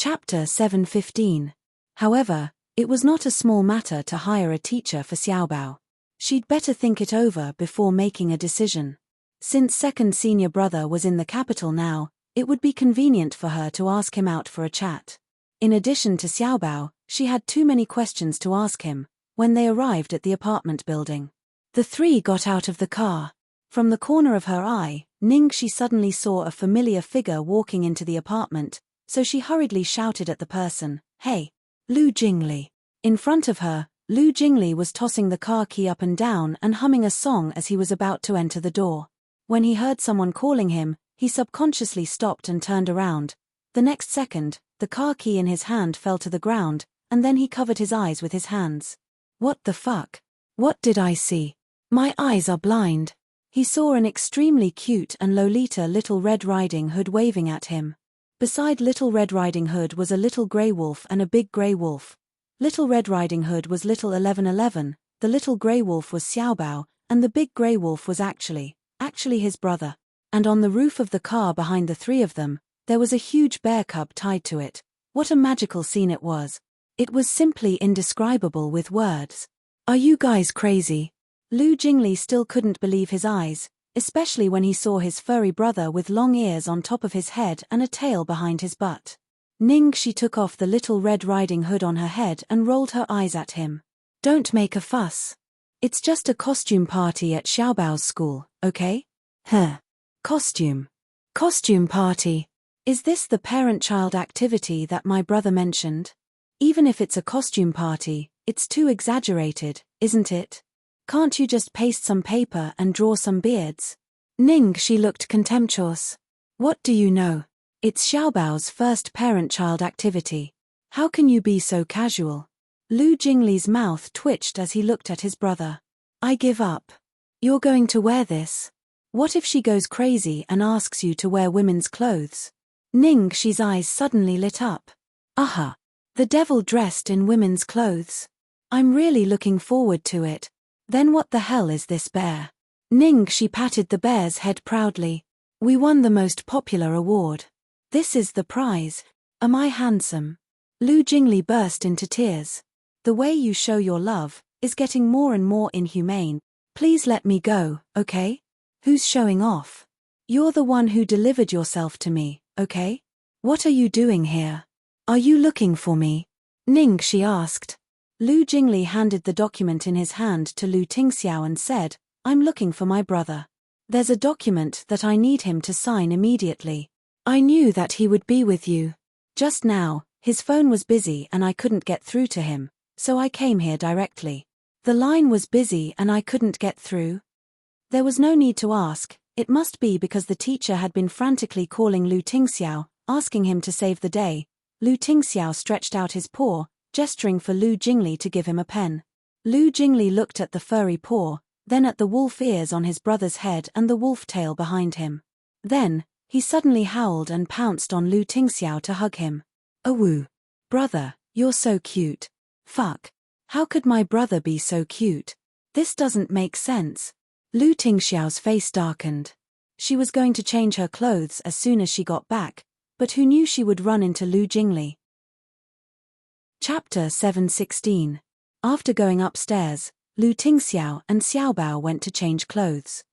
Chapter 7:15. However, it was not a small matter to hire a teacher for Xiaobao. She'd better think it over before making a decision. Since second senior brother was in the capital now, it would be convenient for her to ask him out for a chat. In addition to Xiaobao, she had too many questions to ask him. When they arrived at the apartment building, the three got out of the car. From the corner of her eye, she suddenly saw a familiar figure walking into the apartment, so she hurriedly shouted at the person, "Hey, Lu Jingli." In front of her, Lu Jingli was tossing the car key up and down and humming a song as he was about to enter the door. When he heard someone calling him, he subconsciously stopped and turned around. The next second, the car key in his hand fell to the ground, and then he covered his eyes with his hands. What the fuck? What did I see? My eyes are blind. He saw an extremely cute and Lolita Little Red Riding Hood waving at him. Beside Little Red Riding Hood was a little grey wolf and a big grey wolf. Little Red Riding Hood was little 1111, the little grey wolf was Xiaobao, and the big grey wolf was actually his brother. And on the roof of the car behind the three of them, there was a huge bear cub tied to it. What a magical scene it was. It was simply indescribable with words. Are you guys crazy? Lu Jingli still couldn't believe his eyes, especially when he saw his furry brother with long ears on top of his head and a tail behind his butt. She took off the Little Red Riding Hood on her head and rolled her eyes at him. Don't make a fuss. It's just a costume party at Xiaobao's school, okay? Costume party. Is this the parent-child activity that my brother mentioned? Even if it's a costume party, it's too exaggerated, isn't it? Can't you just paste some paper and draw some beards? She looked contemptuous. What do you know? It's Xiaobao's first parent-child activity. How can you be so casual? Lu Jingli's mouth twitched as he looked at his brother. I give up. You're going to wear this? What if she goes crazy and asks you to wear women's clothes? Ningxi's eyes suddenly lit up. Aha! The devil dressed in women's clothes. I'm really looking forward to it. Then what the hell is this bear? Ningxi patted the bear's head proudly. We won the most popular award. This is the prize. Am I handsome? Lu Jingli burst into tears. The way you show your love is getting more and more inhumane. Please let me go, okay? Who's showing off? You're the one who delivered yourself to me, okay? What are you doing here? Are you looking for me? Ningxi asked. Lu Jingli handed the document in his hand to Lu Tingxiao and said, I'm looking for my brother. There's a document that I need him to sign immediately. I knew that he would be with you. Just now, his phone was busy and I couldn't get through to him, so I came here directly. The line was busy and I couldn't get through. There was no need to ask, it must be because the teacher had been frantically calling Lu Tingxiao, asking him to save the day. Lu Tingxiao stretched out his paw, gesturing for Lu Jingli to give him a pen. Lu Jingli looked at the furry paw, then at the wolf ears on his brother's head and the wolf tail behind him. Then, he suddenly howled and pounced on Lu Tingxiao to hug him. Awoo. Brother, you're so cute. Fuck. How could my brother be so cute? This doesn't make sense. Lu Tingxiao's face darkened. She was going to change her clothes as soon as she got back, but who knew she would run into Lu Jingli? Chapter 7:16. After going upstairs, Lu Tingxiao and Xiaobao went to change clothes.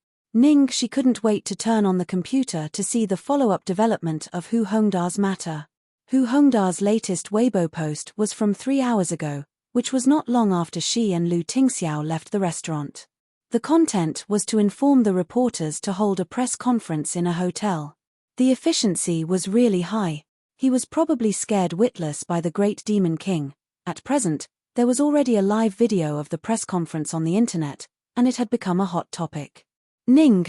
She couldn't wait to turn on the computer to see the follow-up development of Hu Hongda's matter. Hu Hongda's latest Weibo post was from 3 hours ago, which was not long after she and Lu Tingxiao left the restaurant. The content was to inform the reporters to hold a press conference in a hotel. The efficiency was really high. He was probably scared witless by the Great Demon King. At present, there was already a live video of the press conference on the internet, and it had become a hot topic.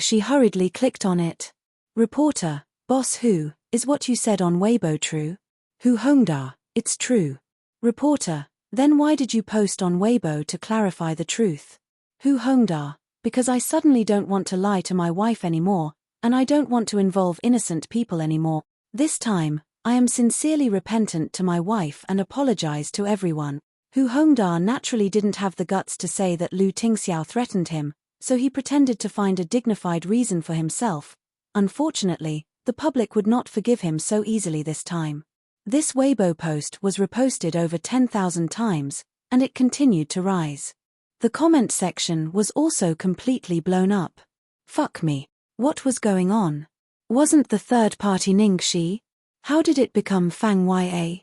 She hurriedly clicked on it. Reporter, Boss Hu, is what you said on Weibo true? Hu Hongda, it's true. Reporter, then why did you post on Weibo to clarify the truth? Hu Hongda, because I suddenly don't want to lie to my wife anymore, and I don't want to involve innocent people anymore. This time, I am sincerely repentant to my wife and apologize to everyone. Hu Hongda naturally didn't have the guts to say that Lu Tingxiao threatened him, so he pretended to find a dignified reason for himself. Unfortunately, the public would not forgive him so easily this time. This Weibo post was reposted over 10,000 times, and it continued to rise. The comment section was also completely blown up. Fuck me. What was going on? Wasn't the third party Ningxi? How did it become Fang Ya?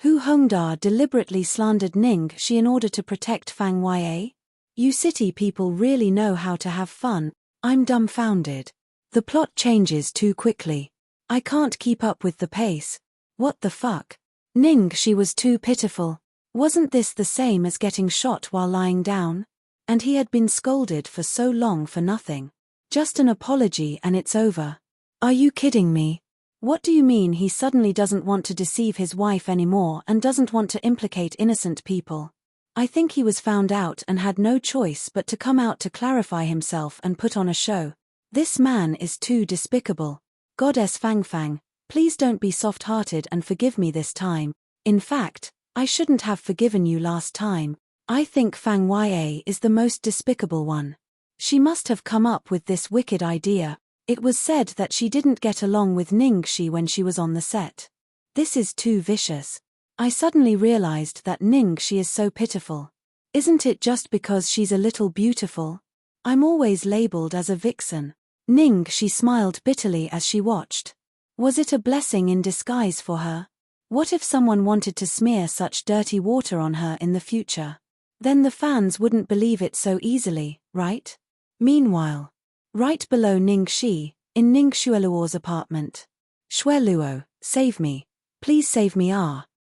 Hu Hongda deliberately slandered Ningxi in order to protect Fang Ya? You city people really know how to have fun. I'm dumbfounded. The plot changes too quickly. I can't keep up with the pace. What the fuck? Ningxi was too pitiful. Wasn't this the same as getting shot while lying down? And he had been scolded for so long for nothing. Just an apology and it's over. Are you kidding me? What do you mean he suddenly doesn't want to deceive his wife anymore and doesn't want to implicate innocent people? I think he was found out and had no choice but to come out to clarify himself and put on a show. This man is too despicable. Goddess Fang Fang, please don't be soft-hearted and forgive me this time. In fact, I shouldn't have forgiven you last time. I think Fang Ya is the most despicable one. She must have come up with this wicked idea. It was said that she didn't get along with Ningxi when she was on the set. This is too vicious. I suddenly realized that Ningxi is so pitiful. Isn't it just because she's a little beautiful? I'm always labeled as a vixen. Ningxi smiled bitterly as she watched. Was it a blessing in disguise for her? What if someone wanted to smear such dirty water on her in the future? Then the fans wouldn't believe it so easily, right? Meanwhile, right below Ningxi, in Ning Xueluo's apartment. Xueluo, save me. Please save me.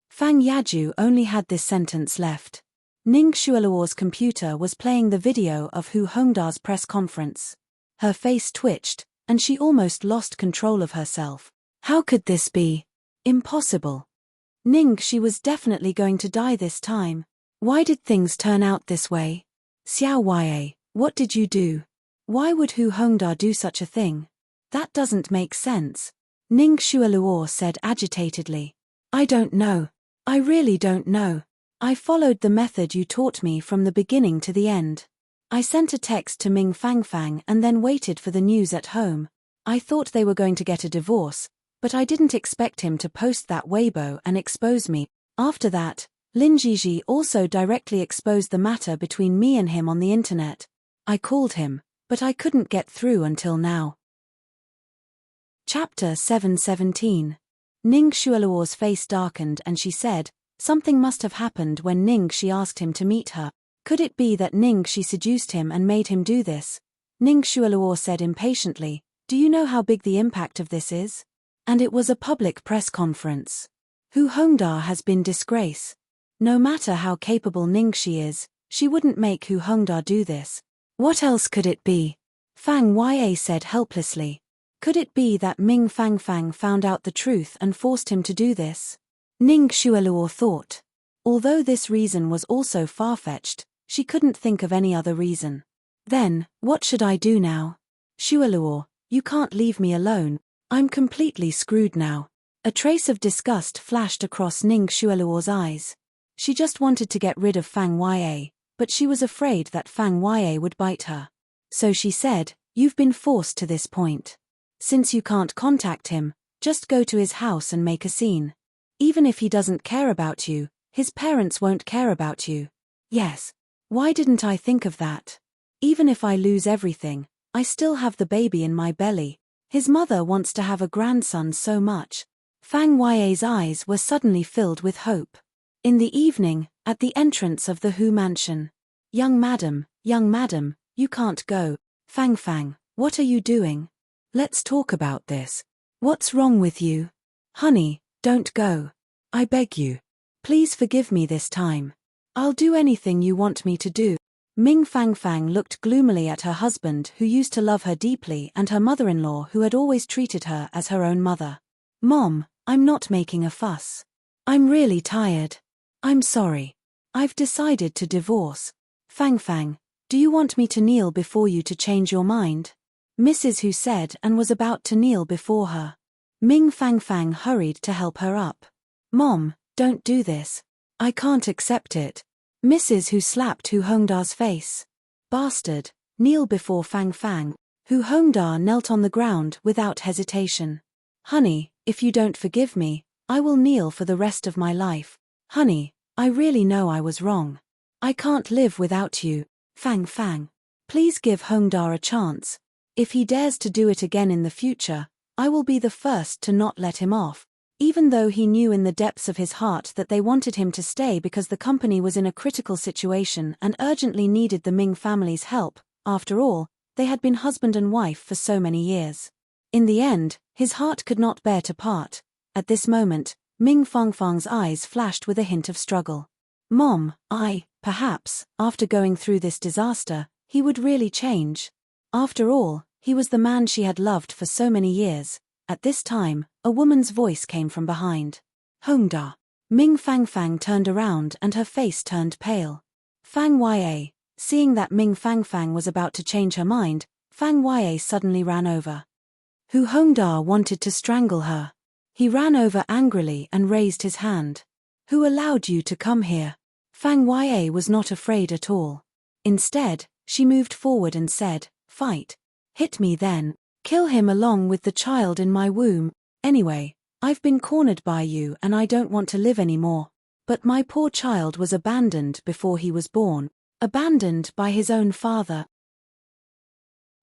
Fang Yaju only had this sentence left. Ning Xueluo's computer was playing the video of Hu Hongda's press conference. Her face twitched, and she almost lost control of herself. How could this be? Impossible. Ningxi was definitely going to die this time. Why did things turn out this way? Xiao Ya, what did you do? Why would Hu Hongda do such a thing? That doesn't make sense. Ning Xueluo said agitatedly. I don't know. I really don't know. I followed the method you taught me from the beginning to the end. I sent a text to Ming Fangfang and then waited for the news at home. I thought they were going to get a divorce, but I didn't expect him to post that Weibo and expose me. After that, Lin Jiji also directly exposed the matter between me and him on the internet. I called him, but I couldn't get through until now. Chapter 717. Ning Xueluo's face darkened and she said, something must have happened when Ningxi asked him to meet her. Could it be that Ningxi seduced him and made him do this? Ning Xueluo said impatiently, do you know how big the impact of this is? And it was a public press conference. Hu Hongda has been disgrace. No matter how capable Ningxi is, she wouldn't make Hu Hongda do this. What else could it be? Fang Ya said helplessly. Could it be that Ming Fangfang found out the truth and forced him to do this? Ning Xueluo thought. Although this reason was also far-fetched, she couldn't think of any other reason. Then, what should I do now? Xueluo, you can't leave me alone. I'm completely screwed now. A trace of disgust flashed across Ning Xueluo's eyes. She just wanted to get rid of Fang Ya, but she was afraid that Fang Ya would bite her. So she said, you've been forced to this point. Since you can't contact him, just go to his house and make a scene. Even if he doesn't care about you, his parents won't care about you. Yes. Why didn't I think of that? Even if I lose everything, I still have the baby in my belly. His mother wants to have a grandson so much. Fang Ya's eyes were suddenly filled with hope. In the evening, at the entrance of the Hu mansion. Young madam, you can't go. Fang Fang, what are you doing? Let's talk about this. What's wrong with you? Honey, don't go. I beg you. Please forgive me this time. I'll do anything you want me to do. Ming Fangfang looked gloomily at her husband who used to love her deeply and her mother-in-law who had always treated her as her own mother. Mom, I'm not making a fuss. I'm really tired. I'm sorry. I've decided to divorce. Fangfang, do you want me to kneel before you to change your mind? Mrs. Hu said and was about to kneel before her. Ming Fangfang hurried to help her up. Mom, don't do this. I can't accept it. Mrs. Hu slapped Hu Hongda's face. Bastard, kneel before Fang Fang. Hu Hongda knelt on the ground without hesitation. Honey, if you don't forgive me, I will kneel for the rest of my life. Honey, I really know I was wrong. I can't live without you. Fang Fang. Please give Hongda a chance. If he dares to do it again in the future, I will be the first to not let him off. Even though he knew in the depths of his heart that they wanted him to stay because the company was in a critical situation and urgently needed the Ming family's help, after all, they had been husband and wife for so many years. In the end, his heart could not bear to part. At this moment, Ming Fangfang's eyes flashed with a hint of struggle. Mom, perhaps, after going through this disaster, he would really change. After all, he was the man she had loved for so many years. At this time, a woman's voice came from behind. Hongda. Ming Fangfang turned around and her face turned pale. Fang Ya. Seeing that Ming Fangfang was about to change her mind, Fang Ya suddenly ran over. Hu Hongda wanted to strangle her. He ran over angrily and raised his hand. Who allowed you to come here? Fang Ya was not afraid at all. Instead, she moved forward and said, fight. Hit me then. Kill him along with the child in my womb. Anyway, I've been cornered by you and I don't want to live anymore. But my poor child was abandoned before he was born. Abandoned by his own father.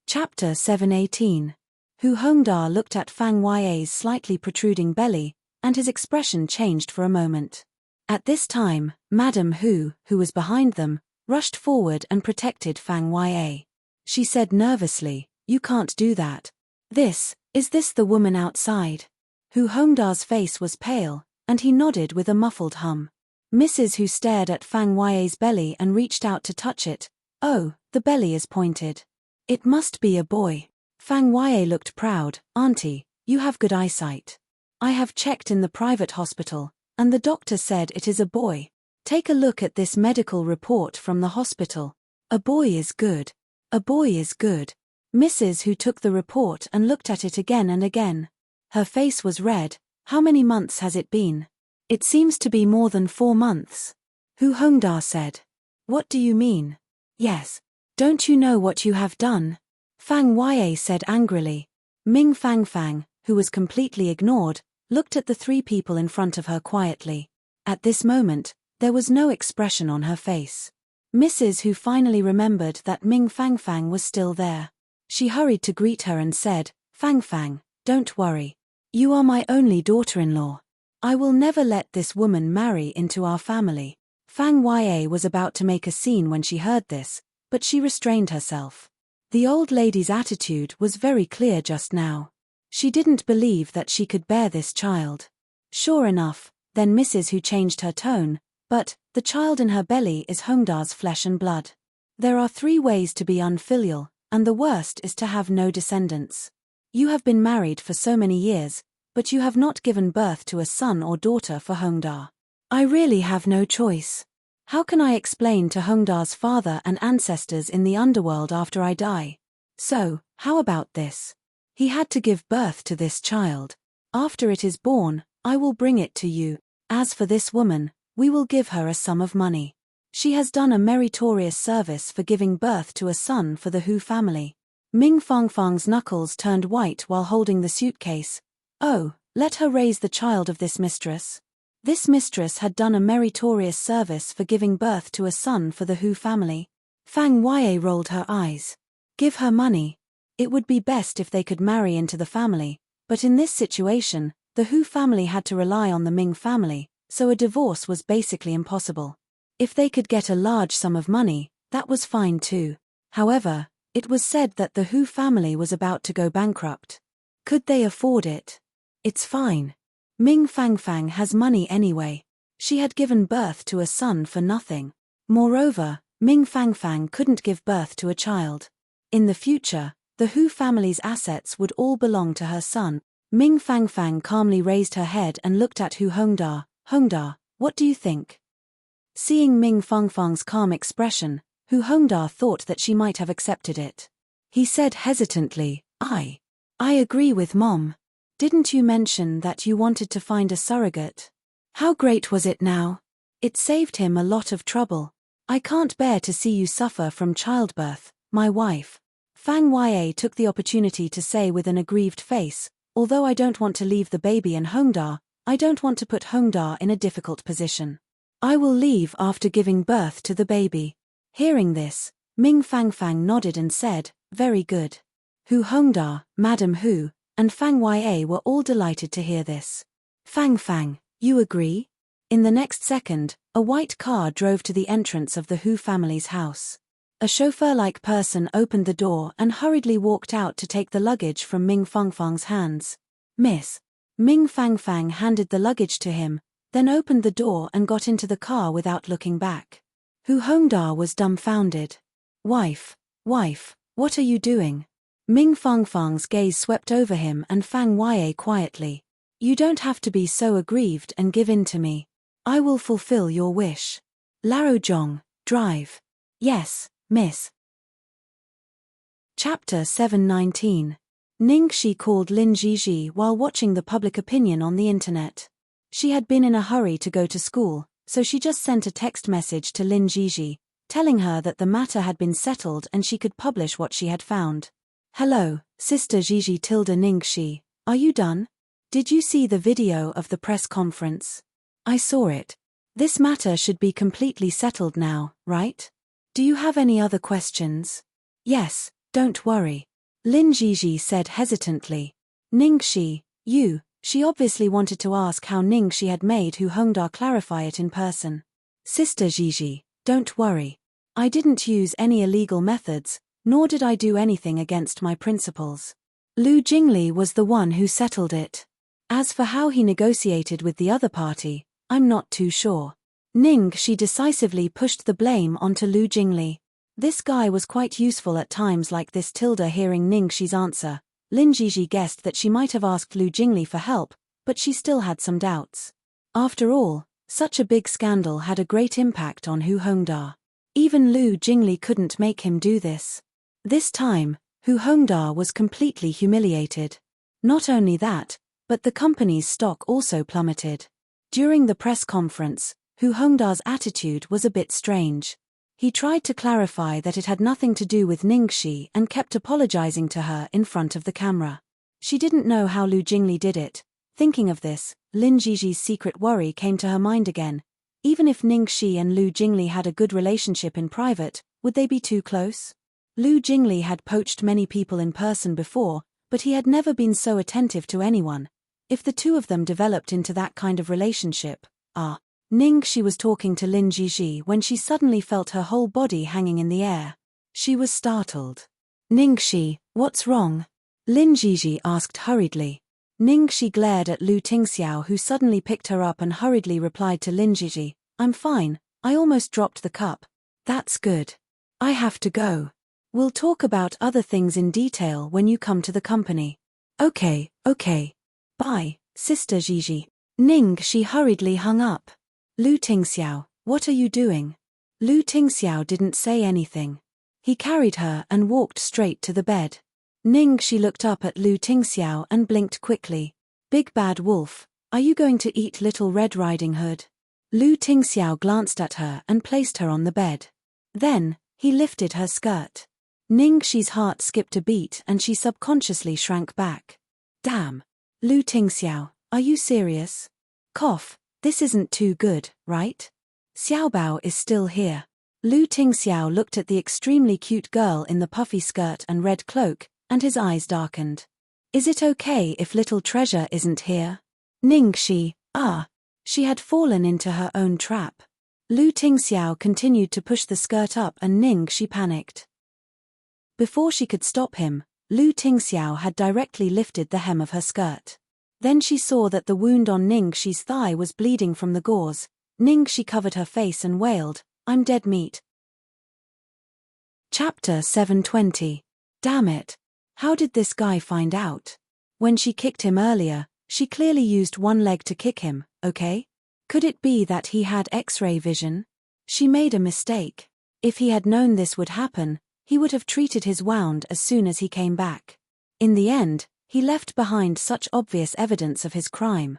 Chapter 7:18. Hu Hongda looked at Fang Ya's slightly protruding belly, and his expression changed for a moment. At this time, Madame Hu, who was behind them, rushed forward and protected Fang Ya. She said nervously, you can't do that. Is this the woman outside? Hu Hongda's face was pale, and he nodded with a muffled hum. Mrs. Hu stared at Fang Ya's belly and reached out to touch it. Oh, the belly is pointed. It must be a boy. Fang Ya looked proud. Auntie, you have good eyesight. I have checked in the private hospital, and the doctor said it is a boy. Take a look at this medical report from the hospital. A boy is good. A boy is good. Mrs. Hu took the report and looked at it again and again. Her face was red. How many months has it been? It seems to be more than 4 months. Hu Hongda said. What do you mean? Yes. Don't you know what you have done? Fang Ya said angrily. Ming Fangfang, who was completely ignored, looked at the 3 people in front of her quietly. At this moment, there was no expression on her face. Mrs. Hu finally remembered that Ming Fangfang was still there. She hurried to greet her and said, Fangfang, don't worry. You are my only daughter-in-law. I will never let this woman marry into our family. Fang Ya was about to make a scene when she heard this, but she restrained herself. The old lady's attitude was very clear just now. She didn't believe that she could bear this child. Sure enough, then Mrs. Hu changed her tone, but the child in her belly is Hongda's flesh and blood. There are 3 ways to be unfilial, and the worst is to have no descendants. You have been married for so many years, but you have not given birth to a son or daughter for Hongda. I really have no choice. How can I explain to Hongda's father and ancestors in the underworld after I die? So, how about this? He had to give birth to this child. After it is born, I will bring it to you. As for this woman, we will give her a sum of money. She has done a meritorious service for giving birth to a son for the Hu family. Ming Fangfang's knuckles turned white while holding the suitcase. Oh, let her raise the child of this mistress. This mistress had done a meritorious service for giving birth to a son for the Hu family. Fang Ya rolled her eyes. Give her money. It would be best if they could marry into the family, but in this situation, the Hu family had to rely on the Ming family, so a divorce was basically impossible. If they could get a large sum of money, that was fine too. However, it was said that the Hu family was about to go bankrupt. Could they afford it? It's fine. Ming Fangfang has money anyway. She had given birth to a son for nothing. Moreover, Ming Fangfang couldn't give birth to a child. In the future, the Hu family's assets would all belong to her son. Ming Fangfang calmly raised her head and looked at Hu Hongda. Hongda, what do you think? Seeing Ming Fangfang's calm expression, Hu Hongda thought that she might have accepted it. He said hesitantly, I agree with Mom. Didn't you mention that you wanted to find a surrogate? How great was it now? It saved him a lot of trouble. I can't bear to see you suffer from childbirth, my wife. Fang Ya took the opportunity to say with an aggrieved face, although I don't want to leave the baby in Hongda, I don't want to put Hongda in a difficult position. I will leave after giving birth to the baby. Hearing this, Ming Fangfang nodded and said, very good. Hu Hongda, Madam Hu, and Fang Ya were all delighted to hear this. Fangfang, you agree? In the next second, a white car drove to the entrance of the Hu family's house. A chauffeur-like person opened the door and hurriedly walked out to take the luggage from Ming Fangfang's hands. Miss. Ming Fangfang handed the luggage to him, then opened the door and got into the car without looking back. Hu Hongda was dumbfounded. Wife, what are you doing? Ming Fangfang's gaze swept over him and Fang Ya quietly. You don't have to be so aggrieved and give in to me. I will fulfill your wish. Lao Zhong, drive. Yes, miss. Chapter 719. Ning Shi called Lin Jiji while watching the public opinion on the internet. She had been in a hurry to go to school, so she just sent a text message to Lin Jiji, telling her that the matter had been settled and she could publish what she had found. Hello, Sister Jiji tilde Ning Shi, are you done? Did you see the video of the press conference? I saw it. This matter should be completely settled now, right? Do you have any other questions? Yes, don't worry. Lin Jiji said hesitantly. Ning Shi, she obviously wanted to ask how Ning Shi had made Hu Hongda clarify it in person. Sister Jiji, don't worry. I didn't use any illegal methods, nor did I do anything against my principles. Lu Jingli was the one who settled it. As for how he negotiated with the other party, I'm not too sure. Ning Shi decisively pushed the blame onto Lu Jingli. This guy was quite useful at times like this. Hearing Ning Shi's answer, Lin Jiji guessed that she might have asked Lu Jingli for help, but she still had some doubts. After all, such a big scandal had a great impact on Hu Hongda. Even Lu Jingli couldn't make him do this. This time, Hu Hongda was completely humiliated. Not only that, but the company's stock also plummeted. During the press conference, Hu Hongda's attitude was a bit strange. He tried to clarify that it had nothing to do with Ning Shi and kept apologizing to her in front of the camera. She didn't know how Lu Jingli did it. Thinking of this, Lin Jiji's secret worry came to her mind again. Even if Ning Shi and Lu Jingli had a good relationship in private, would they be too close? Lu Jingli had poached many people in person before, but he had never been so attentive to anyone. If the two of them developed into that kind of relationship, Ning Shi was talking to Lin Jiji when she suddenly felt her whole body hanging in the air. She was startled. Ning Shi, what's wrong? Lin Jiji asked hurriedly. Ning Shi glared at Lu Tingxiao, who suddenly picked her up and hurriedly replied to Lin Jiji, I'm fine, I almost dropped the cup. That's good. I have to go. We'll talk about other things in detail when you come to the company. Okay. Bye, Sister Jiji. Ning Shi hurriedly hung up. Lu Tingxiao, what are you doing? Lu Tingxiao didn't say anything. He carried her and walked straight to the bed. Ning Shi looked up at Lu Tingxiao and blinked quickly. Big bad wolf, are you going to eat Little Red Riding Hood? Lu Tingxiao glanced at her and placed her on the bed. Then, he lifted her skirt. Ning Shi's heart skipped a beat and she subconsciously shrank back. Damn. Lu Tingxiao, are you serious? Cough, this isn't too good, right? Xiaobao is still here. Lu Tingxiao looked at the extremely cute girl in the puffy skirt and red cloak, and his eyes darkened. Is it okay if little treasure isn't here? Ning Shi, she had fallen into her own trap. Lu Tingxiao continued to push the skirt up and Ning Shi panicked. Before she could stop him, Lu Tingxiao had directly lifted the hem of her skirt. Then she saw that the wound on Ning Shi's thigh was bleeding from the gauze. Ning Shi covered her face and wailed, I'm dead meat. Chapter 720. Damn it. How did this guy find out? When she kicked him earlier, she clearly used one leg to kick him, okay? Could it be that he had X-ray vision? She made a mistake. If he had known this would happen, he would have treated his wound as soon as he came back. In the end, he left behind such obvious evidence of his crime.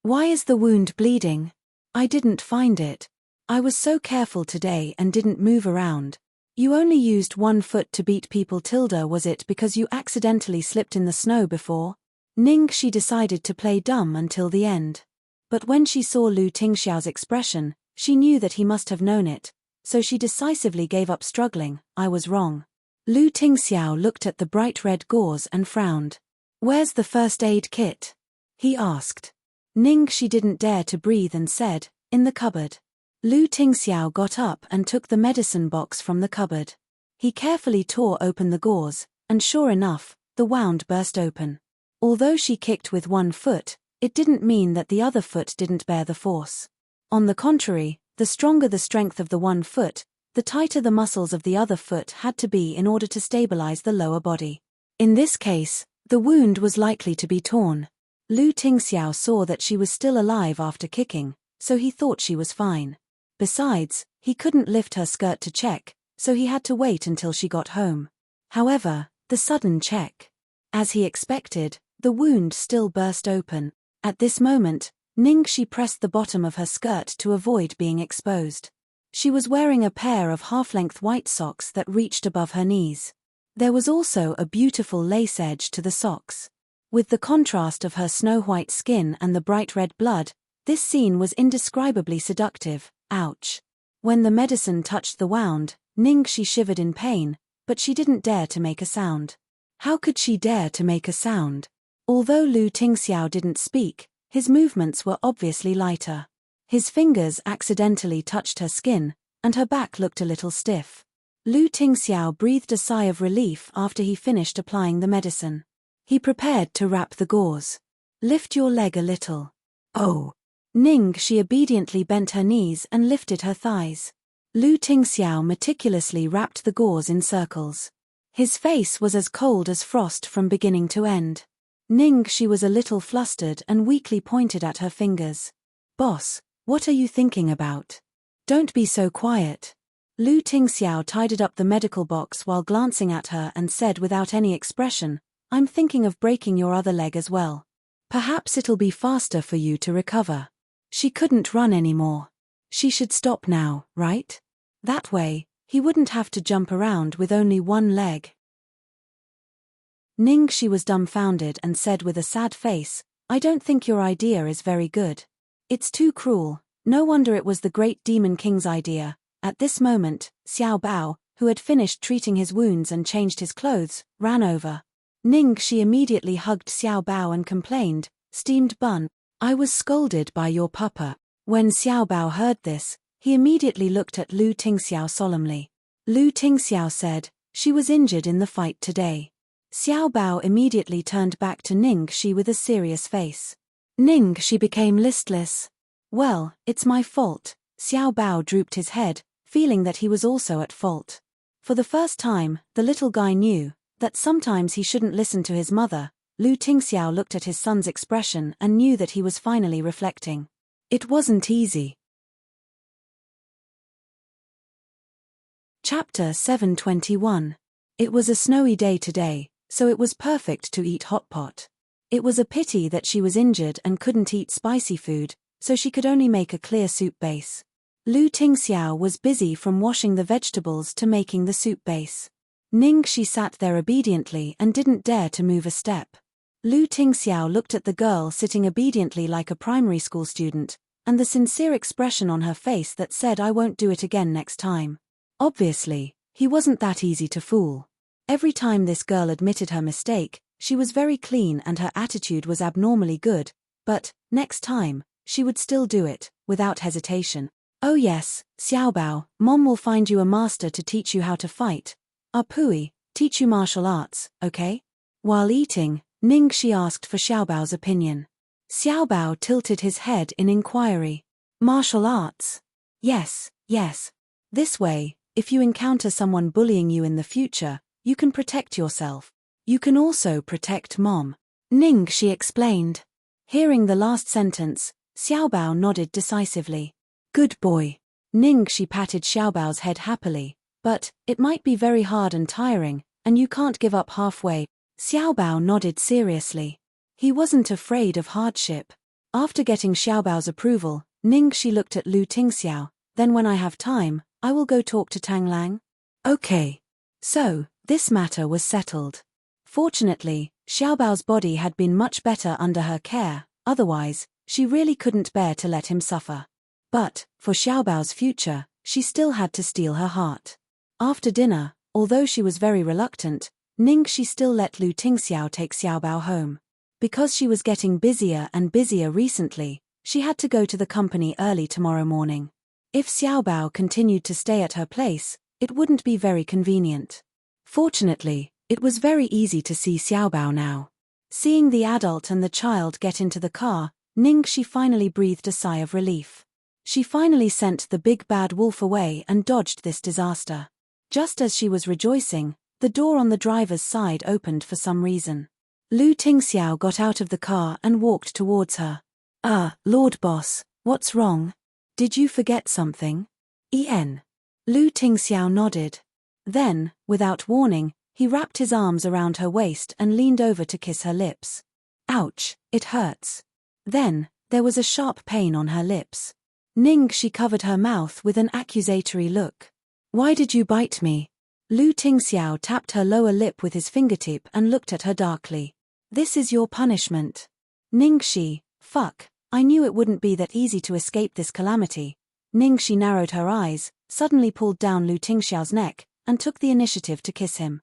Why is the wound bleeding? I didn't find it. I was so careful today and didn't move around. You only used one foot to beat people. Was it because you accidentally slipped in the snow before? Ningxi decided to play dumb until the end. But when she saw Lu Tingxiao's expression, she knew that he must have known it, so she decisively gave up struggling. I was wrong. Lu Tingxiao looked at the bright red gauze and frowned. Where's the first aid kit? He asked. Ningxi didn't dare to breathe and said, in the cupboard. Lu Tingxiao got up and took the medicine box from the cupboard. He carefully tore open the gauze, and sure enough, the wound burst open. Although she kicked with one foot, it didn't mean that the other foot didn't bear the force. On the contrary, the stronger the strength of the one foot, the tighter the muscles of the other foot had to be in order to stabilize the lower body. In this case, the wound was likely to be torn. Lu Tingxiao saw that she was still alive after kicking, so he thought she was fine. Besides, he couldn't lift her skirt to check, so he had to wait until she got home. However, the sudden check. As he expected, the wound still burst open. At this moment, Ningxi pressed the bottom of her skirt to avoid being exposed. She was wearing a pair of half-length white socks that reached above her knees. There was also a beautiful lace edge to the socks. With the contrast of her snow-white skin and the bright red blood, this scene was indescribably seductive. Ouch. When the medicine touched the wound, Ningxi shivered in pain, but she didn't dare to make a sound. How could she dare to make a sound? Although Lu Tingxiao didn't speak, his movements were obviously lighter. His fingers accidentally touched her skin, and her back looked a little stiff. Lu Tingxiao breathed a sigh of relief after he finished applying the medicine. He prepared to wrap the gauze. Lift your leg a little. Oh. Ningxi obediently bent her knees and lifted her thighs. Lu Tingxiao meticulously wrapped the gauze in circles. His face was as cold as frost from beginning to end. Ningxi was a little flustered and weakly pointed at her fingers. Boss, what are you thinking about? Don't be so quiet. Lu Tingxiao tidied up the medical box while glancing at her and said without any expression, I'm thinking of breaking your other leg as well. Perhaps it'll be faster for you to recover. She couldn't run anymore. She should stop now, right? That way, he wouldn't have to jump around with only one leg. Ningxi was dumbfounded and said with a sad face, I don't think your idea is very good. It's too cruel. No wonder it was the great Demon King's idea. At this moment, Xiao Bao, who had finished treating his wounds and changed his clothes, ran over. Ningxi immediately hugged Xiao Bao and complained, steamed bun, I was scolded by your papa. When Xiao Bao heard this, he immediately looked at Lu Tingxiao solemnly. Lu Tingxiao said, she was injured in the fight today. Xiao Bao immediately turned back to Ningxi with a serious face. Ningxi became listless. Well, it's my fault. Xiao Bao drooped his head, feeling that he was also at fault. For the first time, the little guy knew that sometimes he shouldn't listen to his mother. Lu Tingxiao looked at his son's expression and knew that he was finally reflecting. It wasn't easy. Chapter 721. It was a snowy day today, so it was perfect to eat hot pot. It was a pity that she was injured and couldn't eat spicy food, so she could only make a clear soup base. Lu Tingxiao was busy from washing the vegetables to making the soup base. Ningxi sat there obediently and didn't dare to move a step. Lu Tingxiao looked at the girl sitting obediently like a primary school student, and the sincere expression on her face that said I won't do it again next time. Obviously, he wasn't that easy to fool. Every time this girl admitted her mistake, she was very clean and her attitude was abnormally good, but, next time, she would still do it, without hesitation. Oh yes, Xiao Bao, Mom will find you a master to teach you how to fight. Pui, teach you martial arts, okay? While eating, Ningxi asked for Xiao Bao's opinion. Xiao Bao tilted his head in inquiry. Martial arts? Yes, yes. This way, if you encounter someone bullying you in the future, you can protect yourself. You can also protect Mom. Ningxi explained. Hearing the last sentence, Xiao Bao nodded decisively. Good boy. Ningxi patted Xiao Bao's head happily, but it might be very hard and tiring, and you can't give up halfway. Xiao Bao nodded seriously. He wasn't afraid of hardship. After getting Xiao Bao's approval, Ningxi looked at Lu Tingxiao. Then when I have time, I will go talk to Tang Lang. Okay. So, this matter was settled. Fortunately, Xiaobao's body had been much better under her care, otherwise, she really couldn't bear to let him suffer. But, for Xiaobao's future, she still had to steel her heart. After dinner, although she was very reluctant, Ningxi still let Lu Tingxiao take Xiaobao home. Because she was getting busier and busier recently, she had to go to the company early tomorrow morning. If Xiaobao continued to stay at her place, it wouldn't be very convenient. Fortunately, it was very easy to see Xiaobao now. Seeing the adult and the child get into the car, Ningxi finally breathed a sigh of relief. She finally sent the big bad wolf away and dodged this disaster. Just as she was rejoicing, the door on the driver's side opened for some reason. Lu Tingxiao got out of the car and walked towards her. Lord Boss, what's wrong? Did you forget something? Lu Tingxiao nodded. Then, without warning, he wrapped his arms around her waist and leaned over to kiss her lips. Ouch, it hurts. Then, there was a sharp pain on her lips. Ningxi covered her mouth with an accusatory look. Why did you bite me? Lu Tingxiao tapped her lower lip with his fingertip and looked at her darkly. This is your punishment. Ningxi, fuck, I knew it wouldn't be that easy to escape this calamity. Ningxi narrowed her eyes, suddenly pulled down Lu Tingxiao's neck, and took the initiative to kiss him.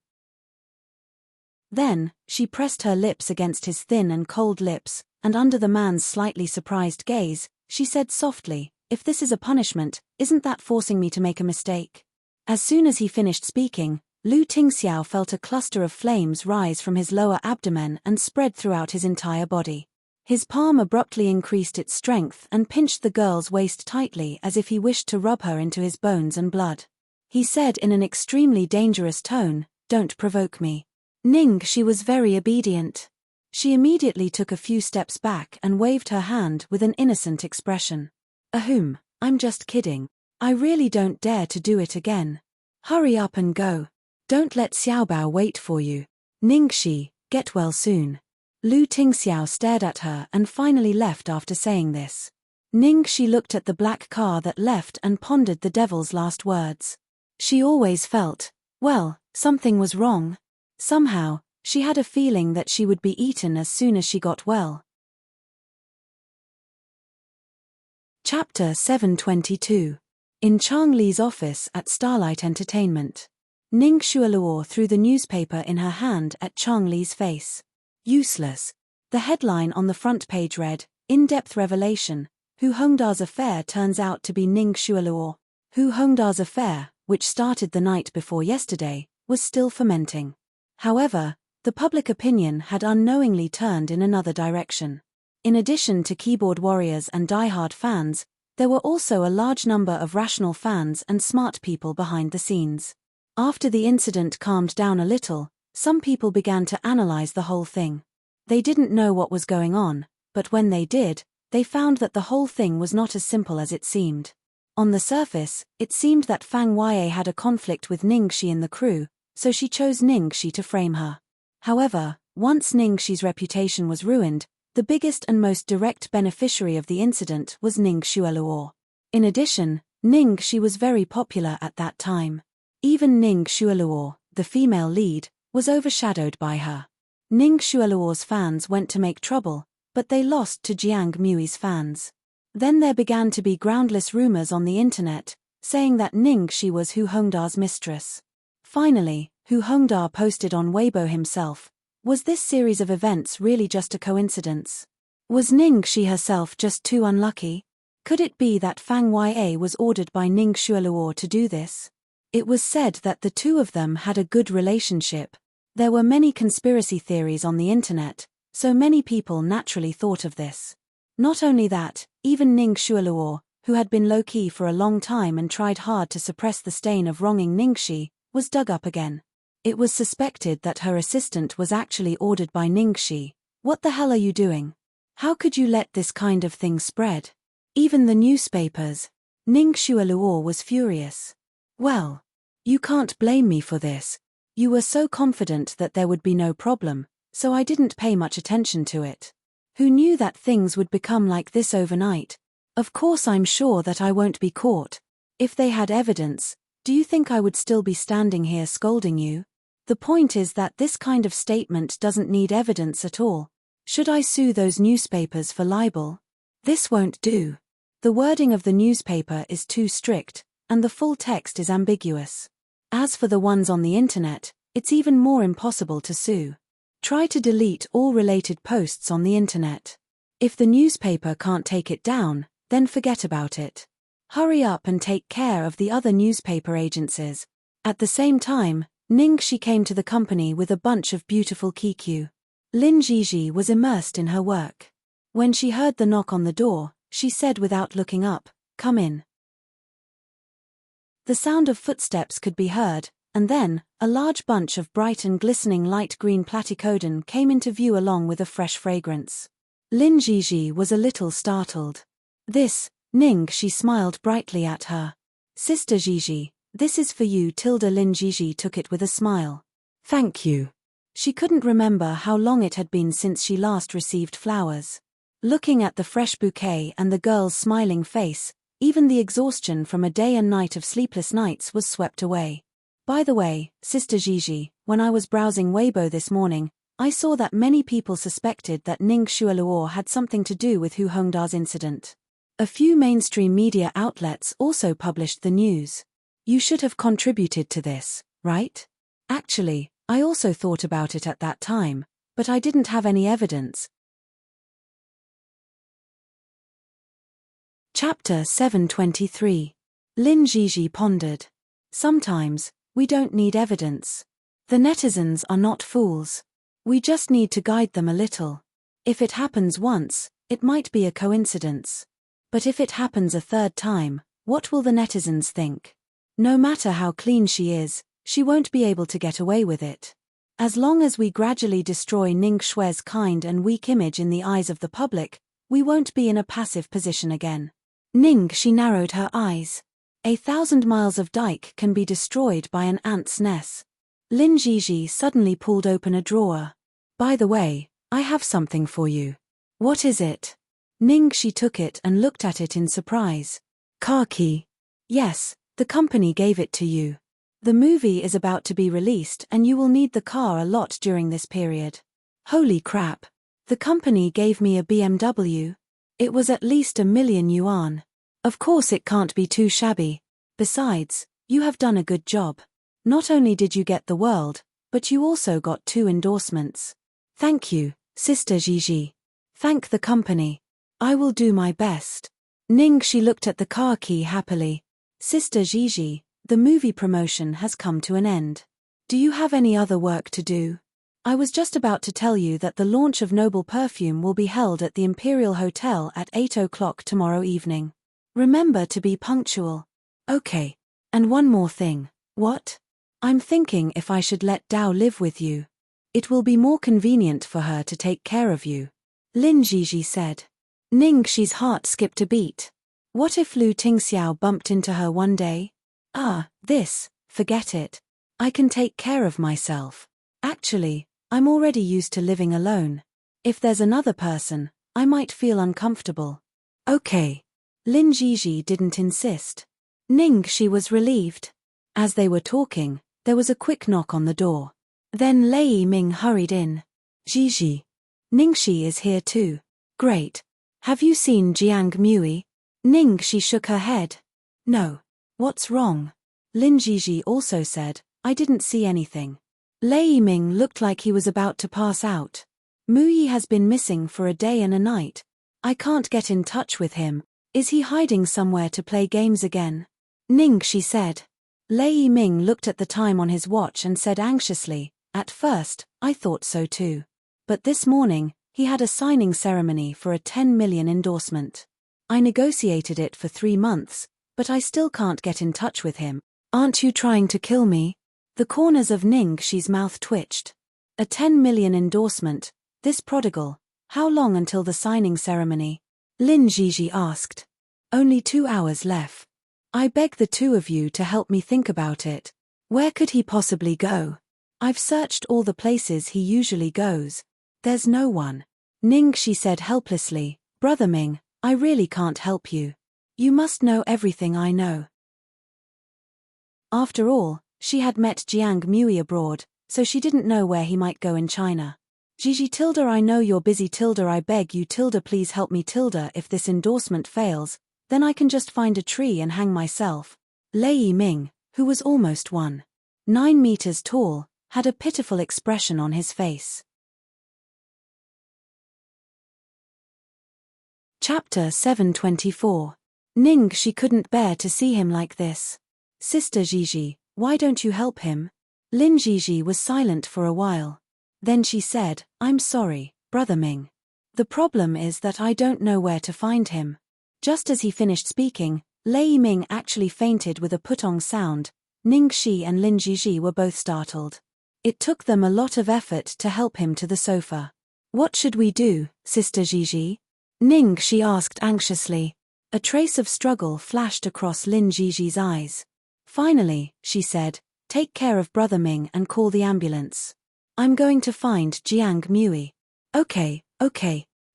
Then, she pressed her lips against his thin and cold lips, and under the man's slightly surprised gaze, she said softly, if this is a punishment, isn't that forcing me to make a mistake? As soon as he finished speaking, Lu Tingxiao felt a cluster of flames rise from his lower abdomen and spread throughout his entire body. His palm abruptly increased its strength and pinched the girl's waist tightly as if he wished to rub her into his bones and blood. He said in an extremely dangerous tone, "Don't provoke me." Ningxi was very obedient. She immediately took a few steps back and waved her hand with an innocent expression. I'm just kidding. I really don't dare to do it again. Hurry up and go. Don't let Xiaobao wait for you. Ningxi, get well soon. Lu Tingxiao stared at her and finally left after saying this. Ningxi looked at the black car that left and pondered the devil's last words. She always felt, well, something was wrong. Somehow, she had a feeling that she would be eaten as soon as she got well. Chapter 722. In Chang Li's office at Starlight Entertainment. Ning Xueluo threw the newspaper in her hand at Chang Li's face. Useless. The headline on the front page read, In-depth revelation, Hu Hongda's affair turns out to be Ning Xueluo. Hu Hongda's affair, which started the night before yesterday, was still fermenting. However, the public opinion had unknowingly turned in another direction. In addition to keyboard warriors and die-hard fans, there were also a large number of rational fans and smart people behind the scenes. After the incident calmed down a little, some people began to analyze the whole thing. They didn't know what was going on, but when they did, they found that the whole thing was not as simple as it seemed. On the surface, it seemed that Fang Wei had a conflict with Ningxi in the crew, so she chose Ningxi to frame her. However, once Ningxi's reputation was ruined, the biggest and most direct beneficiary of the incident was Ning Xueluo. In addition, Ningxi was very popular at that time. Even Ning Xueluo, the female lead, was overshadowed by her. Ning Xueluo's fans went to make trouble, but they lost to Jiang Mui's fans. Then there began to be groundless rumors on the internet, saying that Ningxi was Hu Hongda's mistress. Finally, Hu Hongda posted on Weibo himself, was this series of events really just a coincidence? Was Ningxi herself just too unlucky? Could it be that Fang Yue was ordered by Ning Xueluo to do this? It was said that the two of them had a good relationship. There were many conspiracy theories on the internet, so many people naturally thought of this. Not only that, even Ning Xueluo, who had been low-key for a long time and tried hard to suppress the stain of wronging Ningxi, was dug up again. It was suspected that her assistant was actually ordered by Ningxi. What the hell are you doing? How could you let this kind of thing spread? Even the newspapers. Ning Xueluo was furious. Well, you can't blame me for this. You were so confident that there would be no problem, so I didn't pay much attention to it. Who knew that things would become like this overnight? Of course I'm sure that I won't be caught. If they had evidence, do you think I would still be standing here scolding you? The point is that this kind of statement doesn't need evidence at all. Should I sue those newspapers for libel? This won't do. The wording of the newspaper is too strict, and the full text is ambiguous. As for the ones on the internet, it's even more impossible to sue. Try to delete all related posts on the internet. If the newspaper can't take it down, then forget about it. Hurry up and take care of the other newspaper agencies. At the same time, Ningxi came to the company with a bunch of beautiful kikyu. Lin Jiji was immersed in her work. When she heard the knock on the door, she said without looking up, "Come in." The sound of footsteps could be heard, and then, a large bunch of bright and glistening light green platycodon came into view along with a fresh fragrance. Lin Jiji was a little startled. "This, Ning," she smiled brightly at her. "Sister Jiji, this is for you." Lin Jiji took it with a smile. "Thank you." She couldn't remember how long it had been since she last received flowers. Looking at the fresh bouquet and the girl's smiling face, even the exhaustion from a day and night of sleepless nights was swept away. "By the way, Sister Jiji, when I was browsing Weibo this morning, I saw that many people suspected that Ning Xueluo had something to do with Hu Hongda's incident. A few mainstream media outlets also published the news. You should have contributed to this, right? Actually, I also thought about it at that time, but I didn't have any evidence." Chapter 723. Lin Jiji pondered. Sometimes, we don't need evidence. The netizens are not fools. We just need to guide them a little. If it happens once, it might be a coincidence. But if it happens a third time, what will the netizens think? No matter how clean she is, she won't be able to get away with it. As long as we gradually destroy Ning Xue's kind and weak image in the eyes of the public, we won't be in a passive position again. Ning, she narrowed her eyes. 1,000 miles of dike can be destroyed by an ant's nest. Lin Jiji suddenly pulled open a drawer. "By the way, I have something for you." "What is it?" Ning, she took it and looked at it in surprise. "Car key." "Yes, the company gave it to you. The movie is about to be released and you will need the car a lot during this period." "Holy crap. The company gave me a BMW? It was at least 1,000,000 yuan. Of course it can't be too shabby. Besides, you have done a good job. Not only did you get the world, but you also got 2 endorsements. Thank you, Sister Jiji. Thank the company. I will do my best." Ning, she looked at the car key happily. "Sister Jiji, the movie promotion has come to an end. Do you have any other work to do? I was just about to tell you that the launch of Noble Perfume will be held at the Imperial Hotel at 8 o'clock tomorrow evening. Remember to be punctual." "Okay. And one more thing." "What?" "I'm thinking if I should let Dao live with you. It will be more convenient for her to take care of you," Lin Jiji said. Ning Xi's heart skipped a beat. What if Lu Tingxiao bumped into her one day? Forget it. I can take care of myself. Actually, I'm already used to living alone. If there's another person, I might feel uncomfortable." "Okay." Lin Jiji didn't insist. Ning, she was relieved. As they were talking, there was a quick knock on the door. Then Lei Ming hurried in. "Jiji. Ningxi is here too." "Great. Have you seen Jiang Mui?" Ning, she shook her head. "No. What's wrong?" Lin Jiji also said, "I didn't see anything." Lei Ming looked like he was about to pass out. "Muyi has been missing for a day and a night. I can't get in touch with him. Is he hiding somewhere to play games again?" Ning, she said. Lei Ming looked at the time on his watch and said anxiously, "At first, I thought so too. But this morning, he had a signing ceremony for a 10 million endorsement. I negotiated it for 3 months, but I still can't get in touch with him. Aren't you trying to kill me?" The corners of Ning Xi's mouth twitched. A 10 million endorsement, this prodigal. How long until the signing ceremony? Lin Jiji asked. "Only 2 hours left. I beg the two of you to help me think about it. Where could he possibly go? I've searched all the places he usually goes. There's no one." Ning, she said helplessly, "Brother Ming, I really can't help you. You must know everything I know." After all, she had met Jiang Mui abroad, so she didn't know where he might go in China. Gigi tilde, I know you're busy tilde, I beg you tilde, please help me tilde, if this endorsement fails, then I can just find a tree and hang myself. Lei Ming, who was almost 1.9 meters tall, had a pitiful expression on his face. Chapter 724. Ning, she couldn't bear to see him like this. Sister Gigi, why don't you help him? Lin Gigi was silent for a while. Then she said, I'm sorry, Brother Ming. The problem is that I don't know where to find him. Just as he finished speaking, Lei Ming actually fainted with a putong sound. Ning Shi and Lin Gigi were both startled. It took them a lot of effort to help him to the sofa. What should we do, Sister Gigi? Ning Shi asked anxiously. A trace of struggle flashed across Lin Gigi's eyes. Finally, she said, take care of Brother Ming and call the ambulance. I'm going to find Jiang Mui. Okay.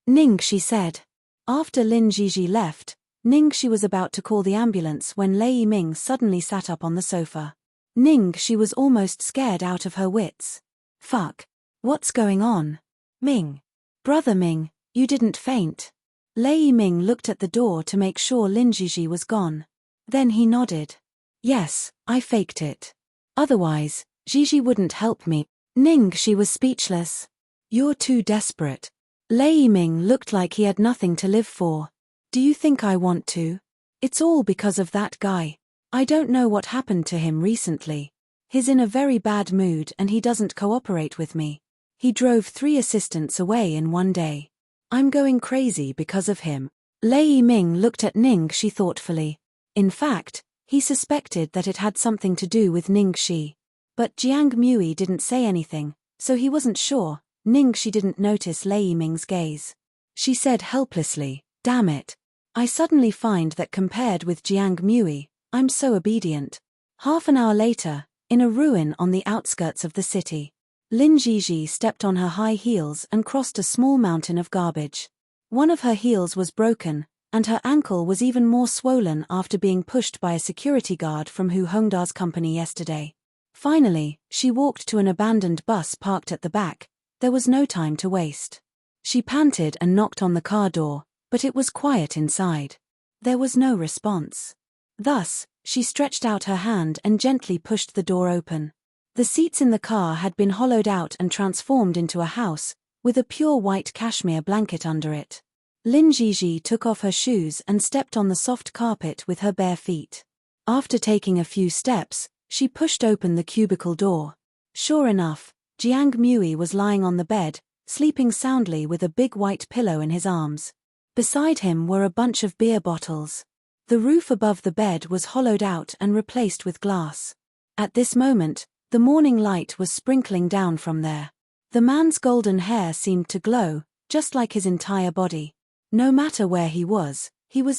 Ning Shi said. After Lin Gigi left, Ning Shi was about to call the ambulance when Lei Ming suddenly sat up on the sofa. Ning Shi was almost scared out of her wits. Fuck. What's going on? Ming. Brother Ming, you didn't faint. Lei Ming looked at the door to make sure Lin Gigi was gone. Then he nodded. Yes, I faked it. Otherwise, Gigi wouldn't help me. Ning Shi was speechless. You're too desperate. Lei Ming looked like he had nothing to live for. Do you think I want to? It's all because of that guy. I don't know what happened to him recently. He's in a very bad mood and he doesn't cooperate with me. He drove 3 assistants away in one day. I'm going crazy because of him. Lei Ming looked at Ning Shi thoughtfully. In fact, he suspected that it had something to do with Ning Shi. But Jiang Mui didn't say anything, so he wasn't sure. Ning Shi didn't notice Lei Ming's gaze. She said helplessly, damn it. I suddenly find that compared with Jiang Mui, I'm so obedient. Half an hour later, in a ruin on the outskirts of the city, Lin Gigi stepped on her high heels and crossed a small mountain of garbage. One of her heels was broken, and her ankle was even more swollen after being pushed by a security guard from Hu Hongda's company yesterday. Finally, she walked to an abandoned bus parked at the back. There was no time to waste. She panted and knocked on the car door, but it was quiet inside. There was no response. Thus, she stretched out her hand and gently pushed the door open. The seats in the car had been hollowed out and transformed into a house, with a pure white cashmere blanket under it. Lin Gigi took off her shoes and stepped on the soft carpet with her bare feet. After taking a few steps, she pushed open the cubicle door. Sure enough, Jiang Mui was lying on the bed, sleeping soundly with a big white pillow in his arms. Beside him were a bunch of beer bottles. The roof above the bed was hollowed out and replaced with glass. At this moment, the morning light was sprinkling down from there. The man's golden hair seemed to glow, just like his entire body. No matter where he was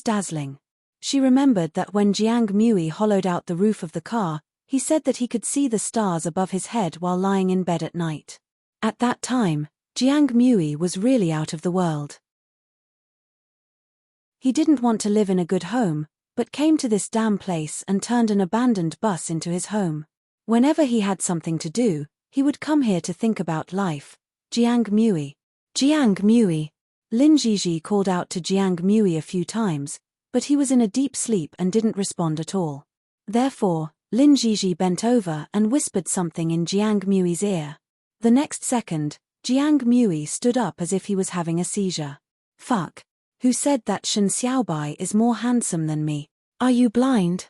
dazzling. She remembered that when Jiang Mui hollowed out the roof of the car, he said that he could see the stars above his head while lying in bed at night. At that time, Jiang Mui was really out of the world. He didn't want to live in a good home, but came to this damn place and turned an abandoned bus into his home. Whenever he had something to do, he would come here to think about life. Jiang Mui. Jiang Mui. Lin Gigi called out to Jiang Mui a few times, but he was in a deep sleep and didn't respond at all. Therefore, Lin Gigi bent over and whispered something in Jiang Mui's ear. The next second, Jiang Mui stood up as if he was having a seizure. Fuck. Who said that Shen Xiaobai is more handsome than me? Are you blind?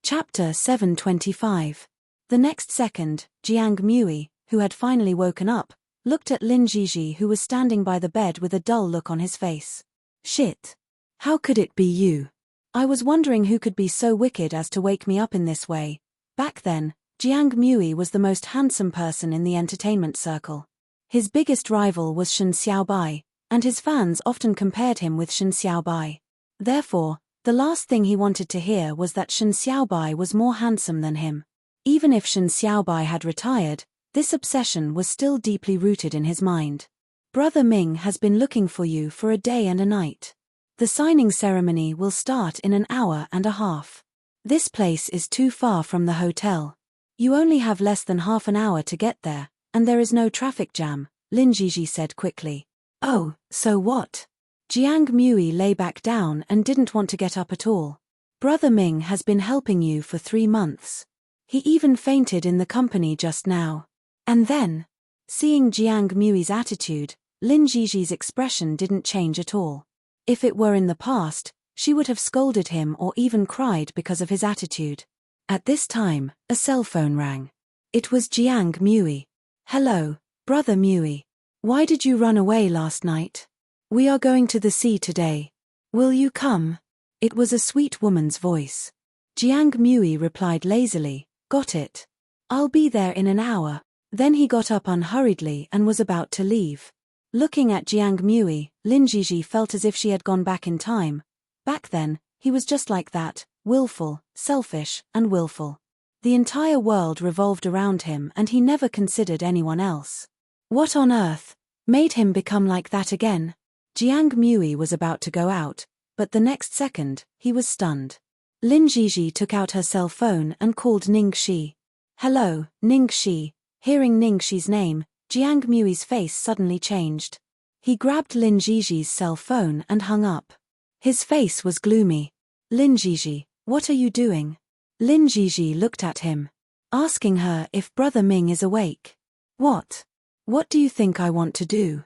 Chapter 725. The next second, Jiang Mui, who had finally woken up, looked at Lin Gigi, who was standing by the bed with a dull look on his face. Shit. How could it be you? I was wondering who could be so wicked as to wake me up in this way. Back then, Jiang Mui was the most handsome person in the entertainment circle. His biggest rival was Shen Xiaobai, and his fans often compared him with Shen Xiaobai. Therefore, the last thing he wanted to hear was that Shen Xiaobai was more handsome than him. Even if Shen Xiaobai had retired, this obsession was still deeply rooted in his mind. Brother Ming has been looking for you for a day and a night. The signing ceremony will start in an hour and a half. This place is too far from the hotel. You only have less than half an hour to get there, and there is no traffic jam, Lin Jiji said quickly. Oh, so what? Jiang Mui lay back down and didn't want to get up at all. Brother Ming has been helping you for 3 months. He even fainted in the company just now. And then, seeing Jiang Mui's attitude, Lin Jiji's expression didn't change at all. If it were in the past, she would have scolded him or even cried because of his attitude. At this time, a cell phone rang. It was Jiang Mui. Hello, Brother Mui. Why did you run away last night? We are going to the sea today. Will you come? It was a sweet woman's voice. Jiang Mui replied lazily, got it. I'll be there in an hour. Then he got up unhurriedly and was about to leave. Looking at Jiang Mui, Lin Jiji felt as if she had gone back in time. Back then, he was just like that, willful, selfish, and willful. The entire world revolved around him and he never considered anyone else. What on earth made him become like that again? Jiang Mui was about to go out, but the next second, he was stunned. Lin Jiji took out her cell phone and called Ning Shi. Hello, Ning Shi. Hearing Ning Shi's name, Jiang Mui's face suddenly changed. He grabbed Lin Jiji's cell phone and hung up. His face was gloomy. Lin Jiji, what are you doing? Lin Jiji looked at him, asking her if Brother Ming is awake. What? What do you think I want to do?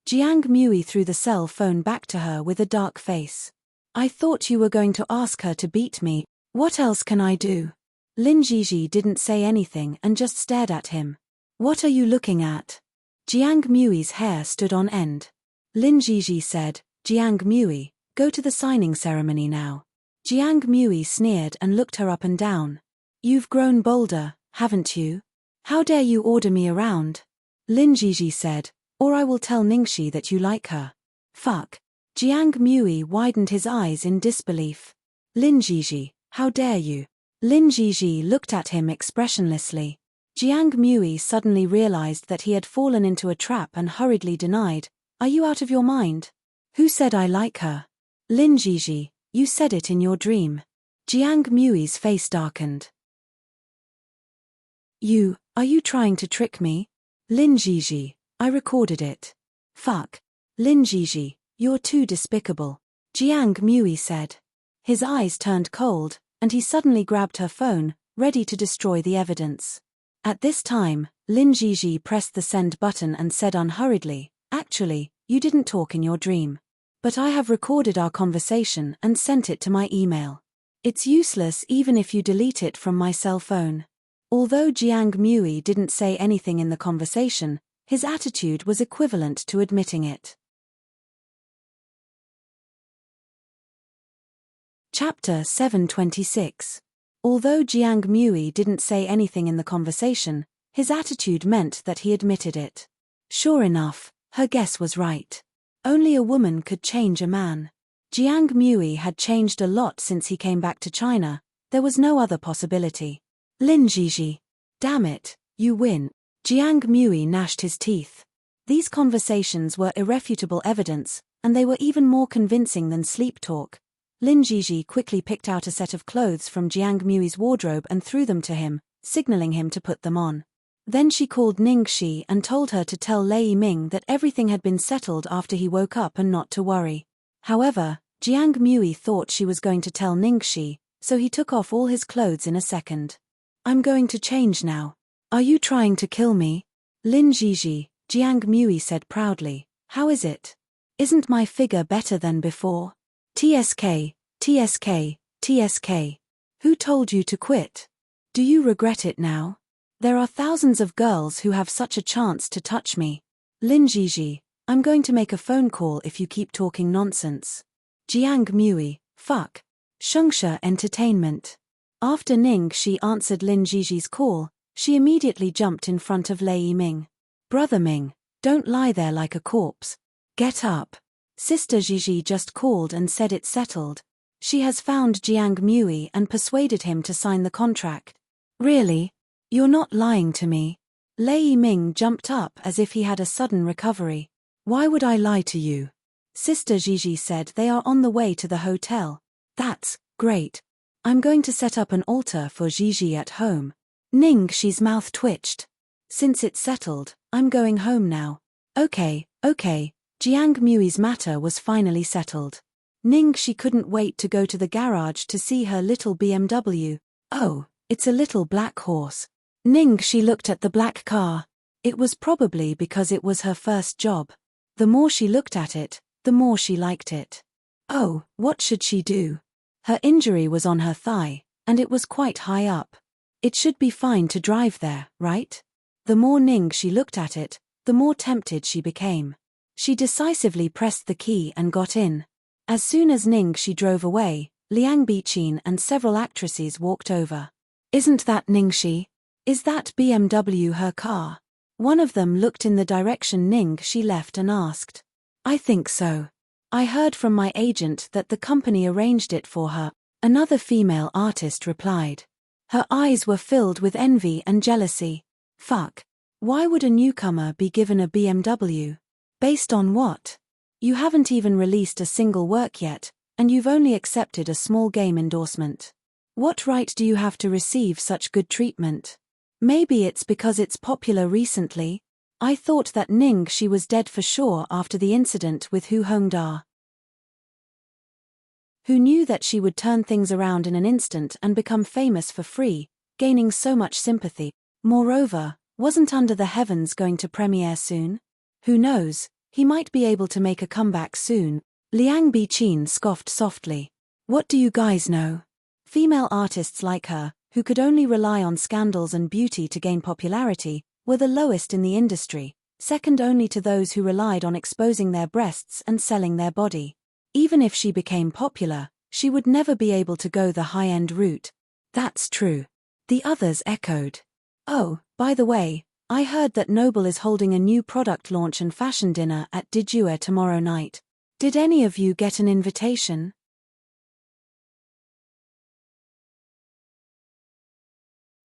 Jiang Mui threw the cell phone back to her with a dark face. I thought you were going to ask her to beat me. What else can I do? Lin Jiji didn't say anything and just stared at him. What are you looking at? Jiang Mui's hair stood on end. Lin Jiji said, Jiang Mui, go to the signing ceremony now. Jiang Mui sneered and looked her up and down. You've grown bolder, haven't you? How dare you order me around? Lin Jiji said, or I will tell Ningxi that you like her. Fuck. Jiang Mui widened his eyes in disbelief. Lin Jiji, how dare you? Lin Jiji looked at him expressionlessly. Jiang Mui suddenly realized that he had fallen into a trap and hurriedly denied, Are you out of your mind? Who said I like her? Lin Jiji, you said it in your dream. Jiang Mui's face darkened. Are you trying to trick me? Lin Jiji, I recorded it. Fuck. Lin Jiji, you're too despicable. Jiang Mui said. His eyes turned cold, and he suddenly grabbed her phone, ready to destroy the evidence. At this time, Lin Jiji pressed the send button and said unhurriedly, Actually, you didn't talk in your dream. But I have recorded our conversation and sent it to my email. It's useless even if you delete it from my cell phone. Although Jiang Mui didn't say anything in the conversation, his attitude was equivalent to admitting it. Chapter 726. Although Jiang Mui didn't say anything in the conversation, his attitude meant that he admitted it. Sure enough, her guess was right. Only a woman could change a man. Jiang Mui had changed a lot since he came back to China. There was no other possibility. Lin Jiji. Damn it, you win. Jiang Mui gnashed his teeth. These conversations were irrefutable evidence, and they were even more convincing than sleep talk. Lin Jiji quickly picked out a set of clothes from Jiang Mui's wardrobe and threw them to him, signaling him to put them on. Then she called Ning Shi and told her to tell Lei Ming that everything had been settled after he woke up and not to worry. However, Jiang Mui thought she was going to tell Ning Shi, so he took off all his clothes in a second. I'm going to change now. Are you trying to kill me? Lin Jiji, Jiang Mui said proudly. How is it? Isn't my figure better than before? TSK, TSK, TSK. Who told you to quit? Do you regret it now? There are thousands of girls who have such a chance to touch me. Lin Jiji, I'm going to make a phone call if you keep talking nonsense. Jiang Mui, fuck. Shungsha Entertainment. After Ning Shi answered Lin Jiji's call, she immediately jumped in front of Lei Ming. Brother Ming, don't lie there like a corpse. Get up. Sister Jiji just called and said it's settled. She has found Jiang Mui and persuaded him to sign the contract. Really? You're not lying to me. Lei Ming jumped up as if he had a sudden recovery. Why would I lie to you? Sister Jiji said they are on the way to the hotel. That's great. I'm going to set up an altar for Gigi at home. Ningxi's mouth twitched. Since it's settled, I'm going home now. Okay. Jiang Mui's matter was finally settled. Ningxi couldn't wait to go to the garage to see her little BMW. Oh, it's a little black horse. Ningxi looked at the black car. It was probably because it was her first job. The more she looked at it, the more she liked it. Oh, what should she do? Her injury was on her thigh, and it was quite high up. It should be fine to drive there, right? The more Ningxi looked at it, the more tempted she became. She decisively pressed the key and got in. As soon as Ningxi drove away, Liang Biqin and several actresses walked over. Isn't that Ningxi? Is that BMW her car? One of them looked in the direction Ningxi left and asked. I think so. I heard from my agent that the company arranged it for her, another female artist replied. Her eyes were filled with envy and jealousy. Fuck. Why would a newcomer be given a BMW? Based on what? You haven't even released a single work yet, and you've only accepted a small game endorsement. What right do you have to receive such good treatment? Maybe it's because it's popular recently. I thought that Ningxi was dead for sure after the incident with Hu Hongda. Who knew that she would turn things around in an instant and become famous for free, gaining so much sympathy. Moreover, wasn't Under the Heavens going to premiere soon? Who knows, he might be able to make a comeback soon. Liang Biqin scoffed softly. What do you guys know? Female artists like her, who could only rely on scandals and beauty to gain popularity, were the lowest in the industry, second only to those who relied on exposing their breasts and selling their body. Even if she became popular, she would never be able to go the high-end route. That's true. The others echoed. Oh, by the way, I heard that Noble is holding a new product launch and fashion dinner at Dijue tomorrow night. Did any of you get an invitation?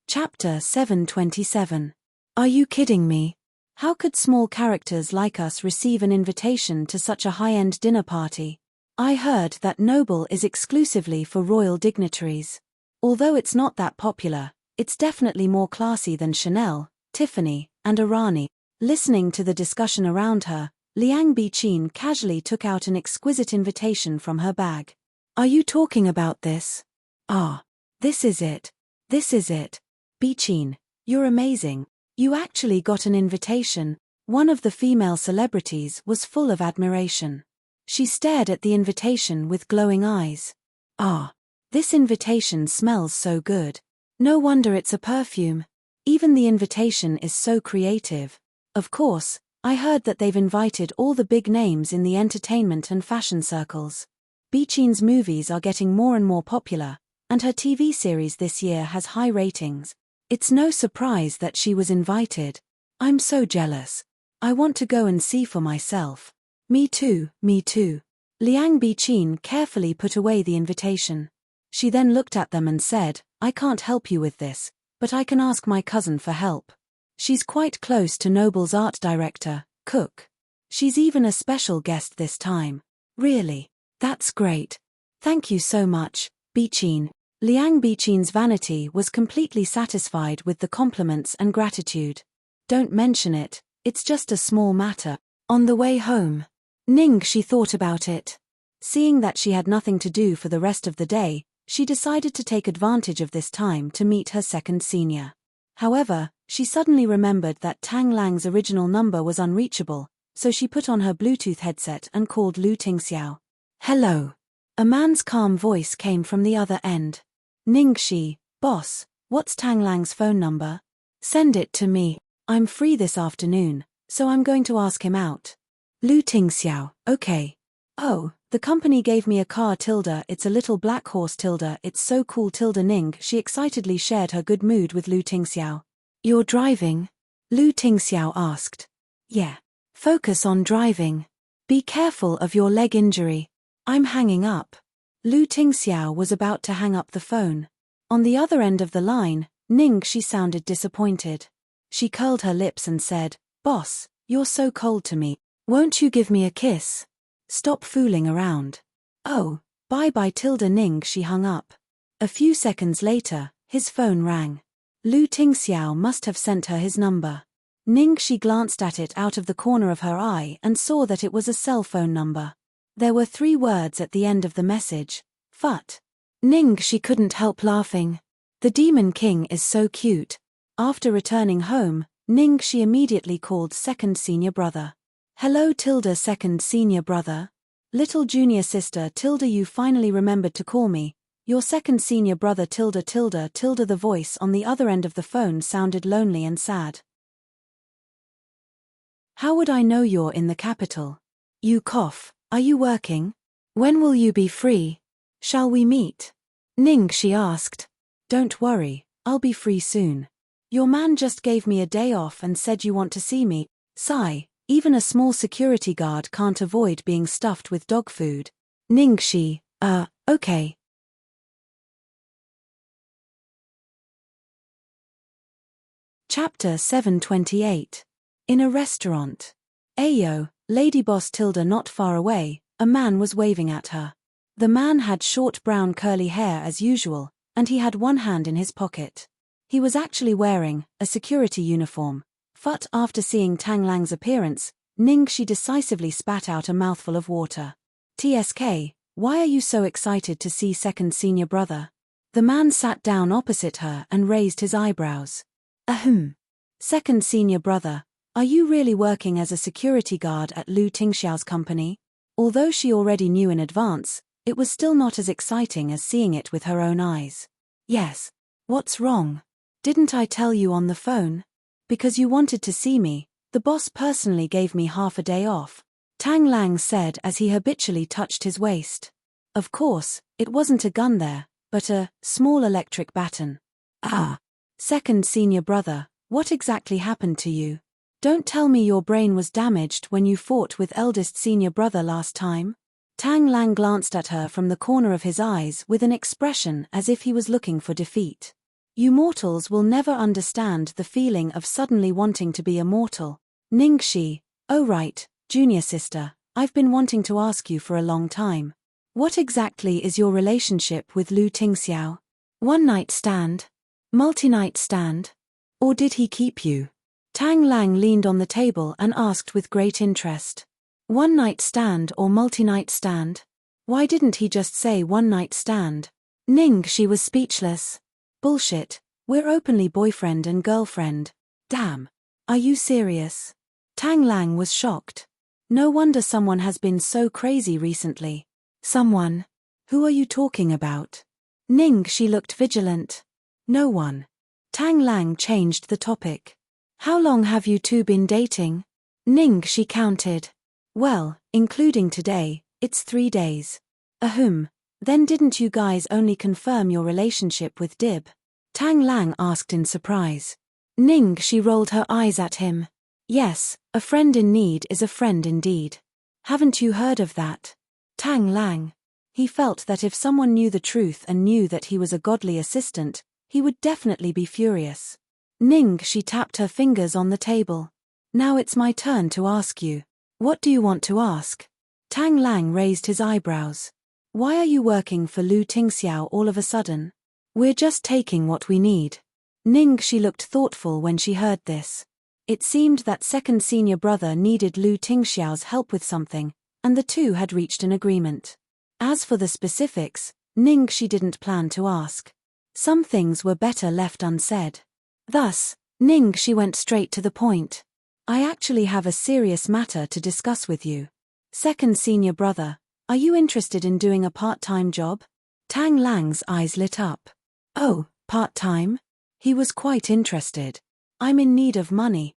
Chapter 727. Are you kidding me? How could small characters like us receive an invitation to such a high-end dinner party? I heard that Noble is exclusively for royal dignitaries. Although it's not that popular, it's definitely more classy than Chanel, Tiffany, and Arani. Listening to the discussion around her, Liang Biqin casually took out an exquisite invitation from her bag. Are you talking about this? Ah, this is it. This is it. Biqin, you're amazing. You actually got an invitation. One of the female celebrities was full of admiration. She stared at the invitation with glowing eyes. Ah, this invitation smells so good. No wonder it's a perfume. Even the invitation is so creative. Of course, I heard that they've invited all the big names in the entertainment and fashion circles. Biqin's movies are getting more and more popular, and her TV series this year has high ratings. It's no surprise that she was invited. I'm so jealous. I want to go and see for myself. Me too, me too. Liang Biqin carefully put away the invitation. She then looked at them and said, I can't help you with this, but I can ask my cousin for help. She's quite close to Noble's art director, Cook. She's even a special guest this time. Really? That's great. Thank you so much, Biqin. Liang Biqin's vanity was completely satisfied with the compliments and gratitude. Don't mention it, it's just a small matter. On the way home, Ningxi thought about it. Seeing that she had nothing to do for the rest of the day, she decided to take advantage of this time to meet her second senior. However, she suddenly remembered that Tang Lang's original number was unreachable, so she put on her Bluetooth headset and called Lu Tingxiao. Hello. A man's calm voice came from the other end. Ningxi, boss, what's Tang Lang's phone number? Send it to me. I'm free this afternoon, so I'm going to ask him out. Lu Tingxiao, okay. Oh, the company gave me a car tilde, it's a little black horse tilde, it's so cool tilde Ning. She excitedly shared her good mood with Lu Tingxiao. You're driving? Lu Tingxiao asked. Yeah. Focus on driving. Be careful of your leg injury. I'm hanging up. Lu Tingxiao was about to hang up the phone. On the other end of the line, Ningxi sounded disappointed. She curled her lips and said, Boss, you're so cold to me. Won't you give me a kiss? Stop fooling around. Oh, bye-bye tilde Ningxi hung up. A few seconds later, his phone rang. Lu Tingxiao must have sent her his number. Ningxi glanced at it out of the corner of her eye and saw that it was a cell phone number. There were 3 words at the end of the message. Fut. Ningxi couldn't help laughing. The Demon King is so cute. After returning home, Ningxi immediately called second senior brother. Hello tilde second senior brother. Little junior sister tilde you finally remembered to call me. Your second senior brother tilde tilde tilde. The voice on the other end of the phone sounded lonely and sad. How would I know you're in the capital? You cough. Are you working? When will you be free? Shall we meet? Ningxi asked. Don't worry, I'll be free soon. Your man just gave me a day off and said you want to see me. Sigh, even a small security guard can't avoid being stuffed with dog food. Ningxi, okay. Chapter 728. In a restaurant. Ayo, lady boss tilde not far away, a man was waving at her. The man had short brown curly hair as usual, and he had one hand in his pocket. He was actually wearing a security uniform. But after seeing Tang Lang's appearance, Ningxi decisively spat out a mouthful of water. TSK, why are you so excited to see second senior brother? The man sat down opposite her and raised his eyebrows. Ahem. Second senior brother, are you really working as a security guard at Lu Tingxiao's company? Although she already knew in advance, it was still not as exciting as seeing it with her own eyes. Yes. What's wrong? Didn't I tell you on the phone? Because you wanted to see me, the boss personally gave me half a day off, Tang Lang said as he habitually touched his waist. Of course, it wasn't a gun there, but a small electric baton. Ah. Second senior brother, what exactly happened to you? Don't tell me your brain was damaged when you fought with eldest senior brother last time? Tang Lang glanced at her from the corner of his eyes with an expression as if he was looking for defeat. You mortals will never understand the feeling of suddenly wanting to be immortal. Ningxi, oh right, junior sister, I've been wanting to ask you for a long time. What exactly is your relationship with Lu Tingxiao? One night stand? Multi-night stand? Or did he keep you? Tang Lang leaned on the table and asked with great interest. One night stand or multi-night stand? Why didn't he just say one night stand? Ningxi was speechless. Bullshit, we're openly boyfriend and girlfriend. Damn. Are you serious? Tang Lang was shocked. No wonder someone has been so crazy recently. Someone? Who are you talking about? Ningxi looked vigilant. No one. Tang Lang changed the topic. How long have you two been dating? Ningxi counted. Well, including today, it's 3 days. Ahem. Then didn't you guys only confirm your relationship with Dib? Tang Lang asked in surprise. Ningxi rolled her eyes at him. Yes, a friend in need is a friend indeed. Haven't you heard of that? Tang Lang. He felt that if someone knew the truth and knew that he was a godly assistant, he would definitely be furious. Ningxi tapped her fingers on the table. Now it's my turn to ask you. What do you want to ask? Tang Lang raised his eyebrows. Why are you working for Lu Tingxiao all of a sudden? We're just taking what we need. Ningxi looked thoughtful when she heard this. It seemed that second senior brother needed Lu Tingxiao's help with something, and the two had reached an agreement. As for the specifics, Ningxi didn't plan to ask. Some things were better left unsaid. Thus, Ningxi went straight to the point. I actually have a serious matter to discuss with you. Second senior brother, are you interested in doing a part-time job? Tang Lang's eyes lit up. Oh, part-time? He was quite interested. I'm in need of money.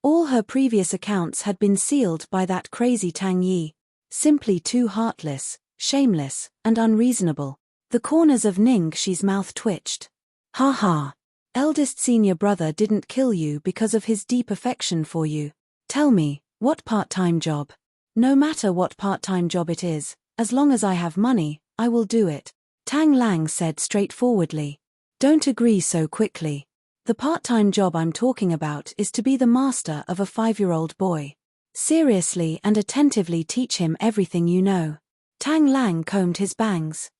All her previous accounts had been sealed by that crazy Tang Yi. Simply too heartless, shameless, and unreasonable. The corners of Ningxi's mouth twitched. Ha ha. Eldest senior brother didn't kill you because of his deep affection for you. Tell me, what part-time job? No matter what part-time job it is, as long as I have money, I will do it. Tang Lang said straightforwardly. Don't agree so quickly. The part-time job I'm talking about is to be the master of a 5-year-old boy. Seriously and attentively teach him everything you know. Tang Lang combed his bangs.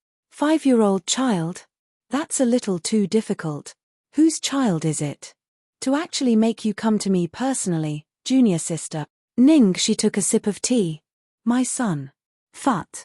5-year-old child? That's a little too difficult. Whose child is it? To actually make you come to me personally, junior sister. Ning, she took a sip of tea. My son. Phut.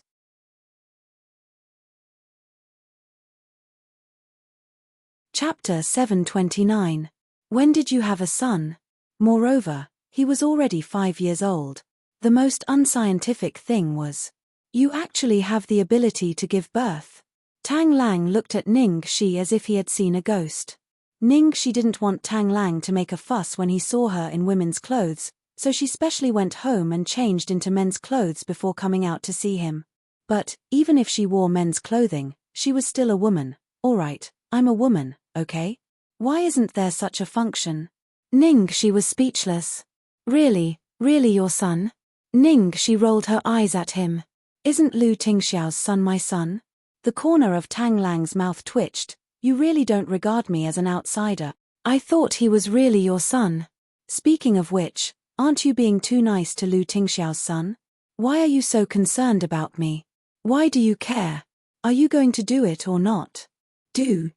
Chapter 729. When did you have a son? Moreover, he was already 5 years old. The most unscientific thing was, you actually have the ability to give birth. Tang Lang looked at Ning Shi as if he had seen a ghost. Ning Shi didn't want Tang Lang to make a fuss when he saw her in women's clothes, so she specially went home and changed into men's clothes before coming out to see him. But, even if she wore men's clothing, she was still a woman. Alright, I'm a woman, okay? Why isn't there such a function? Ning Shi was speechless. Really your son? Ning Shi rolled her eyes at him. Isn't Lu Tingxiao's son my son? The corner of Tang Lang's mouth twitched. You really don't regard me as an outsider. I thought he was really your son. Speaking of which, aren't you being too nice to Lu Tingxiao's son? Why are you so concerned about me? Why do you care? Are you going to do it or not? Do.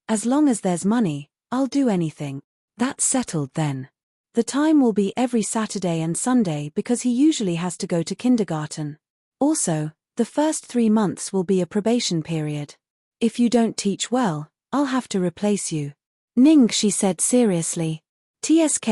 As long as there's money, I'll do anything. That's settled then. The time will be every Saturday and Sunday because he usually has to go to kindergarten. Also, the first 3 months will be a probation period. If you don't teach well, I'll have to replace you. Ning, she said seriously. TSK.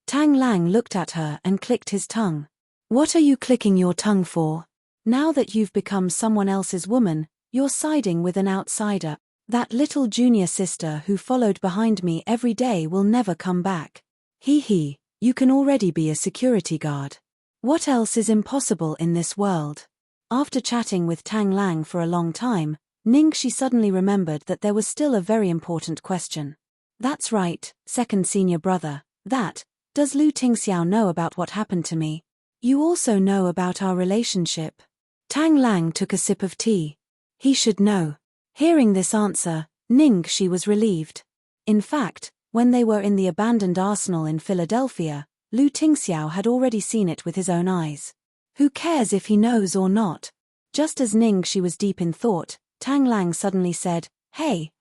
Tang Lang looked at her and clicked his tongue. What are you clicking your tongue for? Now that you've become someone else's woman, you're siding with an outsider. That little junior sister who followed behind me every day will never come back. Hee, you can already be a security guard. What else is impossible in this world? After chatting with Tang Lang for a long time, Ning Shi suddenly remembered that there was still a very important question. That's right, second senior brother, does Lu Tingxiao know about what happened to me? You also know about our relationship? Tang Lang took a sip of tea. He should know. Hearing this answer, Ning Shi was relieved. In fact, when they were in the abandoned arsenal in Philadelphia, Lu Tingxiao had already seen it with his own eyes. Who cares if he knows or not? Just as Ning Shi was deep in thought, Tang Lang suddenly said, Hey,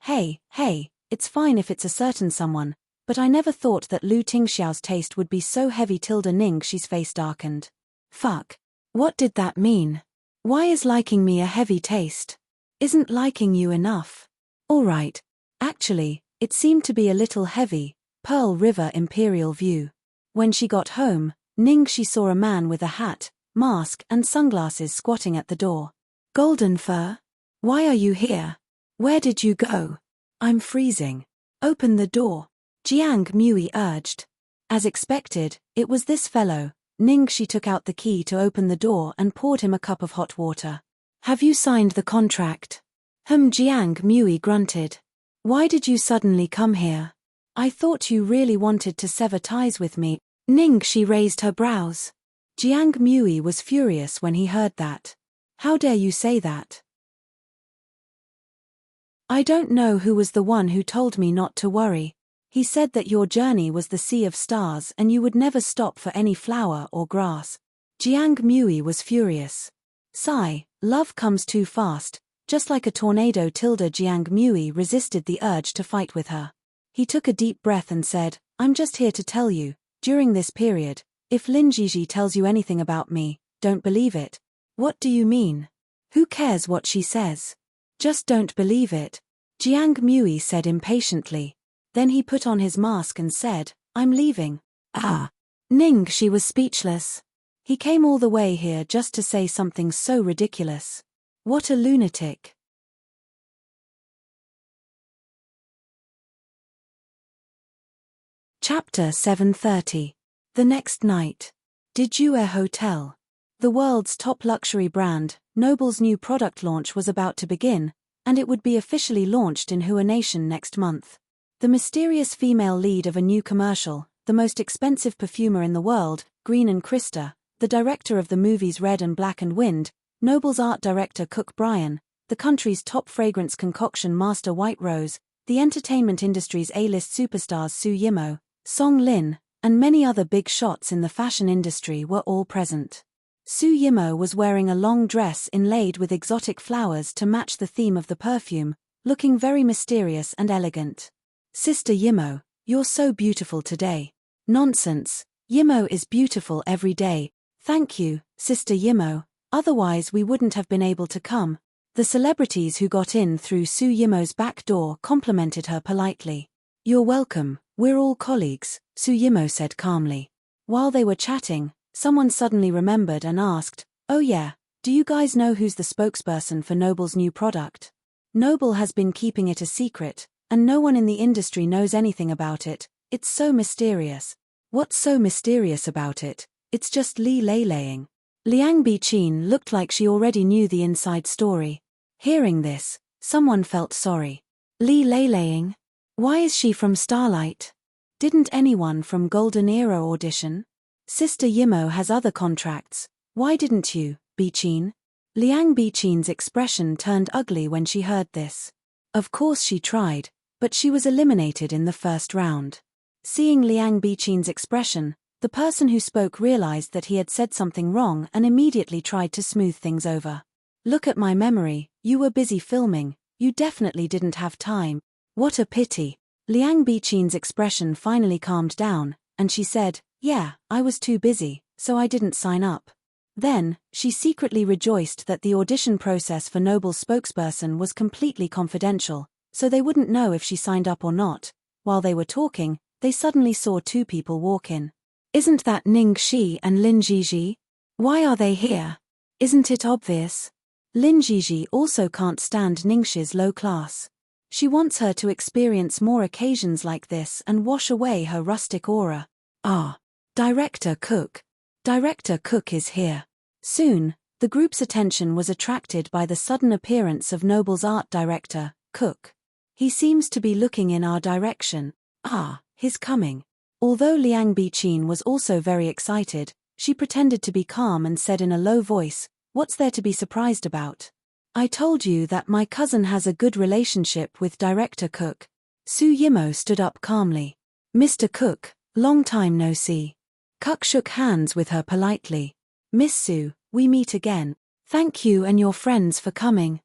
it's fine if it's a certain someone, but I never thought that Lu Tingxiao's taste would be so heavy. Ning Shi's face darkened. Fuck. What did that mean? Why is liking me a heavy taste? Isn't liking you enough? Alright. Actually, it seemed to be a little heavy. Pearl River Imperial View. When she got home, Ning Shi saw a man with a hat, mask and sunglasses squatting at the door. Golden Fur? Why are you here? Where did you go? I'm freezing. Open the door. Jiang Mui urged. As expected, it was this fellow. Ning Shi took out the key to open the door and poured him a cup of hot water. Have you signed the contract? Jiang Mui grunted. Why did you suddenly come here? I thought you really wanted to sever ties with me. Ning Shi raised her brows. Jiang Mui was furious when he heard that. How dare you say that? I don't know who was the one who told me not to worry. He said that your journey was the sea of stars and you would never stop for any flower or grass. Jiang Mui was furious. Sigh, love comes too fast, just like a tornado. Jiang Mui resisted the urge to fight with her. He took a deep breath and said, I'm just here to tell you, during this period, if Lin Jiji tells you anything about me, don't believe it. What do you mean? Who cares what she says? Just don't believe it. Jiang Mui said impatiently. Then he put on his mask and said, I'm leaving. Ah. Ning Shi was speechless. He came all the way here just to say something so ridiculous. What a lunatic. Chapter 730. The next night. Dijue Hotel. The world's top luxury brand, Noble's new product launch was about to begin, and it would be officially launched in Hua Nation next month. The mysterious female lead of a new commercial, the most expensive perfumer in the world, Green and Krista, the director of the movies Red and Black and Wind, Noble's art director Cook Bryan, the country's top fragrance concoction master White Rose, the entertainment industry's A-list superstars Su Yimou, Song Lin, and many other big shots in the fashion industry were all present. Su Yimo was wearing a long dress inlaid with exotic flowers to match the theme of the perfume, looking very mysterious and elegant. Sister Yimo, you're so beautiful today. Nonsense, Yimo is beautiful every day. Thank you, Sister Yimo, otherwise we wouldn't have been able to come. The celebrities who got in through Su Yimo's back door complimented her politely. You're welcome, we're all colleagues, Su Yimo said calmly. While they were chatting, someone suddenly remembered and asked, oh yeah, do you guys know who's the spokesperson for Noble's new product? Noble has been keeping it a secret, and no one in the industry knows anything about it. It's so mysterious. What's so mysterious about it? It's just Li Leilaying. Liang Biqin looked like she already knew the inside story. Hearing this, someone felt sorry. Li Leilaying? Why is she from Starlight? Didn't anyone from Golden Era audition? Sister Yimo has other contracts. Why didn't you, Biqin? Liang Biqin's expression turned ugly when she heard this. Of course she tried, but she was eliminated in the first round. Seeing Liang Biqin's expression, the person who spoke realized that he had said something wrong and immediately tried to smooth things over. Look at my memory, you were busy filming, you definitely didn't have time. What a pity. Liang Biqin's expression finally calmed down, and she said, yeah, I was too busy, so I didn't sign up. Then, she secretly rejoiced that the audition process for Noble's spokesperson was completely confidential, so they wouldn't know if she signed up or not. While they were talking, they suddenly saw two people walk in. Isn't that Ning Shi and Lin Jiji? Why are they here? Isn't it obvious? Lin Jiji also can't stand Ning Shi's low class. She wants her to experience more occasions like this and wash away her rustic aura. Ah, Director Cook. Director Cook is here. Soon, the group's attention was attracted by the sudden appearance of Noble's art director, Cook. He seems to be looking in our direction. Ah, he's coming. Although Liang Biqin was also very excited, she pretended to be calm and said in a low voice, what's there to be surprised about? I told you that my cousin has a good relationship with Director Cook. Su Yimo stood up calmly. Mr. Cook, long time no see. Cook shook hands with her politely. Miss Su, we meet again. Thank you and your friends for coming.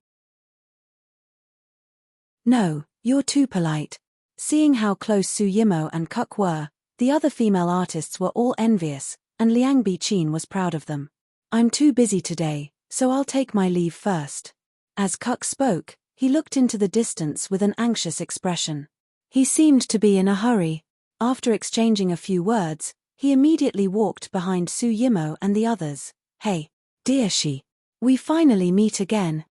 No, you're too polite. Seeing how close Su Yimo and Cook were, the other female artists were all envious, and Liang Biqin was proud of them. I'm too busy today, so I'll take my leave first. As Cook spoke, he looked into the distance with an anxious expression. He seemed to be in a hurry. After exchanging a few words, he immediately walked behind Su Yimo and the others. Hey, dear she. We finally meet again.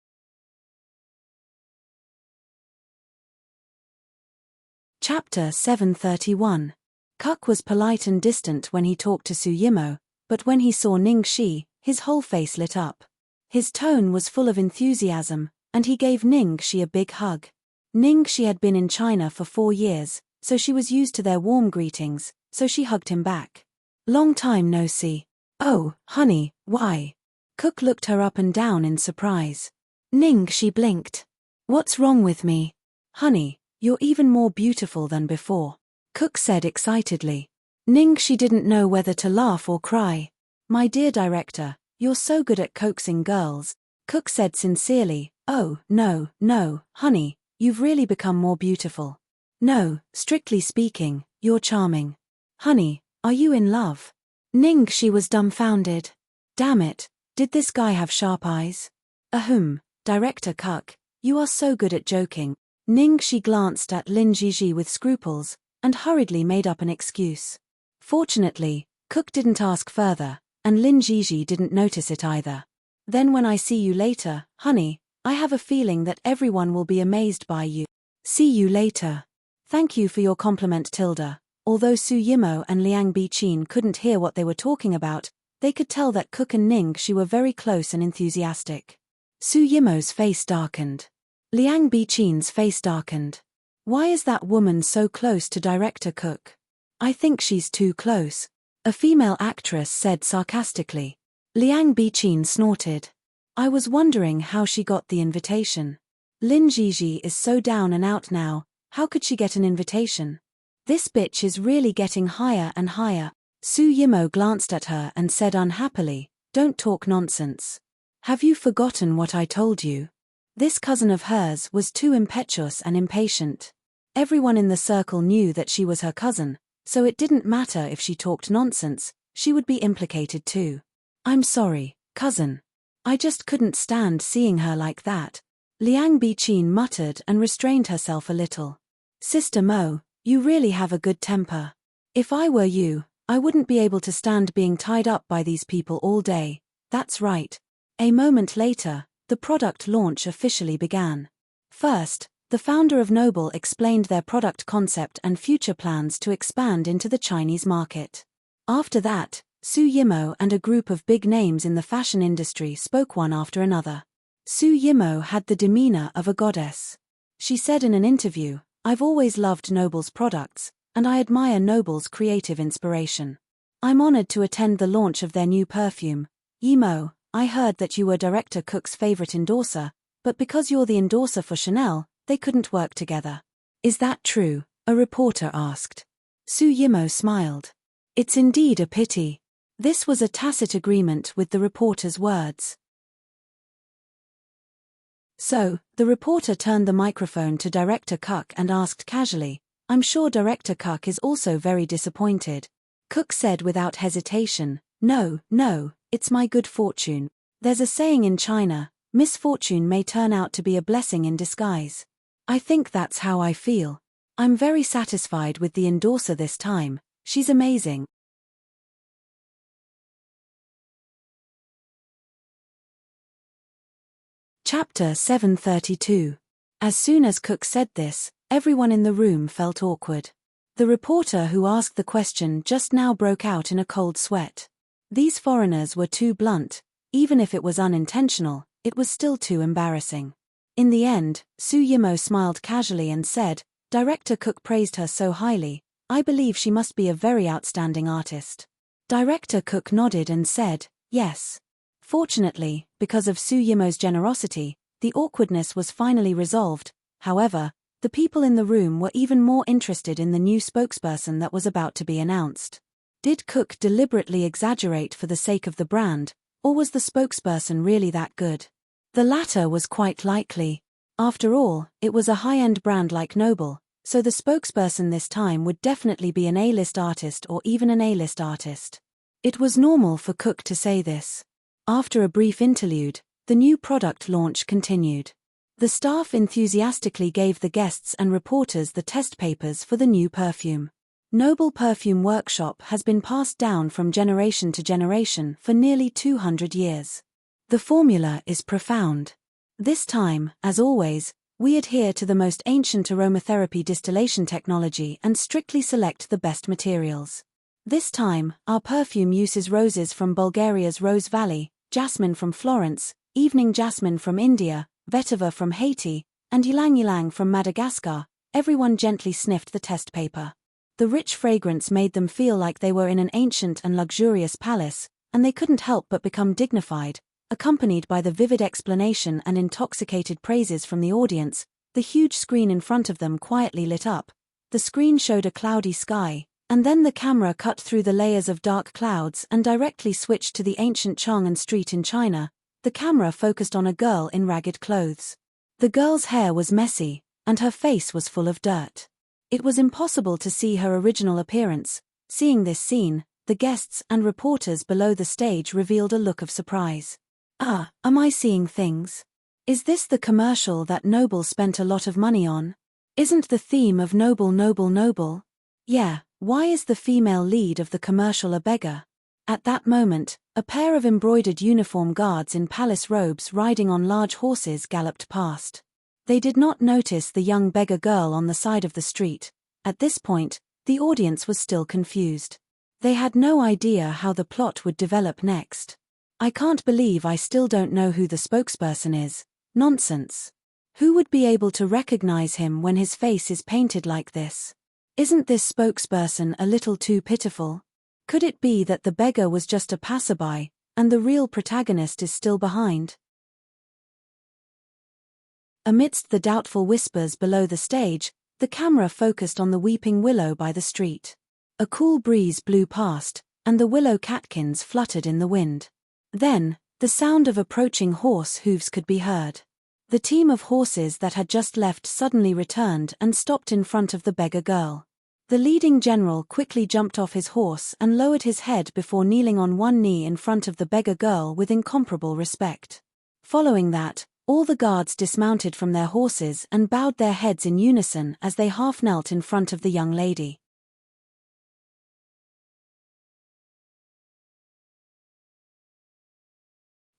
Chapter 731. Cook was polite and distant when he talked to Su Yimo, but when he saw Ning Shi, his whole face lit up. His tone was full of enthusiasm, and he gave Ning Shi a big hug. Ning Shi had been in China for 4 years, so she was used to their warm greetings, so she hugged him back. Long time no see. Oh, honey, why? Cook looked her up and down in surprise. Ning Shi blinked. What's wrong with me? Honey, you're even more beautiful than before. Cook said excitedly. Ning Shi didn't know whether to laugh or cry. My dear director, you're so good at coaxing girls. Cook said sincerely, oh, no, honey, you've really become more beautiful. No, strictly speaking, you're charming. Honey, are you in love? Ning Shi was dumbfounded. Damn it, did this guy have sharp eyes? Ahem, Director Cook, you are so good at joking. Ning Shi glanced at Lin Jiji with scruples, and hurriedly made up an excuse. Fortunately, Cook didn't ask further, and Lin Jiji didn't notice it either. Then when I see you later, honey, I have a feeling that everyone will be amazed by you. See you later. Thank you for your compliment, Tilda. Although Su Yimo and Liang Biqin couldn't hear what they were talking about, they could tell that Cook and Ning Shi were very close and enthusiastic. Su Yimo's face darkened. Liang Biqin's face darkened. Why is that woman so close to Director Cook? I think she's too close, a female actress said sarcastically. Liang Biqin snorted. I was wondering how she got the invitation. Lin Jiji is so down and out now, how could she get an invitation? This bitch is really getting higher and higher. Su Yimo glanced at her and said unhappily, Don't talk nonsense. Have you forgotten what I told you? This cousin of hers was too impetuous and impatient. Everyone in the circle knew that she was her cousin, so it didn't matter if she talked nonsense, she would be implicated too. I'm sorry, cousin. I just couldn't stand seeing her like that. Liang Biqin muttered and restrained herself a little. Sister Mo, you really have a good temper. If I were you, I wouldn't be able to stand being tied up by these people all day. That's right. A moment later, the product launch officially began. First, the founder of Noble explained their product concept and future plans to expand into the Chinese market. After that, Su Yimo and a group of big names in the fashion industry spoke one after another. Su Yimo had the demeanor of a goddess. She said in an interview, "I've always loved Noble's products, and I admire Noble's creative inspiration. I'm honored to attend the launch of their new perfume. Yimo, I heard that you were Director Cook's favorite endorser, but because you're the endorser for Chanel, they couldn't work together." "Is that true?" a reporter asked. Su Yimo smiled. "It's indeed a pity." This was a tacit agreement with the reporter's words. So, the reporter turned the microphone to Director Cook and asked casually, "I'm sure Director Cook is also very disappointed." Cook said without hesitation, No, it's my good fortune. There's a saying in China, misfortune may turn out to be a blessing in disguise. I think that's how I feel. I'm very satisfied with the endorser this time, she's amazing." Chapter 732. As soon as Cook said this, everyone in the room felt awkward. The reporter who asked the question just now broke out in a cold sweat. These foreigners were too blunt. Even if it was unintentional, it was still too embarrassing. In the end, Su Yimo smiled casually and said, "Director Cook praised her so highly, I believe she must be a very outstanding artist." Director Cook nodded and said, "Yes." Fortunately, because of Su Yimo's generosity, the awkwardness was finally resolved. However, the people in the room were even more interested in the new spokesperson that was about to be announced. Did Cook deliberately exaggerate for the sake of the brand, or was the spokesperson really that good? The latter was quite likely. After all, it was a high-end brand like Noble, so the spokesperson this time would definitely be an A-list artist or even an A-list artist. It was normal for Cook to say this. After a brief interlude, the new product launch continued. The staff enthusiastically gave the guests and reporters the test papers for the new perfume. Noble Perfume Workshop has been passed down from generation to generation for nearly 200 years. The formula is profound. This time, as always, we adhere to the most ancient aromatherapy distillation technology and strictly select the best materials. This time, our perfume uses roses from Bulgaria's Rose Valley, jasmine from Florence, evening jasmine from India, vetiver from Haiti, and ylang ylang from Madagascar. Everyone gently sniffed the test paper. The rich fragrance made them feel like they were in an ancient and luxurious palace, and they couldn't help but become dignified, accompanied by the vivid explanation and intoxicated praises from the audience. The huge screen in front of them quietly lit up. The screen showed a cloudy sky, and then the camera cut through the layers of dark clouds and directly switched to the ancient Chang'an Street in China. The camera focused on a girl in ragged clothes. The girl's hair was messy, and her face was full of dirt. It was impossible to see her original appearance. Seeing this scene, the guests and reporters below the stage revealed a look of surprise. Am I seeing things? Is this the commercial that Noble spent a lot of money on? Isn't the theme of Noble Noble Noble? Yeah, why is the female lead of the commercial a beggar? At that moment, a pair of embroidered uniform guards in palace robes riding on large horses galloped past. They did not notice the young beggar girl on the side of the street. At this point, the audience was still confused. They had no idea how the plot would develop next. I can't believe I still don't know who the spokesperson is. Nonsense. Who would be able to recognize him when his face is painted like this? Isn't this spokesperson a little too pitiful? Could it be that the beggar was just a passerby, and the real protagonist is still behind? Amidst the doubtful whispers below the stage, the camera focused on the weeping willow by the street. A cool breeze blew past, and the willow catkins fluttered in the wind. Then, the sound of approaching horse hooves could be heard. The team of horses that had just left suddenly returned and stopped in front of the beggar girl. The leading general quickly jumped off his horse and lowered his head before kneeling on one knee in front of the beggar girl with incomparable respect. Following that, all the guards dismounted from their horses and bowed their heads in unison as they half knelt in front of the young lady.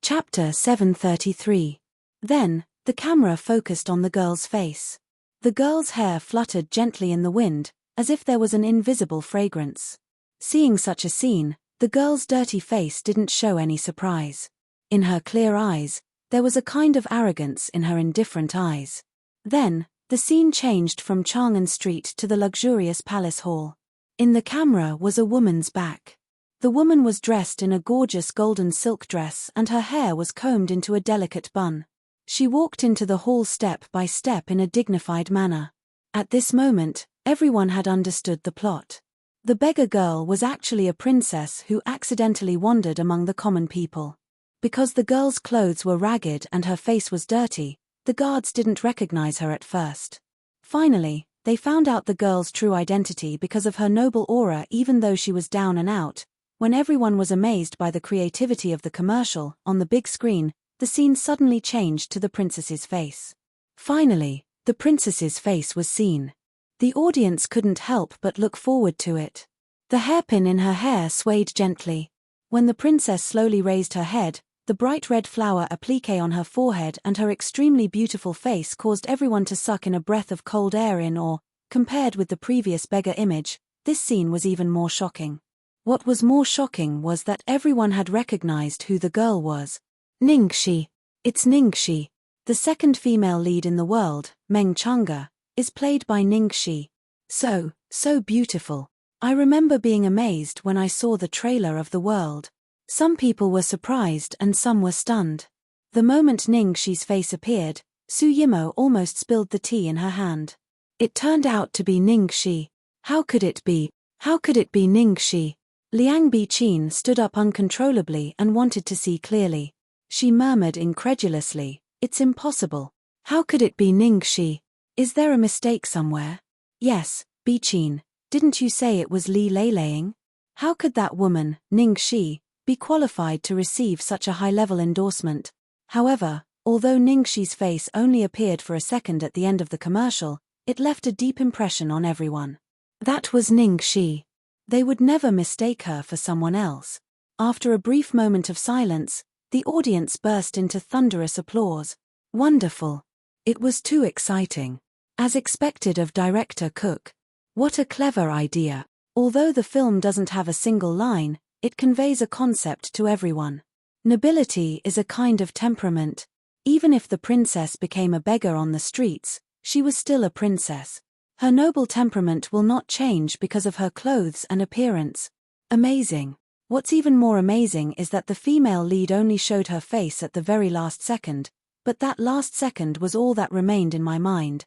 Chapter 733. Then, the camera focused on the girl's face. The girl's hair fluttered gently in the wind, as if there was an invisible fragrance. Seeing such a scene, the girl's dirty face didn't show any surprise. In her clear eyes, there was a kind of arrogance in her indifferent eyes. Then, the scene changed from Chang'an Street to the luxurious palace hall. In the camera was a woman's back. The woman was dressed in a gorgeous golden silk dress and her hair was combed into a delicate bun. She walked into the hall step by step in a dignified manner. At this moment, everyone had understood the plot. The beggar girl was actually a princess who accidentally wandered among the common people. Because the girl's clothes were ragged and her face was dirty, the guards didn't recognize her at first. Finally, they found out the girl's true identity because of her noble aura even though she was down and out. When everyone was amazed by the creativity of the commercial, on the big screen, the scene suddenly changed to the princess's face. Finally, the princess's face was seen. The audience couldn't help but look forward to it. The hairpin in her hair swayed gently. When the princess slowly raised her head, the bright red flower applique on her forehead and her extremely beautiful face caused everyone to suck in a breath of cold air in awe. Compared with the previous beggar image, this scene was even more shocking. What was more shocking was that everyone had recognized who the girl was. Ningxi. It's Ningxi. The second female lead in the world, Meng Chang'e, is played by Ningxi. So beautiful. I remember being amazed when I saw the trailer of The World. Some people were surprised and some were stunned. The moment Ningxi's face appeared, Su Yimo almost spilled the tea in her hand. It turned out to be Ningxi. How could it be? How could it be Ningxi? Liang Biqin stood up uncontrollably and wanted to see clearly. She murmured incredulously, "It's impossible. How could it be Ningxi? Is there a mistake somewhere?" "Yes, Biqin, didn't you say it was Li Leiling? How could that woman, Ningxi, be qualified to receive such a high-level endorsement?" However, although Ningxi's face only appeared for a second at the end of the commercial, it left a deep impression on everyone. That was Ningxi. They would never mistake her for someone else. After a brief moment of silence, the audience burst into thunderous applause. Wonderful. It was too exciting. As expected of director Cook. What a clever idea. Although the film doesn't have a single line, it conveys a concept to everyone. Nobility is a kind of temperament. Even if the princess became a beggar on the streets, she was still a princess. Her noble temperament will not change because of her clothes and appearance. Amazing. What's even more amazing is that the female lead only showed her face at the very last second, but that last second was all that remained in my mind.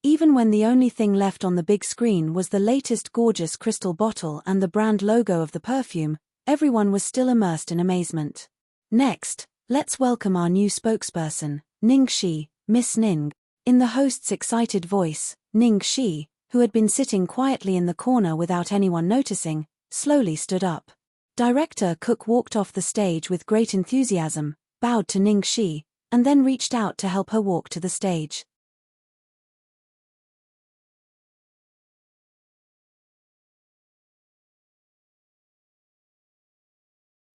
Even when the only thing left on the big screen was the latest gorgeous crystal bottle and the brand logo of the perfume, everyone was still immersed in amazement. Next, let's welcome our new spokesperson, Ningxi, Miss Ning. In the host's excited voice, Ningxi, who had been sitting quietly in the corner without anyone noticing, slowly stood up. Director Cook walked off the stage with great enthusiasm, bowed to Ningxi, and then reached out to help her walk to the stage.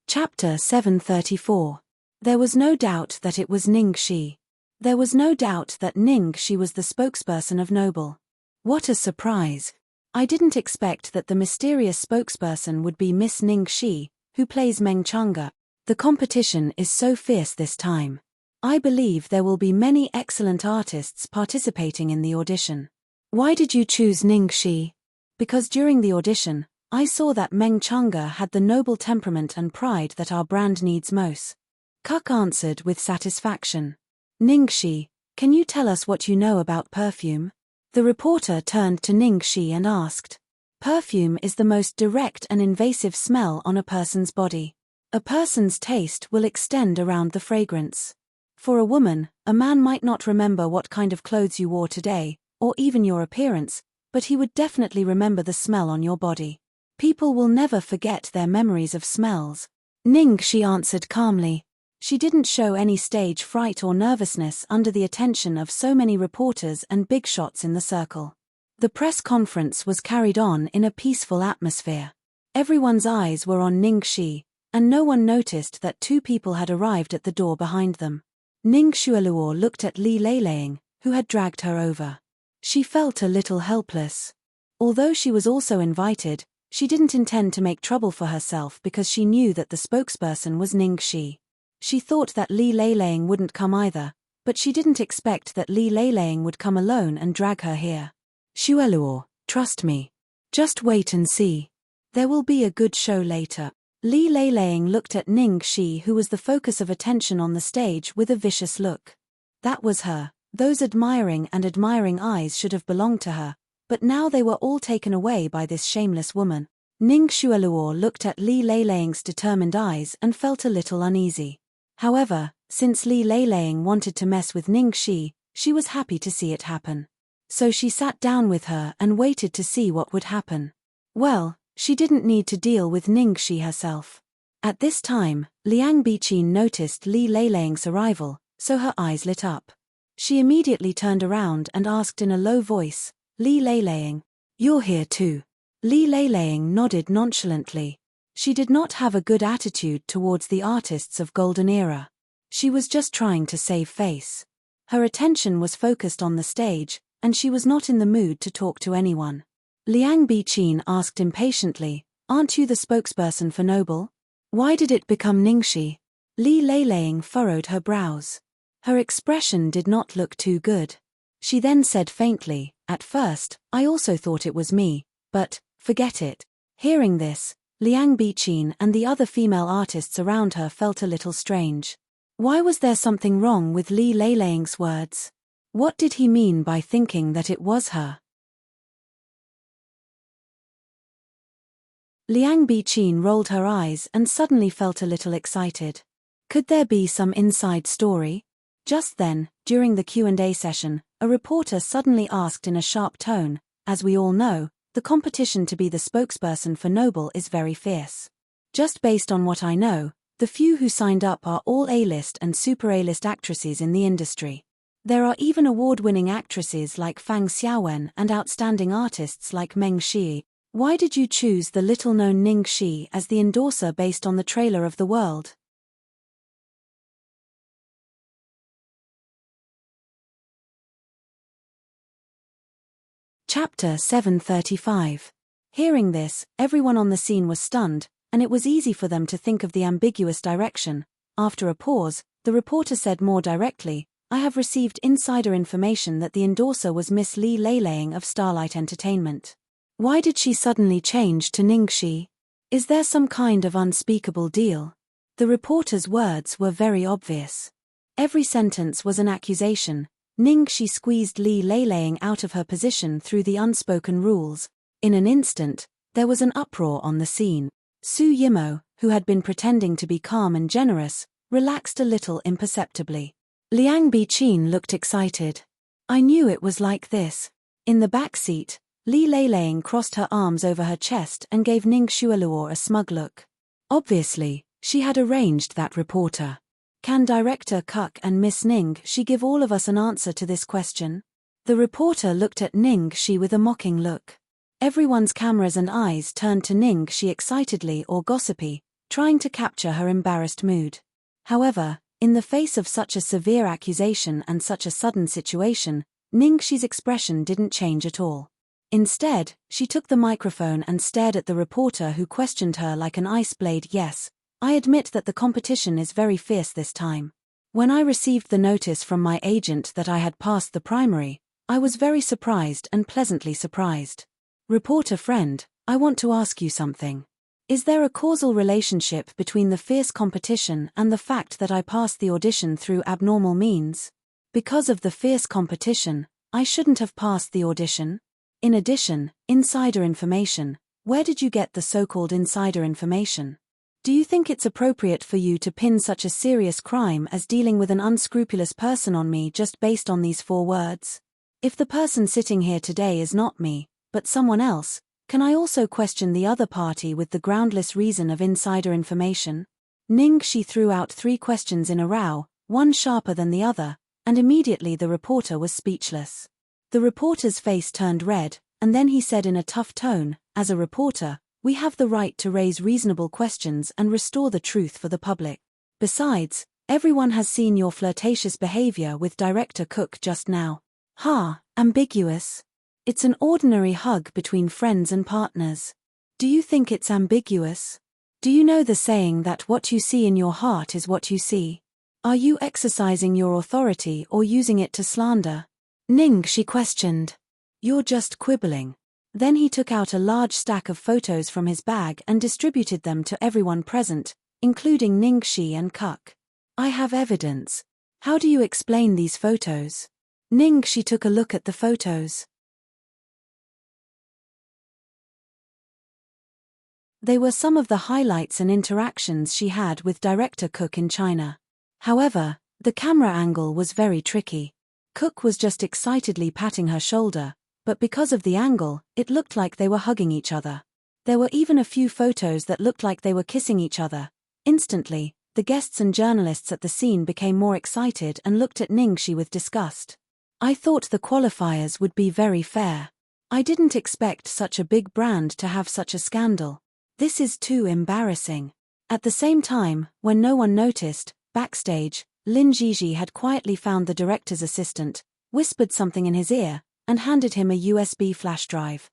Chapter 734. There was no doubt that it was Ningxi. There was no doubt that Ningxi was the spokesperson of Noble. What a surprise. I didn't expect that the mysterious spokesperson would be Miss Ningxi, who plays Meng Chang'e. The competition is so fierce this time. I believe there will be many excellent artists participating in the audition. Why did you choose Ningxi? Because during the audition, I saw that Meng Chang'e had the noble temperament and pride that our brand needs most. Cook answered with satisfaction. Ningxi, can you tell us what you know about perfume? The reporter turned to Ningxi and asked. Perfume is the most direct and invasive smell on a person's body. A person's taste will extend around the fragrance. For a woman, a man might not remember what kind of clothes you wore today, or even your appearance, but he would definitely remember the smell on your body. People will never forget their memories of smells. Ning, she answered calmly. She didn't show any stage fright or nervousness under the attention of so many reporters and big shots in the circle. The press conference was carried on in a peaceful atmosphere. Everyone's eyes were on Ning Shi, and no one noticed that two people had arrived at the door behind them. Ning Xueluo looked at Li Leiling, who had dragged her over. She felt a little helpless. Although she was also invited, she didn't intend to make trouble for herself because she knew that the spokesperson was Ning Shi. She thought that Li Leiling wouldn't come either, but she didn't expect that Li Leiling would come alone and drag her here. Xueluo, trust me. Just wait and see. There will be a good show later. Li Leiling looked at Ning Shi, who was the focus of attention on the stage, with a vicious look. That was her. Those admiring eyes should have belonged to her, but now they were all taken away by this shameless woman. Ning Xueluo looked at Li Leiling's determined eyes and felt a little uneasy. However, since Li Leiling wanted to mess with Ning Shi, she was happy to see it happen. So she sat down with her and waited to see what would happen. Well, she didn't need to deal with Ning Shi herself. At this time, Liang Biqin noticed Li Leiling's arrival, so her eyes lit up. She immediately turned around and asked in a low voice, Li Leiling, you're here too? Li Leiling nodded nonchalantly. She did not have a good attitude towards the artists of Golden Era. She was just trying to save face. Her attention was focused on the stage, and she was not in the mood to talk to anyone. Liang Biqin asked impatiently, aren't you the spokesperson for Noble? Why did it become Ningxi? Li Leiling furrowed her brows. Her expression did not look too good. She then said faintly, at first, I also thought it was me, but, forget it. Hearing this, Liang Biqin and the other female artists around her felt a little strange. Why was there something wrong with Li Leiling's words? What did he mean by thinking that it was her? Liang Biqin rolled her eyes and suddenly felt a little excited. Could there be some inside story? Just then, during the Q&A session, a reporter suddenly asked in a sharp tone, as we all know, the competition to be the spokesperson for Noble is very fierce. Just based on what I know, the few who signed up are all A-list and super A-list actresses in the industry. There are even award-winning actresses like Fang Xiaowen and outstanding artists like Meng Xi. Why did you choose the little-known Ning Xi as the endorser based on the trailer of The World? Chapter 735. Hearing this, everyone on the scene was stunned, and it was easy for them to think of the ambiguous direction. After a pause, the reporter said more directly, I have received insider information that the endorser was Miss Li Leiling of Starlight Entertainment. Why did she suddenly change to Ningxi? Is there some kind of unspeakable deal? The reporter's words were very obvious. Every sentence was an accusation. Ningxi squeezed Li Leiling out of her position through the unspoken rules. In an instant, there was an uproar on the scene. Su Yimo, who had been pretending to be calm and generous, relaxed a little imperceptibly. Liang Biqin looked excited. I knew it was like this. In the back seat, Li Leiling crossed her arms over her chest and gave Ning Xueluo a smug look. Obviously, she had arranged that reporter. Can Director Kuk and Miss Ning Shi give all of us an answer to this question? The reporter looked at Ning Shi with a mocking look. Everyone's cameras and eyes turned to Ning Shi excitedly or gossipy, trying to capture her embarrassed mood. However, in the face of such a severe accusation and such a sudden situation, Ning Shi's expression didn't change at all. Instead, she took the microphone and stared at the reporter who questioned her like an ice blade. Yes, I admit that the competition is very fierce this time. When I received the notice from my agent that I had passed the primary, I was very surprised and pleasantly surprised. Reporter friend, I want to ask you something. Is there a causal relationship between the fierce competition and the fact that I passed the audition through abnormal means? Because of the fierce competition, I shouldn't have passed the audition? In addition, insider information. Where did you get the so-called insider information? Do you think it's appropriate for you to pin such a serious crime as dealing with an unscrupulous person on me just based on these 4 words? If the person sitting here today is not me, but someone else, can I also question the other party with the groundless reason of insider information? Ningxi threw out 3 questions in a row, one sharper than the other, and immediately the reporter was speechless. The reporter's face turned red, and then he said in a tough tone, "As a reporter, we have the right to raise reasonable questions and restore the truth for the public. Besides, everyone has seen your flirtatious behavior with Director Cook just now." Ambiguous? It's an ordinary hug between friends and partners. Do you think it's ambiguous? Do you know the saying that what you see in your heart is what you see? Are you exercising your authority or using it to slander? Ningxi questioned. You're just quibbling. Then he took out a large stack of photos from his bag and distributed them to everyone present, including Ningxi and Kuk. I have evidence. How do you explain these photos? Ningxi took a look at the photos. They were some of the highlights and interactions she had with Director Cook in China. However, the camera angle was very tricky. Cook was just excitedly patting her shoulder, but because of the angle, it looked like they were hugging each other. There were even a few photos that looked like they were kissing each other. Instantly, the guests and journalists at the scene became more excited and looked at Ningxi with disgust. I thought the qualifiers would be very fair. I didn't expect such a big brand to have such a scandal. This is too embarrassing. At the same time, when no one noticed, backstage, Lin Jiji had quietly found the director's assistant, whispered something in his ear, and handed him a USB flash drive.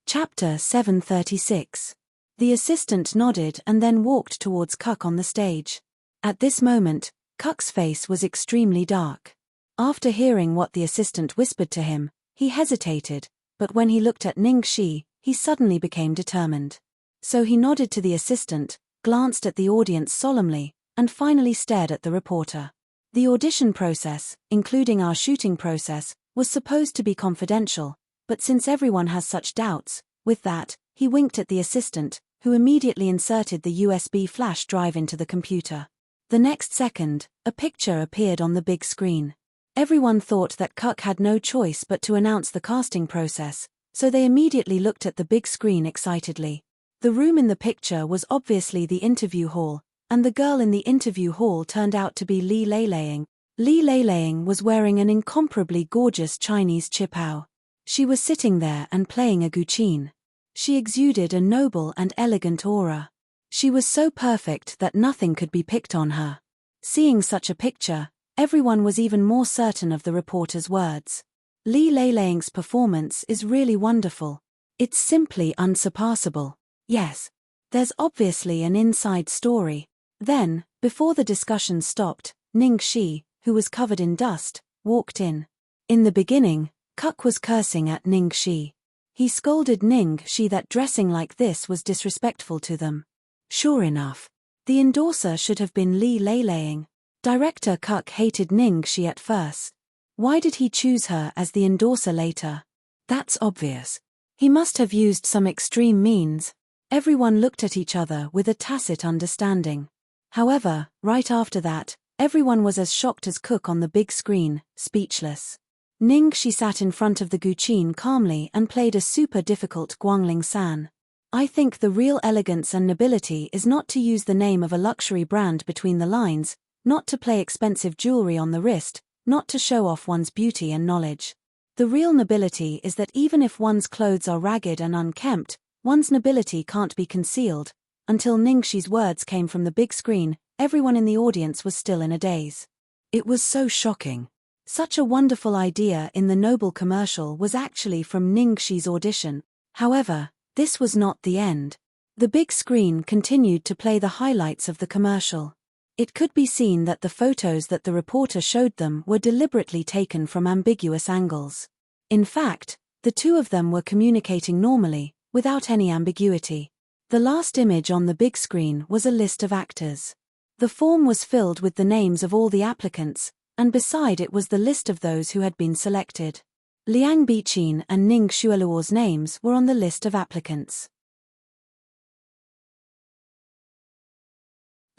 Chapter 736. The assistant nodded and then walked towards Kuk on the stage. At this moment, Kuk's face was extremely dark. After hearing what the assistant whispered to him, he hesitated, but when he looked at Ningxi, he suddenly became determined. So he nodded to the assistant, glanced at the audience solemnly, and finally stared at the reporter. The audition process, including our shooting process, was supposed to be confidential, but since everyone has such doubts, with that, he winked at the assistant, who immediately inserted the USB flash drive into the computer. The next second, a picture appeared on the big screen. Everyone thought that Kuk had no choice but to announce the casting process, so they immediately looked at the big screen excitedly. The room in the picture was obviously the interview hall, and the girl in the interview hall turned out to be Li Leiling. Li Leiling was wearing an incomparably gorgeous Chinese qipao. She was sitting there and playing a guqin. She exuded a noble and elegant aura. She was so perfect that nothing could be picked on her. Seeing such a picture, everyone was even more certain of the reporter's words. Li Leiling's performance is really wonderful. It's simply unsurpassable. Yes, there's obviously an inside story. Then, before the discussion stopped, Ningxi, who was covered in dust, walked in. In the beginning, Kuk was cursing at Ningxi. He scolded Ningxi that dressing like this was disrespectful to them. Sure enough, the endorser should have been Li Leiling. Director Kuk hated Ningxi at first. Why did he choose her as the endorser later? That's obvious. He must have used some extreme means. Everyone looked at each other with a tacit understanding. However, right after that, everyone was as shocked as Cook on the big screen, speechless. Ningxi sat in front of the guqin calmly and played a super difficult Guangling San. I think the real elegance and nobility is not to use the name of a luxury brand between the lines, not to play expensive jewelry on the wrist, not to show off one's beauty and knowledge. The real nobility is that even if one's clothes are ragged and unkempt, one's nobility can't be concealed. Until Ningxi's words came from the big screen, everyone in the audience was still in a daze. It was so shocking. Such a wonderful idea in the Noble commercial was actually from Ningxi's audition. However, this was not the end. The big screen continued to play the highlights of the commercial. It could be seen that the photos that the reporter showed them were deliberately taken from ambiguous angles. In fact, the two of them were communicating normally, without any ambiguity. The last image on the big screen was a list of actors. The form was filled with the names of all the applicants, and beside it was the list of those who had been selected. Liang Biqin and Ning Xueluo's names were on the list of applicants.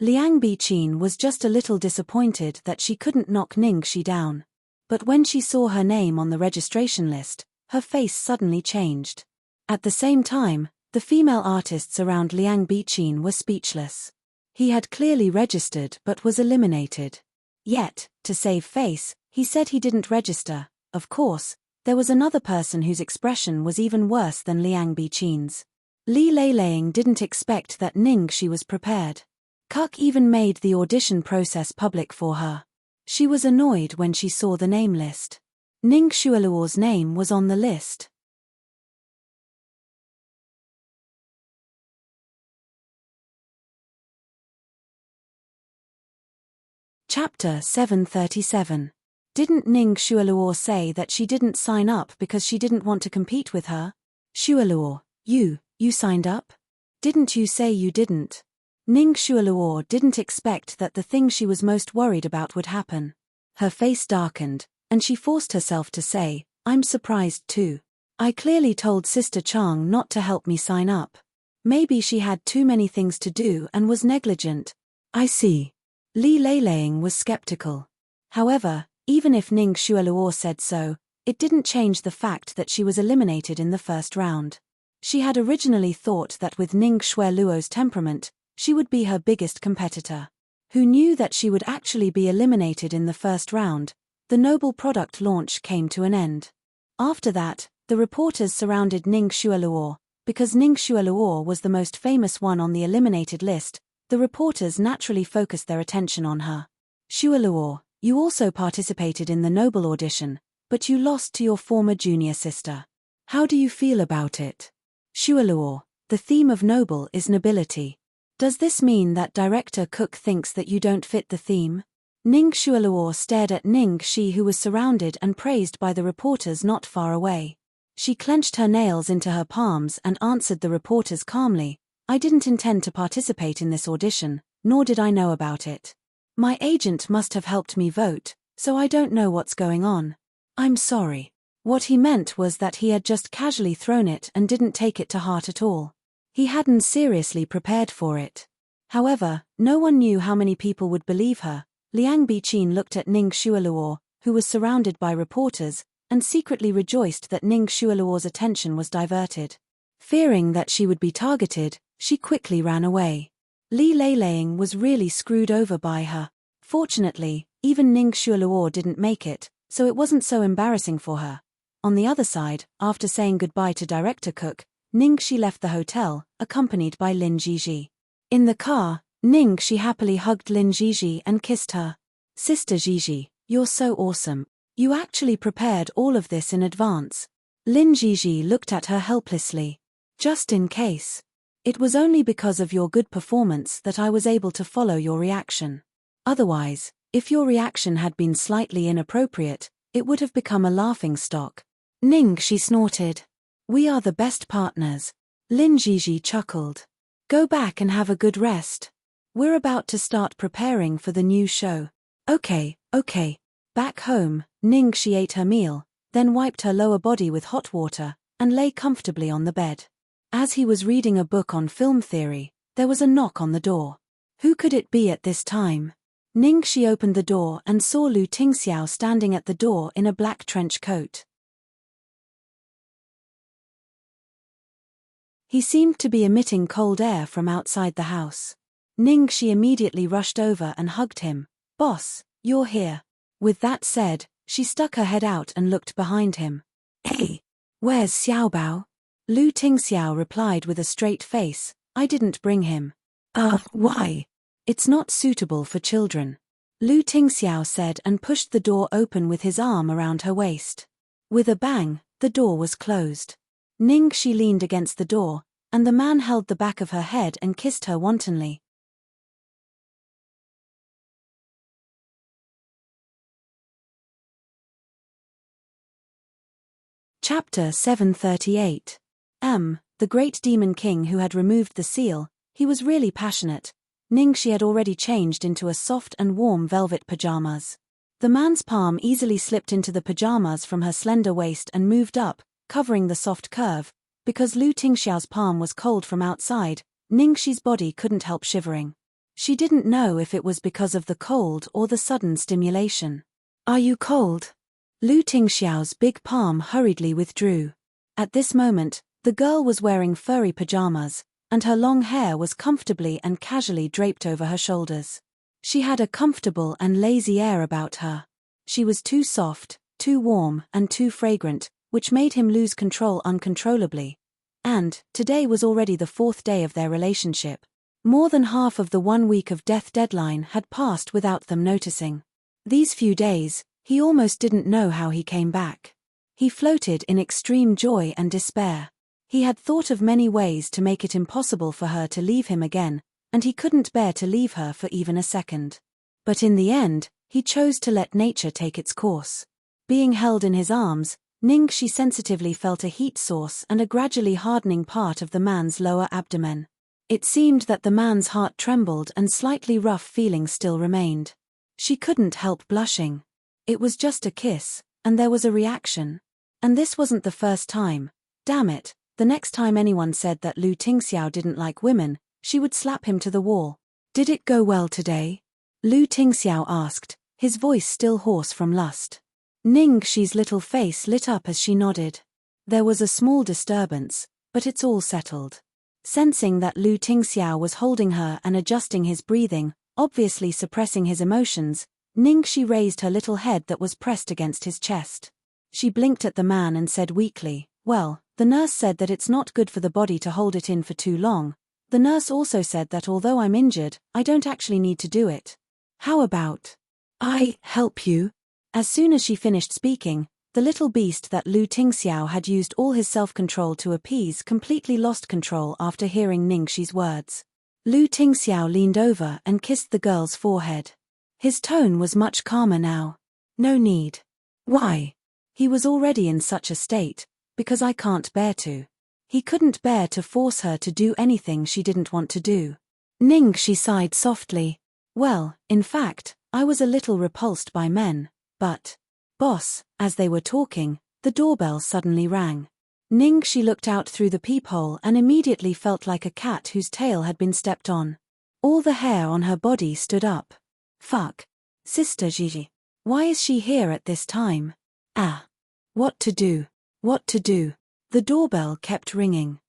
Liang Biqin was just a little disappointed that she couldn't knock Ning Shi down. But when she saw her name on the registration list, her face suddenly changed. At the same time, the female artists around Liang Biqin were speechless. He had clearly registered but was eliminated. Yet, to save face, he said he didn't register. Of course, there was another person whose expression was even worse than Liang Biqin's. Li Leiling didn't expect that Ning Shi was prepared. Kuk even made the audition process public for her. She was annoyed when she saw the name list. Ning Xueluo's name was on the list. Chapter 737. Didn't Ning Xueluo say that she didn't sign up because she didn't want to compete with her? Xueluo, you signed up? Didn't you say you didn't? Ning Xueluo didn't expect that the thing she was most worried about would happen. Her face darkened, and she forced herself to say, I'm surprised too. I clearly told Sister Chang not to help me sign up. Maybe she had too many things to do and was negligent. I see. Li Leiling was skeptical. However, even if Ning Xueluo said so, it didn't change the fact that she was eliminated in the first round. She had originally thought that with Ning Xueluo's temperament, she would be her biggest competitor. Who knew that she would actually be eliminated in the first round? The noble product launch came to an end. After that, the reporters surrounded Ning Xueluo. Because Ning Xueluo was the most famous one on the eliminated list, the reporters naturally focused their attention on her. Xueluo, you also participated in the noble audition, but you lost to your former junior sister. How do you feel about it? Xueluo, the theme of noble is nobility. Does this mean that Director Cook thinks that you don't fit the theme? Ning Xueluo stared at Ning Shi, who was surrounded and praised by the reporters not far away. She clenched her nails into her palms and answered the reporters calmly, I didn't intend to participate in this audition, nor did I know about it. My agent must have helped me vote, so I don't know what's going on. I'm sorry. What he meant was that he had just casually thrown it and didn't take it to heart at all. He hadn't seriously prepared for it. However, no one knew how many people would believe her. Liang Biqin looked at Ning Xueluo, who was surrounded by reporters, and secretly rejoiced that Ning Xueluo's attention was diverted. Fearing that she would be targeted, she quickly ran away. Li Leiling was really screwed over by her. Fortunately, even Ning Xueluo didn't make it, so it wasn't so embarrassing for her. On the other side, after saying goodbye to Director Cook, Ning Shi left the hotel, accompanied by Lin Jiji. In the car, Ning Shi happily hugged Lin Jiji and kissed her. Sister Jiji, you're so awesome. You actually prepared all of this in advance. Lin Jiji looked at her helplessly. Just in case. It was only because of your good performance that I was able to follow your reaction. Otherwise, if your reaction had been slightly inappropriate, it would have become a laughingstock. Ning Shi snorted. We are the best partners. Lin Jiji chuckled. Go back and have a good rest. We're about to start preparing for the new show. Okay. Back home, Ning Shi ate her meal, then wiped her lower body with hot water, and lay comfortably on the bed. As he was reading a book on film theory, there was a knock on the door. Who could it be at this time? Ning Shi opened the door and saw Lu Tingxiao standing at the door in a black trench coat. He seemed to be emitting cold air from outside the house. Ning Shi immediately rushed over and hugged him. Boss, you're here. With that said, she stuck her head out and looked behind him. Hey, where's Xiaobao? Lu Tingxiao replied with a straight face, I didn't bring him. Why? It's not suitable for children. Lu Tingxiao said and pushed the door open with his arm around her waist. With a bang, the door was closed. Ning Shi leaned against the door, and the man held the back of her head and kissed her wantonly. Chapter 738. The great demon king who had removed the seal, he was really passionate. Ningxi had already changed into a soft and warm velvet pajamas. The man's palm easily slipped into the pajamas from her slender waist and moved up, covering the soft curve. Because Lu Tingxiao's palm was cold from outside, Ningxi's body couldn't help shivering. She didn't know if it was because of the cold or the sudden stimulation. "Are you cold?" Lu Tingxiao's big palm hurriedly withdrew. At this moment, the girl was wearing furry pajamas, and her long hair was comfortably and casually draped over her shoulders. She had a comfortable and lazy air about her. She was too soft, too warm, and too fragrant, which made him lose control uncontrollably. And, today was already the 4th day of their relationship. More than half of the 1 week of death deadline had passed without them noticing. These few days, he almost didn't know how he came back. He floated in extreme joy and despair. He had thought of many ways to make it impossible for her to leave him again, and he couldn't bear to leave her for even a second. But in the end, he chose to let nature take its course. Being held in his arms, Ningxi sensitively felt a heat source and a gradually hardening part of the man's lower abdomen. It seemed that the man's heart trembled and slightly rough feelings still remained. She couldn't help blushing. It was just a kiss, and there was a reaction. And this wasn't the first time. Damn it, the next time anyone said that Lu Tingxiao didn't like women, she would slap him to the wall. "Did it go well today?" Lu Tingxiao asked, his voice still hoarse from lust. Ningxi's little face lit up as she nodded. There was a small disturbance, but it's all settled. Sensing that Lu Tingxiao was holding her and adjusting his breathing, obviously suppressing his emotions, Ningxi raised her little head that was pressed against his chest. She blinked at the man and said weakly, "Well, the nurse said that it's not good for the body to hold it in for too long. The nurse also said that although I'm injured, I don't actually need to do it. How about I help you?" As soon as she finished speaking, the little beast that Lu Tingxiao had used all his self-control to appease completely lost control after hearing Ningxi's words. Lu Tingxiao leaned over and kissed the girl's forehead. His tone was much calmer now. "No need." "Why?" He was already in such a state. "Because I can't bear to." He couldn't bear to force her to do anything she didn't want to do. Ningxi sighed softly. "Well, in fact, I was a little repulsed by men, but..." "Boss," as they were talking, the doorbell suddenly rang. Ningxi looked out through the peephole and immediately felt like a cat whose tail had been stepped on. All the hair on her body stood up. Fuck. Sister Gigi. Why is she here at this time? Ah. What to do? What to do? The doorbell kept ringing.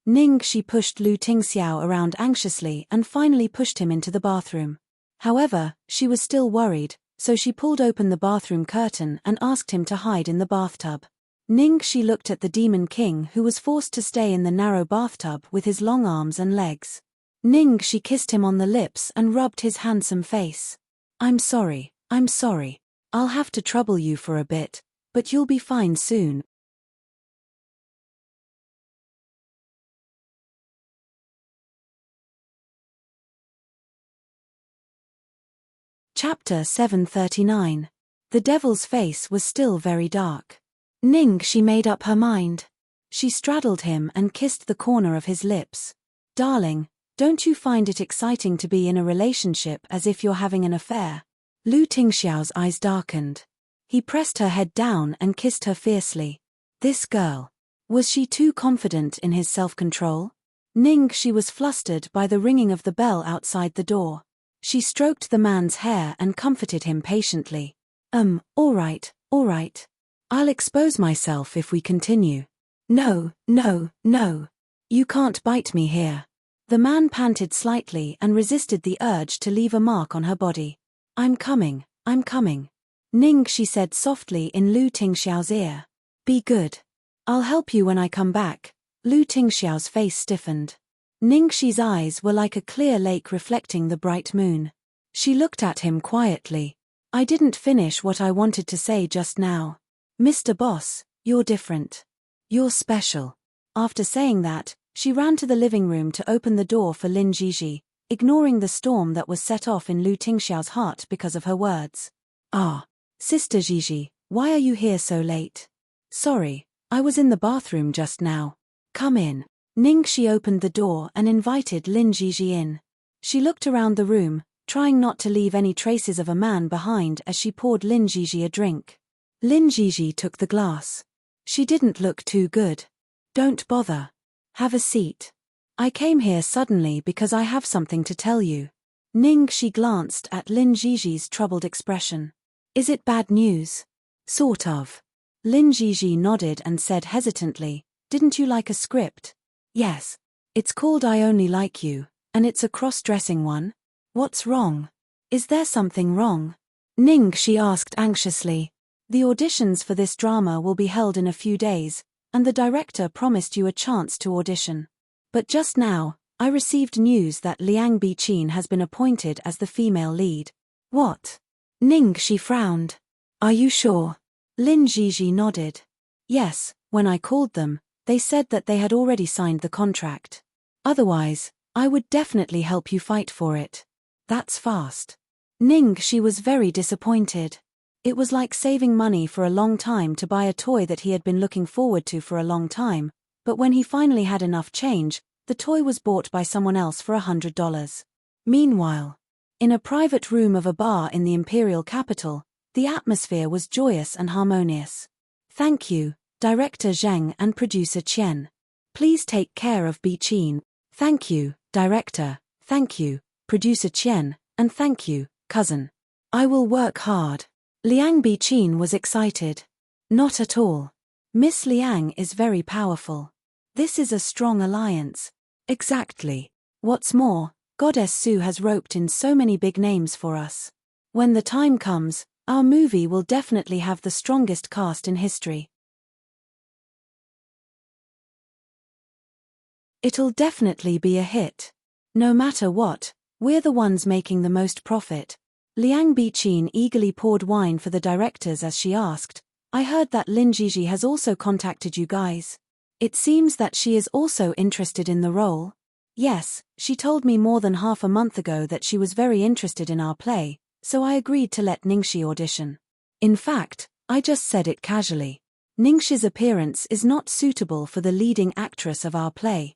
Ningxi pushed Lu Tingxiao around anxiously and finally pushed him into the bathroom. However, she was still worried, so she pulled open the bathroom curtain and asked him to hide in the bathtub. Ningxi looked at the Demon King, who was forced to stay in the narrow bathtub with his long arms and legs. Ningxi kissed him on the lips and rubbed his handsome face. I'm sorry. I'll have to trouble you for a bit, but you'll be fine soon." Chapter 739. The devil's face was still very dark. Ningxi made up her mind. She straddled him and kissed the corner of his lips. "Darling, don't you find it exciting to be in a relationship as if you're having an affair?" Lu Tingxiao's eyes darkened. He pressed her head down and kissed her fiercely. This girl. Was she too confident in his self-control? Ningxi was flustered by the ringing of the bell outside the door. She stroked the man's hair and comforted him patiently. All right. I'll expose myself if we continue." No. You can't bite me here." The man panted slightly and resisted the urge to leave a mark on her body. I'm coming. Ningxi said softly in Lu Tingxiao's ear. "Be good. I'll help you when I come back." Lu Tingxiao's face stiffened. Ningxi's eyes were like a clear lake reflecting the bright moon. She looked at him quietly. "I didn't finish what I wanted to say just now. Mr. Boss, you're different. You're special." After saying that, she ran to the living room to open the door for Lin Jiji, ignoring the storm that was set off in Lu Tingxiao's heart because of her words. "Ah, Sister Jiji, why are you here so late?" "Sorry, I was in the bathroom just now." "Come in." Ningxi opened the door and invited Lin Jiji in. She looked around the room, trying not to leave any traces of a man behind as she poured Lin Jiji a drink. Lin Jiji took the glass. She didn't look too good. Don't bother. Have a seat. I came here suddenly because I have something to tell you. Ningxi glanced at Lin Jiji's troubled expression. Is it bad news? Sort of. Lin Jiji nodded and said hesitantly, didn't you like a script? Yes. It's called I Only Like You, and it's a cross-dressing one. What's wrong? Is there something wrong? Ningxi asked anxiously. The auditions for this drama will be held in a few days, and the director promised you a chance to audition. But just now, I received news that Liang Biqin has been appointed as the female lead. What? Ningxi frowned. Are you sure? Lin Jiji nodded. Yes, when I called them, they said that they had already signed the contract. Otherwise, I would definitely help you fight for it. That's fast. Ningxi was very disappointed. It was like saving money for a long time to buy a toy that he had been looking forward to for a long time, but when he finally had enough change, the toy was bought by someone else for $100. Meanwhile, in a private room of a bar in the imperial capital, the atmosphere was joyous and harmonious. Thank you, Director Zheng and Producer Qian. Please take care of Biqin. Thank you, Director. Thank you, Producer Qian, and thank you, Cousin. I will work hard. Liang Biqin was excited. Not at all. Miss Liang is very powerful. This is a strong alliance. Exactly. What's more, Goddess Su has roped in so many big names for us. When the time comes, our movie will definitely have the strongest cast in history. It'll definitely be a hit. No matter what, we're the ones making the most profit. Liang Biqin eagerly poured wine for the directors as she asked, I heard that Lin Jiji has also contacted you guys. It seems that she is also interested in the role. Yes, she told me more than half a month ago that she was very interested in our play, so I agreed to let Ningxi audition. In fact, I just said it casually. Ningxi's appearance is not suitable for the leading actress of our play.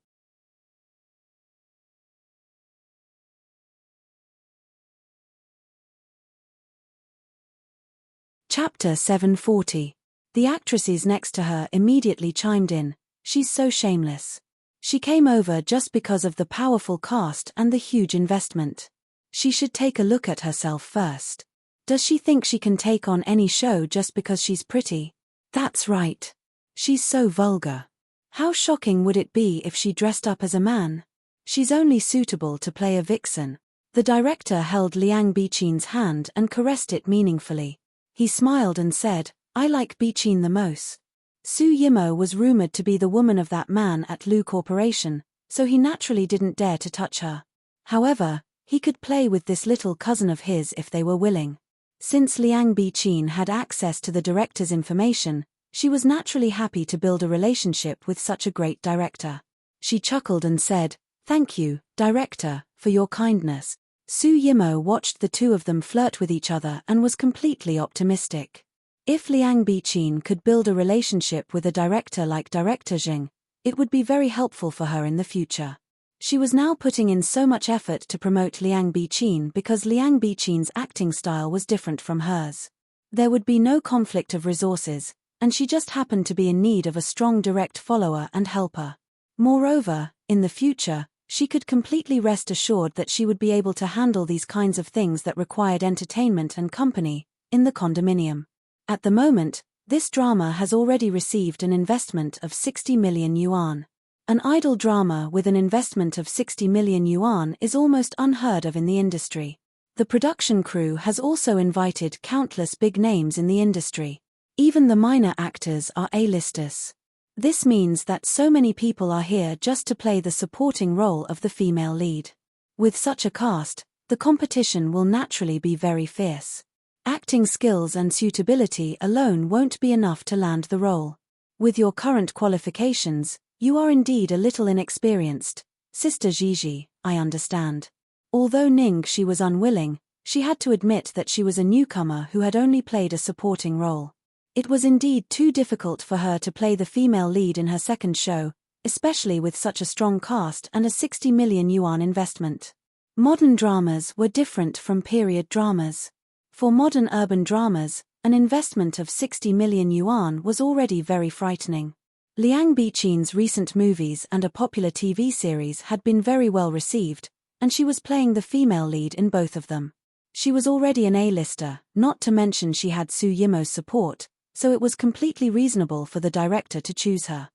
Chapter 740. The actresses next to her immediately chimed in, she's so shameless. She came over just because of the powerful cast and the huge investment. She should take a look at herself first. Does she think she can take on any show just because she's pretty? That's right. She's so vulgar. How shocking would it be if she dressed up as a man? She's only suitable to play a vixen. The director held Liang Biqin's hand and caressed it meaningfully. He smiled and said, I like Biqin the most. Su Yimo was rumored to be the woman of that man at Lu Corporation, so he naturally didn't dare to touch her. However, he could play with this little cousin of his if they were willing. Since Liang Biqin had access to the director's information, she was naturally happy to build a relationship with such a great director. She chuckled and said, Thank you, director, for your kindness. Su Yimo watched the two of them flirt with each other and was completely optimistic. If Liang Biqin could build a relationship with a director like Director Zheng, it would be very helpful for her in the future. She was now putting in so much effort to promote Liang Biqin because Liang Biqin's acting style was different from hers. There would be no conflict of resources, and she just happened to be in need of a strong direct follower and helper. Moreover, in the future, she could completely rest assured that she would be able to handle these kinds of things that required entertainment and company in the condominium. At the moment, this drama has already received an investment of 60 million yuan. An idol drama with an investment of 60 million yuan is almost unheard of in the industry. The production crew has also invited countless big names in the industry. Even the minor actors are A-listers. This means that so many people are here just to play the supporting role of the female lead. With such a cast, the competition will naturally be very fierce. Acting skills and suitability alone won't be enough to land the role. With your current qualifications, you are indeed a little inexperienced, Sister Gigi, I understand. Although Ningxi was unwilling, she had to admit that she was a newcomer who had only played a supporting role. It was indeed too difficult for her to play the female lead in her second show, especially with such a strong cast and a 60 million yuan investment. Modern dramas were different from period dramas. For modern urban dramas, an investment of 60 million yuan was already very frightening. Liang Biqin's recent movies and a popular TV series had been very well received, and she was playing the female lead in both of them. She was already an A-lister, not to mention she had Su Yimou's support, so it was completely reasonable for the director to choose her.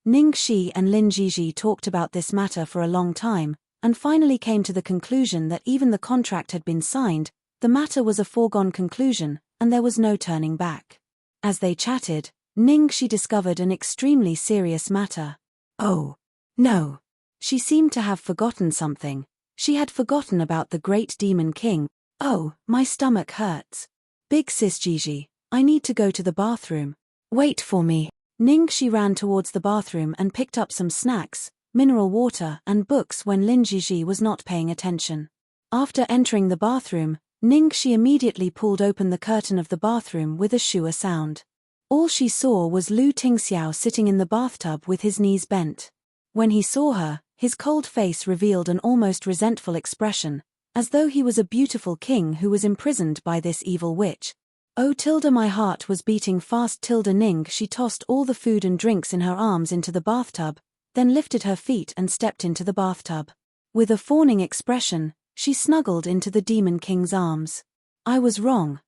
Ning Shi and Lin Jiji talked about this matter for a long time, and finally came to the conclusion that even the contract had been signed, the matter was a foregone conclusion, and there was no turning back. As they chatted, Ning Shi discovered an extremely serious matter. Oh, no. She seemed to have forgotten something. She had forgotten about the great demon king. Oh, my stomach hurts. Big sis Jiji, I need to go to the bathroom. Wait for me. Ning Shi ran towards the bathroom and picked up some snacks, mineral water and books when Lin Jiji was not paying attention. After entering the bathroom, Ning Shi immediately pulled open the curtain of the bathroom with a shua sound. All she saw was Lu Tingxiao sitting in the bathtub with his knees bent. When he saw her, his cold face revealed an almost resentful expression, as though he was a beautiful king who was imprisoned by this evil witch. Oh tilde my heart was beating fast tilde Ning She tossed all the food and drinks in her arms into the bathtub, then lifted her feet and stepped into the bathtub. With a fawning expression, she snuggled into the demon king's arms. I was wrong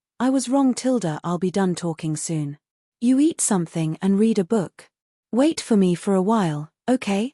tilde I'll be done talking soon. You eat something and read a book. Wait for me for a while, okay?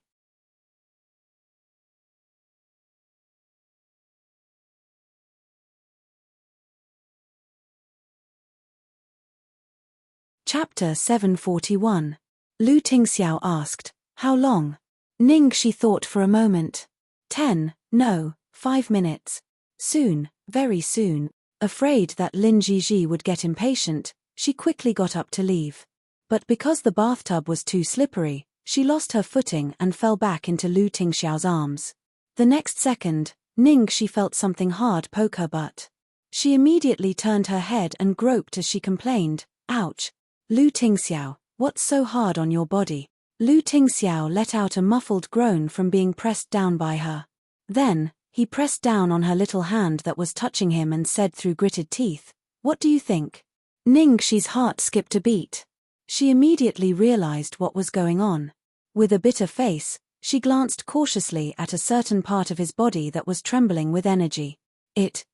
Chapter 741. Lu Tingxiao asked, how long? Ning Shi thought for a moment. 10, no, 5 minutes. Soon, very soon. Afraid that Lin Jiji would get impatient, she quickly got up to leave. But because the bathtub was too slippery, she lost her footing and fell back into Lu Tingxiao's arms. The next second, Ning Shi felt something hard poke her butt. She immediately turned her head and groped as she complained, ouch. Lu Tingxiao, what's so hard on your body? Lu Tingxiao let out a muffled groan from being pressed down by her. Then, he pressed down on her little hand that was touching him and said through gritted teeth, what do you think? Ning Shi's heart skipped a beat. She immediately realized what was going on. With a bitter face, she glanced cautiously at a certain part of his body that was trembling with energy. It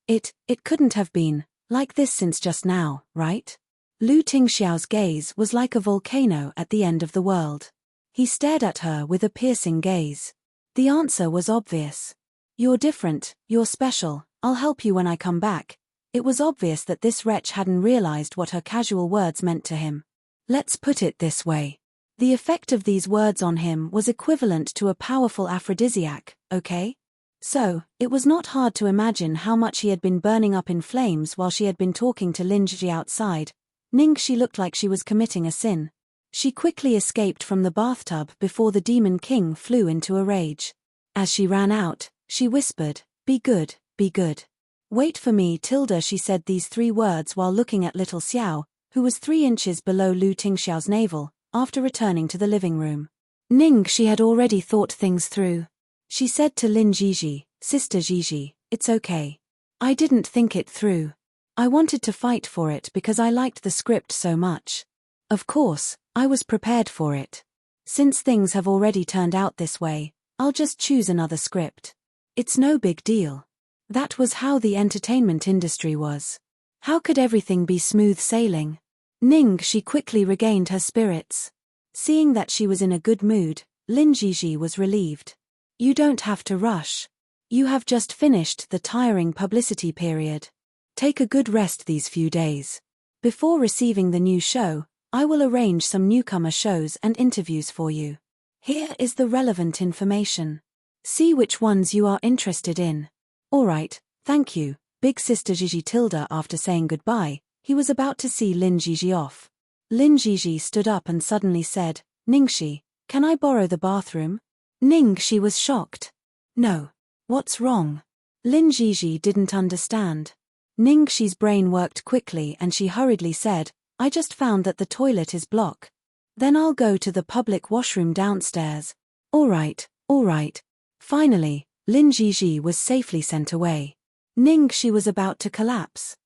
couldn't have been like this since just now, right? Lu Tingxiao's gaze was like a volcano at the end of the world. He stared at her with a piercing gaze. The answer was obvious. You're different, you're special, I'll help you when I come back. It was obvious that this wretch hadn't realized what her casual words meant to him. Let's put it this way. The effect of these words on him was equivalent to a powerful aphrodisiac, okay? So, it was not hard to imagine how much he had been burning up in flames while she had been talking to Lin Jiji outside. Ning Shi looked like she was committing a sin. She quickly escaped from the bathtub before the demon king flew into a rage. As she ran out, she whispered, be good, be good. Wait for me tilde she said these 3 words while looking at little Xiao, who was 3 inches below Lu Tingxiao's navel, after returning to the living room. Ning Shi had already thought things through. She said to Lin Jiji, Sister Jiji, it's okay. I didn't think it through. I wanted to fight for it because I liked the script so much. Of course, I was prepared for it. Since things have already turned out this way, I'll just choose another script. It's no big deal. That was how the entertainment industry was. How could everything be smooth sailing? Ning Shi quickly regained her spirits. Seeing that she was in a good mood, Lin Jiji was relieved. You don't have to rush. You have just finished the tiring publicity period. Take a good rest these few days. Before receiving the new show, I will arrange some newcomer shows and interviews for you. Here is the relevant information. See which ones you are interested in. Alright, thank you, big sister Jiji tilde. After saying goodbye, he was about to see Lin Jiji off. Lin Jiji stood up and suddenly said, Ningxi, can I borrow the bathroom? Ningxi was shocked. No. What's wrong? Lin Jiji didn't understand. Ningxi's brain worked quickly and she hurriedly said, I just found that the toilet is blocked. Then I'll go to the public washroom downstairs. All right. Finally, Lin Jiji was safely sent away. Ningxi was about to collapse.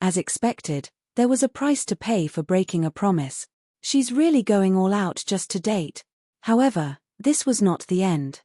As expected, there was a price to pay for breaking a promise. She's really going all out just to date. However, this was not the end.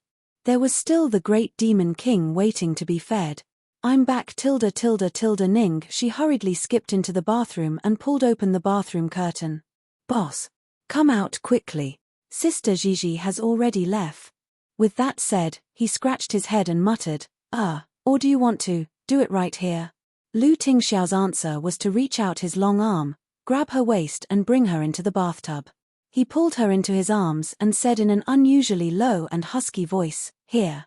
There was still the great demon king waiting to be fed. I'm back Ning. She hurriedly skipped into the bathroom and pulled open the bathroom curtain. Boss, come out quickly. Sister Gigi has already left. With that said, he scratched his head and muttered, or do you want to do it right here? Lu Tingxiao's answer was to reach out his long arm, grab her waist and bring her into the bathtub. He pulled her into his arms and said in an unusually low and husky voice, "Here."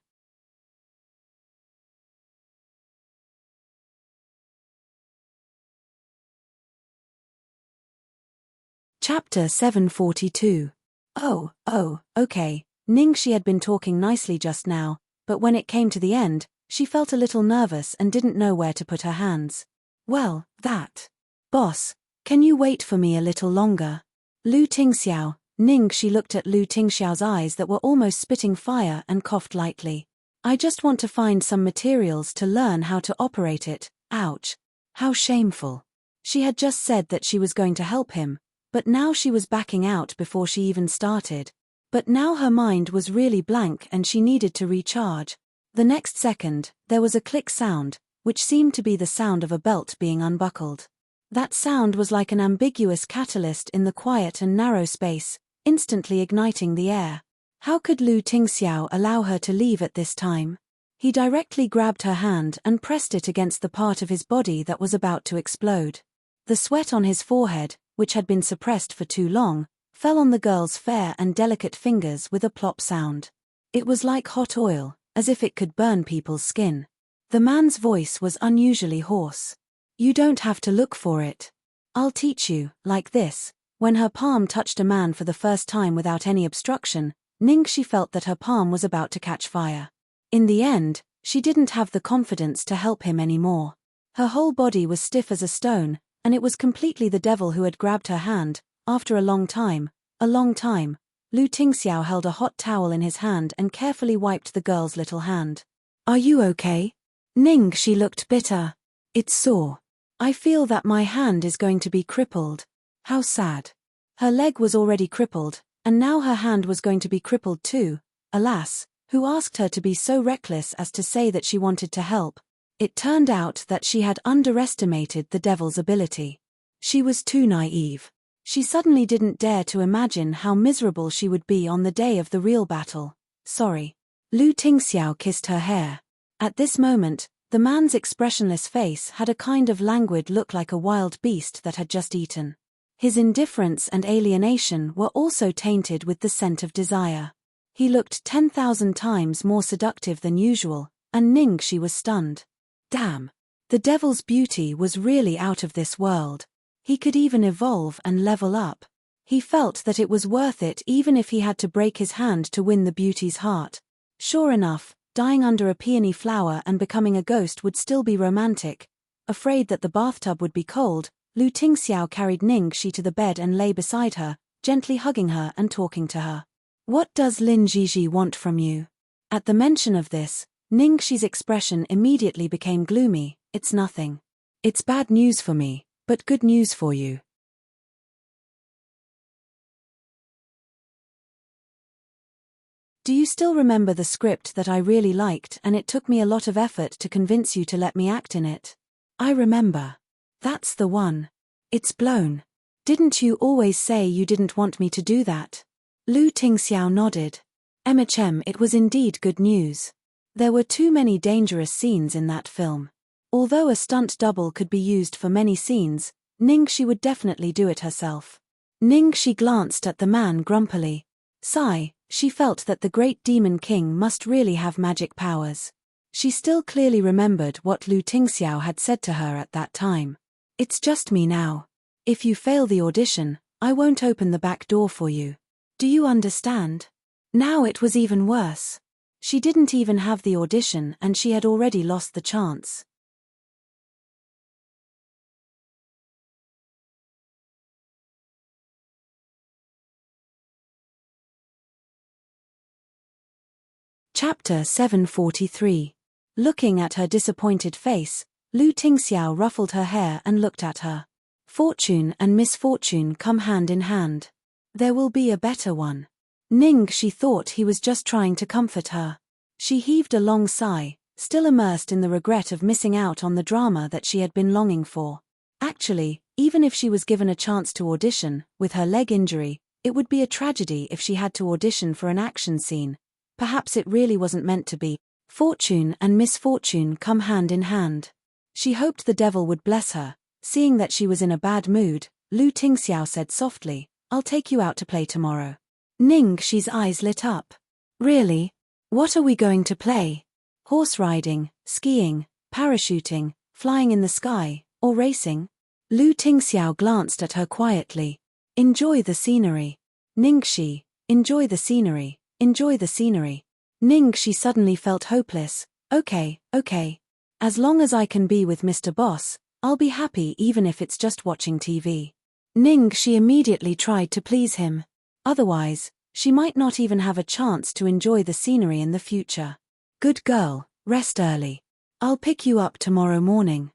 Chapter 742. Okay. Ningxi had been talking nicely just now, but when it came to the end, she felt a little nervous and didn't know where to put her hands. Well, that. Boss, can you wait for me a little longer? Lu Tingxiao. Ningxi looked at Lu Tingxiao's eyes that were almost spitting fire and coughed lightly. I just want to find some materials to learn how to operate it. Ouch. How shameful. She had just said that she was going to help him, but now she was backing out before she even started. But now her mind was really blank and she needed to recharge. The next second, there was a click sound, which seemed to be the sound of a belt being unbuckled. That sound was like an ambiguous catalyst in the quiet and narrow space, instantly igniting the air. How could Lu Tingxiao allow her to leave at this time? He directly grabbed her hand and pressed it against the part of his body that was about to explode. The sweat on his forehead, which had been suppressed for too long, fell on the girl's fair and delicate fingers with a plop sound. It was like hot oil, as if it could burn people's skin. The man's voice was unusually hoarse. You don't have to look for it. I'll teach you, like this. When her palm touched a man for the first time without any obstruction, Ningxi felt that her palm was about to catch fire. In the end, she didn't have the confidence to help him anymore. Her whole body was stiff as a stone, and it was completely the devil who had grabbed her hand. After a long time, Lu Tingxiao held a hot towel in his hand and carefully wiped the girl's little hand. Are you okay? Ningxi looked bitter. It's sore. I feel that my hand is going to be crippled. How sad. Her leg was already crippled, and now her hand was going to be crippled too. Alas, who asked her to be so reckless as to say that she wanted to help? It turned out that she had underestimated the devil's ability. She was too naive. She suddenly didn't dare to imagine how miserable she would be on the day of the real battle. Sorry. Lu Tingxiao kissed her hair. At this moment, the man's expressionless face had a kind of languid look like a wild beast that had just eaten. His indifference and alienation were also tainted with the scent of desire. He looked 10,000 times more seductive than usual, and Ningxi was stunned. Damn. The devil's beauty was really out of this world. He could even evolve and level up. He felt that it was worth it even if he had to break his hand to win the beauty's heart. Sure enough, dying under a peony flower and becoming a ghost would still be romantic. Afraid that the bathtub would be cold, Lu Tingxiao carried Ningxi to the bed and lay beside her, gently hugging her and talking to her. What does Lin Jiji want from you? At the mention of this, Ningxi's expression immediately became gloomy. It's nothing. It's bad news for me, but good news for you. Do you still remember the script that I really liked and it took me a lot of effort to convince you to let me act in it? I remember. That's the one. It's blown. Didn't you always say you didn't want me to do that? Lu Tingxiao nodded. It was indeed good news. There were too many dangerous scenes in that film. Although a stunt double could be used for many scenes, Ningxi would definitely do it herself. Ningxi glanced at the man grumpily. Sigh, she felt that the great demon king must really have magic powers. She still clearly remembered what Lu Tingxiao had said to her at that time. It's just me now. If you fail the audition, I won't open the back door for you. Do you understand? Now it was even worse. She didn't even have the audition and she had already lost the chance. Chapter 743. Looking at her disappointed face, Lu Tingxiao ruffled her hair and looked at her. Fortune and misfortune come hand in hand. There will be a better one. Ning, she thought he was just trying to comfort her. She heaved a long sigh, still immersed in the regret of missing out on the drama that she had been longing for. Actually, even if she was given a chance to audition, with her leg injury, it would be a tragedy if she had to audition for an action scene. Perhaps it really wasn't meant to be. Fortune and misfortune come hand in hand. She hoped the devil would bless her. Seeing that she was in a bad mood, Lu Tingxiao said softly, "I'll take you out to play tomorrow." Ning Shi's eyes lit up. "Really? What are we going to play? Horse riding, skiing, parachuting, flying in the sky, or racing?" Lu Tingxiao glanced at her quietly. "Enjoy the scenery. Ning Shi, enjoy the scenery, enjoy the scenery." Ning Shi suddenly felt hopeless. Okay. As long as I can be with Mr. Boss, I'll be happy even if it's just watching TV. Ning Shi immediately tried to please him. Otherwise, she might not even have a chance to enjoy the scenery in the future. "Good girl, rest early. I'll pick you up tomorrow morning."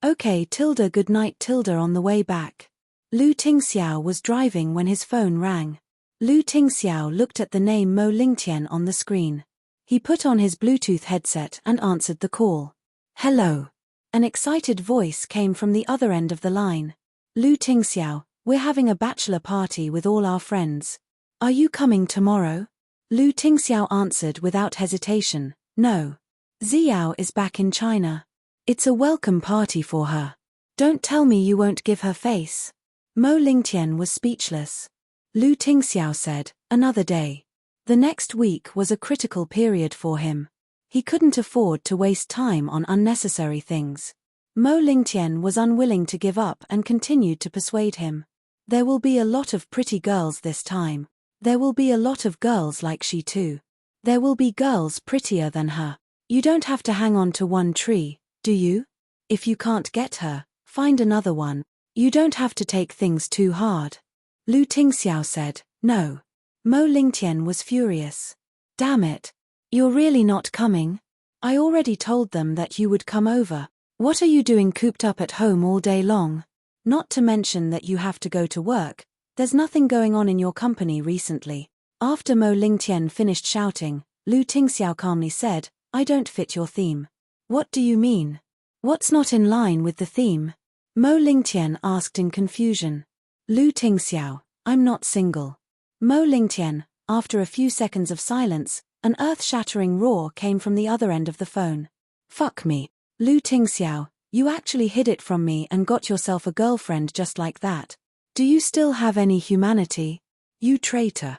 "Okay, Tilda, good night, Tilda." On the way back, Lu Tingxiao was driving when his phone rang. Lu Tingxiao looked at the name Mo Lingtian on the screen. He put on his Bluetooth headset and answered the call. "Hello." An excited voice came from the other end of the line. "Lu Tingxiao, we're having a bachelor party with all our friends. Are you coming tomorrow?" Lu Tingxiao answered without hesitation, "No. Xiao is back in China. It's a welcome party for her. Don't tell me you won't give her face." Mo Lingtian was speechless. Lu Tingxiao said, "Another day." The next week was a critical period for him. He couldn't afford to waste time on unnecessary things. Mo Lingtian was unwilling to give up and continued to persuade him. "There will be a lot of pretty girls this time. There will be a lot of girls like she too. There will be girls prettier than her. You don't have to hang on to one tree, do you? If you can't get her, find another one. You don't have to take things too hard." Lu Tingxiao said, "No." Mo Lingtian was furious. "Damn it. You're really not coming? I already told them that you would come over. What are you doing cooped up at home all day long? Not to mention that you have to go to work. There's nothing going on in your company recently." After Mo Lingtian finished shouting, Lu Tingxiao calmly said, "I don't fit your theme." "What do you mean? What's not in line with the theme?" Mo Lingtian asked in confusion. Lu Tingxiao, "I'm not single." Mo Lingtian, after a few seconds of silence, an earth-shattering roar came from the other end of the phone. "Fuck me. Lu Tingxiao, you actually hid it from me and got yourself a girlfriend just like that. Do you still have any humanity? You traitor."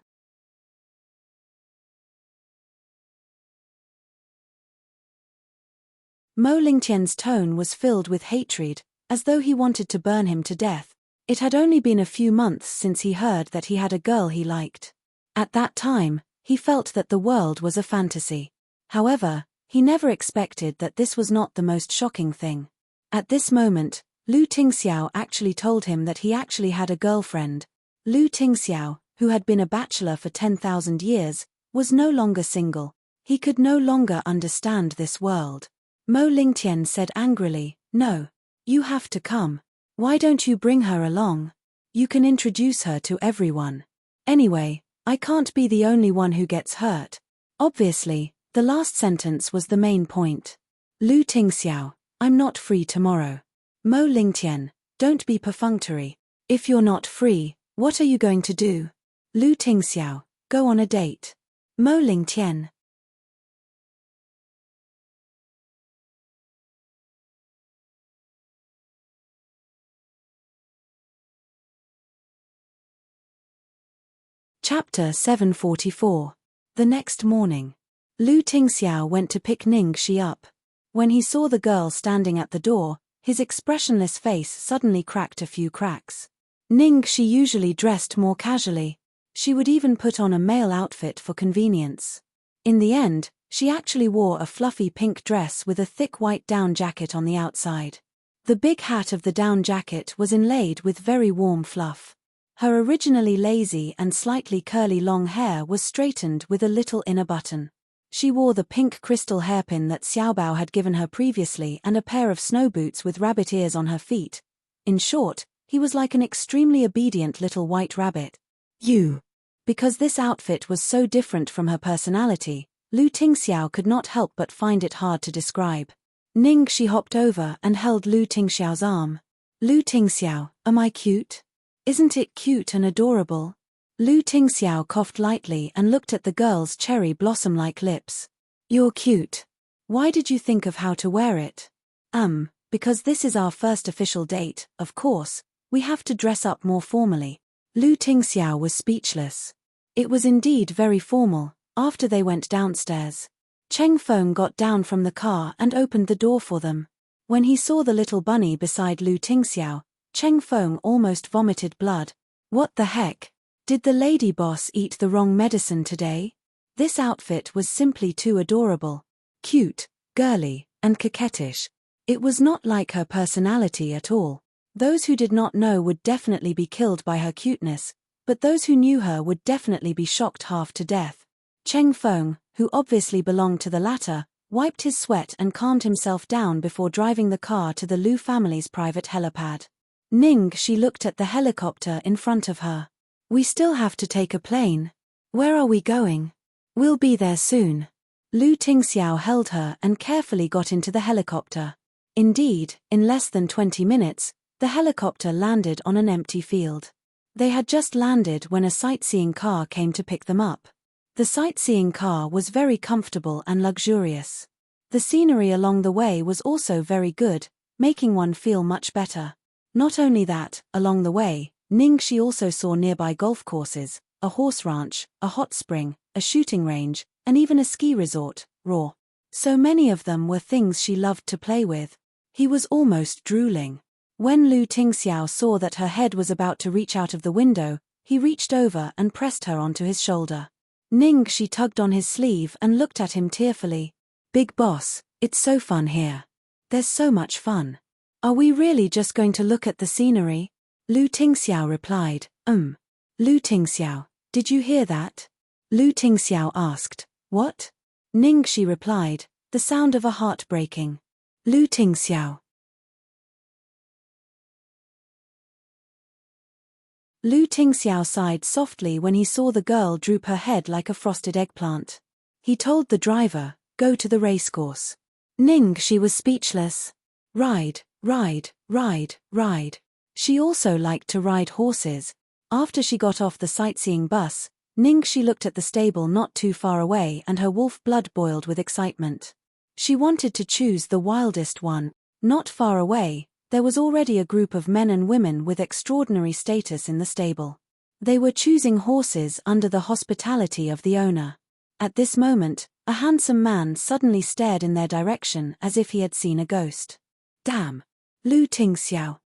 Mo Lingtian's tone was filled with hatred, as though he wanted to burn him to death. It had only been a few months since he heard that he had a girl he liked. At that time, he felt that the world was a fantasy. However, he never expected that this was not the most shocking thing. At this moment, Lu Tingxiao actually told him that he actually had a girlfriend. Lu Tingxiao, who had been a bachelor for 10,000 years, was no longer single. He could no longer understand this world. Mo Lingtian said angrily, "No. You have to come. Why don't you bring her along? You can introduce her to everyone. Anyway, I can't be the only one who gets hurt." Obviously, the last sentence was the main point. Lu Tingxiao, "I'm not free tomorrow." Mo Lingtian, "Don't be perfunctory. If you're not free, what are you going to do?" Lu Tingxiao, "Go on a date." Mo Lingtian. Chapter 744. The next morning, Lu Tingxiao went to pick Ning Shi up. When he saw the girl standing at the door, his expressionless face suddenly cracked a few cracks. Ning Shi usually dressed more casually. She would even put on a male outfit for convenience. In the end, She actually wore a fluffy pink dress with a thick white down jacket on the outside. The big hat of the down jacket was inlaid with very warm fluff. Her originally lazy and slightly curly long hair was straightened with a little inner button. She wore the pink crystal hairpin that Xiaobao had given her previously and a pair of snow boots with rabbit ears on her feet. In short, he was like an extremely obedient little white rabbit. Because this outfit was so different from her personality, Lu Tingxiao could not help but find it hard to describe. Ningxi hopped over and held Lu Tingxiao's arm. Lu Tingxiao, am I cute? Isn't it cute and adorable? Lu Tingxiao coughed lightly and looked at the girl's cherry blossom-like lips. You're cute. Why did you think of how to wear it? Because this is our first official date, of course, we have to dress up more formally. Lu Tingxiao was speechless. It was indeed very formal. After they went downstairs, Cheng Feng got down from the car and opened the door for them. When he saw the little bunny beside Lu Tingxiao, Cheng Feng almost vomited blood. What the heck? Did the lady boss eat the wrong medicine today? This outfit was simply too adorable. Cute, girly, and coquettish. It was not like her personality at all. Those who did not know would definitely be killed by her cuteness, but those who knew her would definitely be shocked half to death. Cheng Feng, who obviously belonged to the latter, wiped his sweat and calmed himself down before driving the car to the Lu family's private helipad. She looked at the helicopter in front of her. We still have to take a plane. Where are we going? We'll be there soon. Lu Tingxiao held her and carefully got into the helicopter. Indeed, in less than 20 minutes, the helicopter landed on an empty field. They had just landed when a sightseeing car came to pick them up. The sightseeing car was very comfortable and luxurious. The scenery along the way was also very good, making one feel much better. Not only that, along the way, Ningxi also saw nearby golf courses, a horse ranch, a hot spring, a shooting range, and even a ski resort, raw. So many of them were things she loved to play with. He was almost drooling. When Lu Tingxiao saw that her head was about to reach out of the window, he reached over and pressed her onto his shoulder. Ningxi tugged on his sleeve and looked at him tearfully. Big boss, it's so fun here. There's so much fun. Are we really just going to look at the scenery? Lu Tingxiao replied, Lu Tingxiao, did you hear that? Lu Tingxiao asked, what? Ningxi replied, the sound of a heart breaking. Lu Tingxiao. Lu Tingxiao sighed softly when he saw the girl droop her head like a frosted eggplant. He told the driver, go to the racecourse. Ningxi was speechless. Ride, ride, ride, ride. She also liked to ride horses. After she got off the sightseeing bus, Ningxi looked at the stable not too far away and her wolf blood boiled with excitement. She wanted to choose the wildest one. Not far away, there was already a group of men and women with extraordinary status in the stable. They were choosing horses under the hospitality of the owner. At this moment, a handsome man suddenly stared in their direction as if he had seen a ghost. Damn! Lu Tingxiao.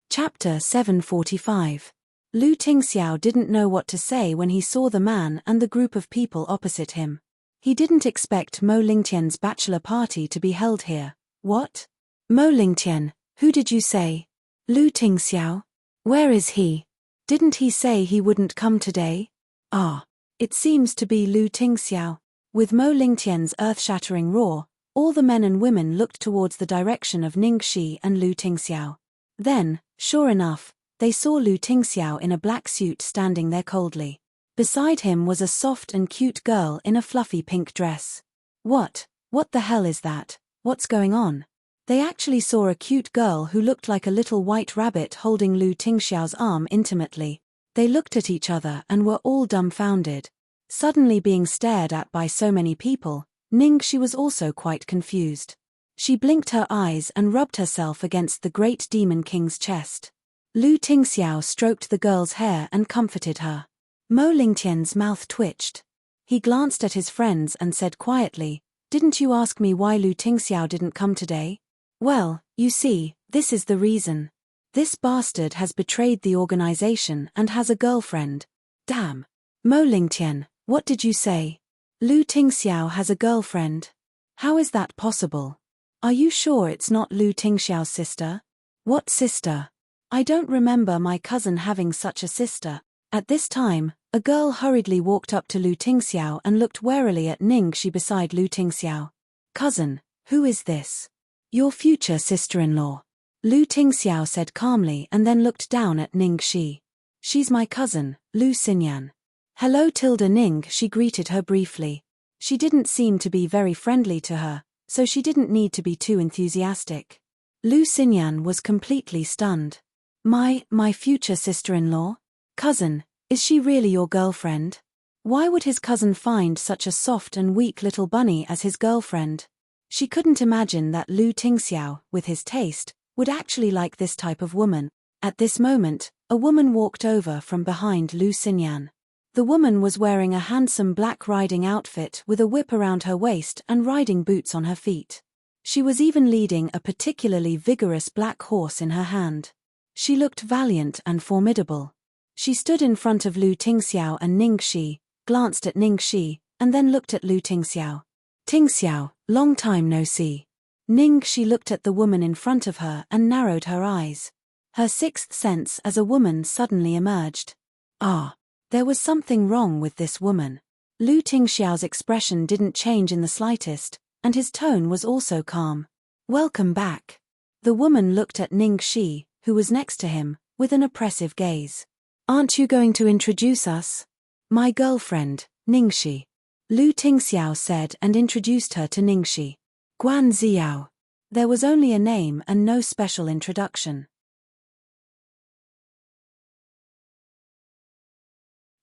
Chapter 745. Lu Tingxiao didn't know what to say when he saw the man and the group of people opposite him. He didn't expect Mo Lingtian's bachelor party to be held here. What? Mo Lingtian, who did you say? Lu Tingxiao? Where is he? Didn't he say he wouldn't come today? Ah. It seems to be Lu Tingxiao. With Mo Lingtian's earth-shattering roar, all the men and women looked towards the direction of Ningxi and Lu Tingxiao. Then, sure enough, they saw Lu Tingxiao in a black suit standing there coldly. Beside him was a soft and cute girl in a fluffy pink dress. What the hell is that? What's going on? They actually saw a cute girl who looked like a little white rabbit holding Lu Tingxiao's arm intimately. They looked at each other and were all dumbfounded. Suddenly being stared at by so many people, Ningxi was also quite confused. She blinked her eyes and rubbed herself against the great demon king's chest. Lu Tingxiao stroked the girl's hair and comforted her. Mo Lingtian's mouth twitched. He glanced at his friends and said quietly, "Didn't you ask me why Lu Tingxiao didn't come today? Well, you see, This is the reason. This bastard has betrayed the organization and has a girlfriend. Damn. Mo Lingtian, what did you say? Lu Tingxiao has a girlfriend. How is that possible? Are you sure it's not Lu Tingxiao's sister? What sister? I don't remember my cousin having such a sister. At this time, a girl hurriedly walked up to Lu Tingxiao and looked warily at Ningxi beside Lu Tingxiao. Cousin, who is this? Your future sister-in-law. Lu Tingxiao said calmly and then looked down at Ningxi. She's my cousin, Lu Xinyan. Hello Ning, she greeted her briefly. She didn't seem to be very friendly to her, so she didn't need to be too enthusiastic. Lu Xinyan was completely stunned. My future sister-in-law? Cousin, is she really your girlfriend? Why would his cousin find such a soft and weak little bunny as his girlfriend? She couldn't imagine that Lu Tingxiao, with his taste, would actually like this type of woman. At this moment, a woman walked over from behind Lu Xinyan. The woman was wearing a handsome black riding outfit with a whip around her waist and riding boots on her feet. She was even leading a particularly vigorous black horse in her hand. She looked valiant and formidable. She stood in front of Lu Tingxiao and Ningxi, glanced at Ningxi, and then looked at Lu Tingxiao. Tingxiao, long time no see. Ningxi looked at the woman in front of her and narrowed her eyes. Her sixth sense as a woman suddenly emerged. Ah. There was something wrong with this woman. Lu Tingxiao's expression didn't change in the slightest, and his tone was also calm. Welcome back. The woman looked at Ningxi, who was next to him, with an oppressive gaze. Aren't you going to introduce us? My girlfriend, Ningxi. Lu Tingxiao said and introduced her to Ningxi. Guan Ziao. There was only a name and no special introduction.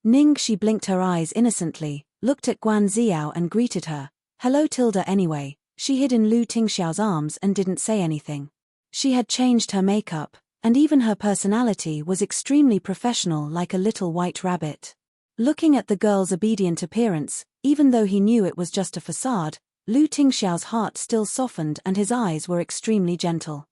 Ningxi blinked her eyes innocently, looked at Guan Ziao and greeted her. Hello anyway. She hid in Lu Tingxiao's arms and didn't say anything. She had changed her makeup, and even her personality was extremely professional like a little white rabbit. Looking at the girl's obedient appearance, even though he knew it was just a facade, Lu Tingxiao's heart still softened and his eyes were extremely gentle.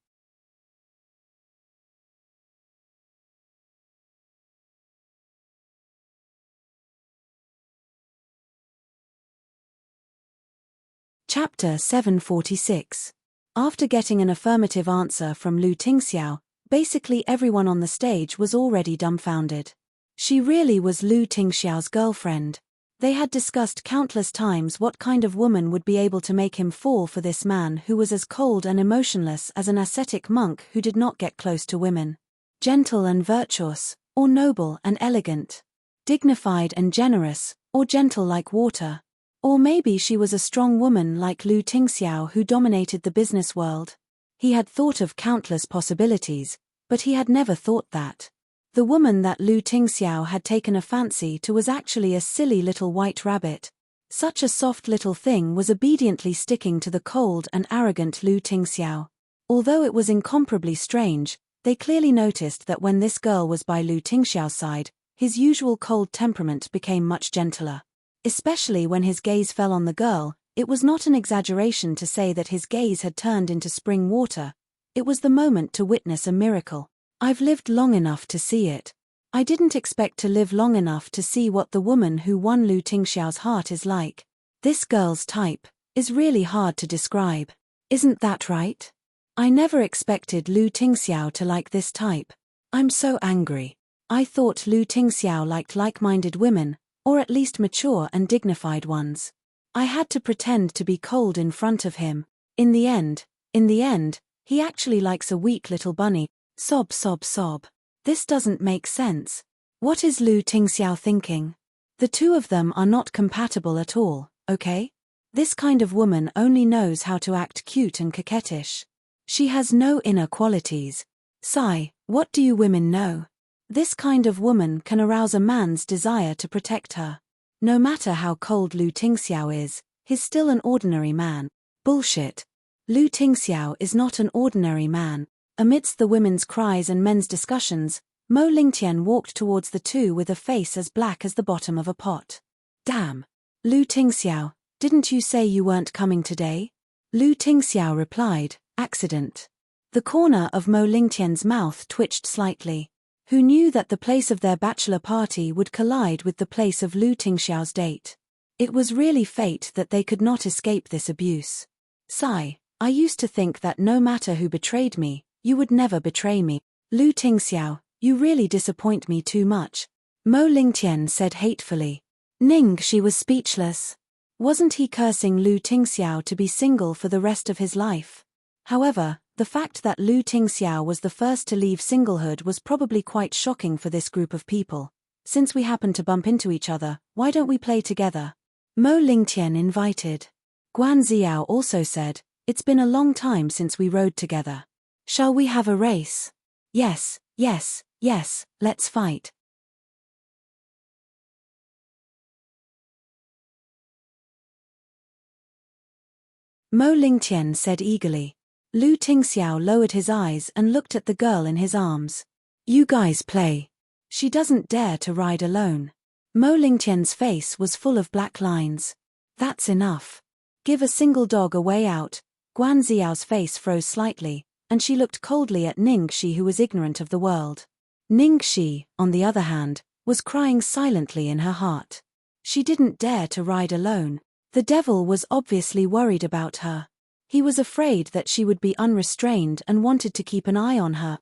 Chapter 746. After getting an affirmative answer from Lu Tingxiao, basically everyone on the stage was already dumbfounded. She really was Lu Tingxiao's girlfriend. They had discussed countless times what kind of woman would be able to make him fall for this man who was as cold and emotionless as an ascetic monk who did not get close to women. Gentle and virtuous, or noble and elegant. Dignified and generous, or gentle like water. Or maybe she was a strong woman like Lu Tingxiao who dominated the business world. He had thought of countless possibilities, but he had never thought that. The woman that Lu Tingxiao had taken a fancy to was actually a silly little white rabbit. Such a soft little thing was obediently sticking to the cold and arrogant Lu Tingxiao. Although it was incomparably strange, they clearly noticed that when this girl was by Lu Tingxiao's side, his usual cold temperament became much gentler. Especially when his gaze fell on the girl, it was not an exaggeration to say that his gaze had turned into spring water. It was the moment to witness a miracle. I've lived long enough to see it. I didn't expect to live long enough to see what the woman who won Lu Tingxiao's heart is like. This girl's type is really hard to describe. Isn't that right? I never expected Lu Tingxiao to like this type. I'm so angry. I thought Lu Tingxiao liked like-minded women, or at least mature and dignified ones. I had to pretend to be cold in front of him. In the end, he actually likes a weak little bunny. Sob sob sob. This doesn't make sense. What is Lu Tingxiao thinking? The two of them are not compatible at all, okay? This kind of woman only knows how to act cute and coquettish. She has no inner qualities. Sigh, what do you women know? This kind of woman can arouse a man's desire to protect her. No matter how cold Lu Tingxiao is, he's still an ordinary man. Bullshit. Lu Tingxiao is not an ordinary man. Amidst the women's cries and men's discussions, Mo Lingtian walked towards the two with a face as black as the bottom of a pot. Damn. Lu Tingxiao, didn't you say you weren't coming today? Lu Tingxiao replied, accident. The corner of Mo Lingtian's mouth twitched slightly. Who knew that the place of their bachelor party would collide with the place of Lu Tingxiao's date? It was really fate that they could not escape this abuse. Sigh, I used to think that no matter who betrayed me, you would never betray me. Lu Tingxiao, you really disappoint me too much. Mo Lingtian said hatefully. Ningxi was speechless. Wasn't he cursing Lu Tingxiao to be single for the rest of his life? However, the fact that Lu Tingxiao was the first to leave singlehood was probably quite shocking for this group of people. Since we happen to bump into each other, why don't we play together? Mo Lingtian invited. Guan Ziao also said, it's been a long time since we rode together. Shall we have a race? Yes, yes, yes, let's fight. Mo Lingtian said eagerly. Lu Tingxiao lowered his eyes and looked at the girl in his arms. You guys play. She doesn't dare to ride alone. Mo Lingtian's face was full of black lines. That's enough. Give a single dog a way out. Guan Ziao's face froze slightly, and she looked coldly at Ningxi, who was ignorant of the world. Ningxi, on the other hand, was crying silently in her heart. She didn't dare to ride alone. The devil was obviously worried about her. He was afraid that she would be unrestrained and wanted to keep an eye on her.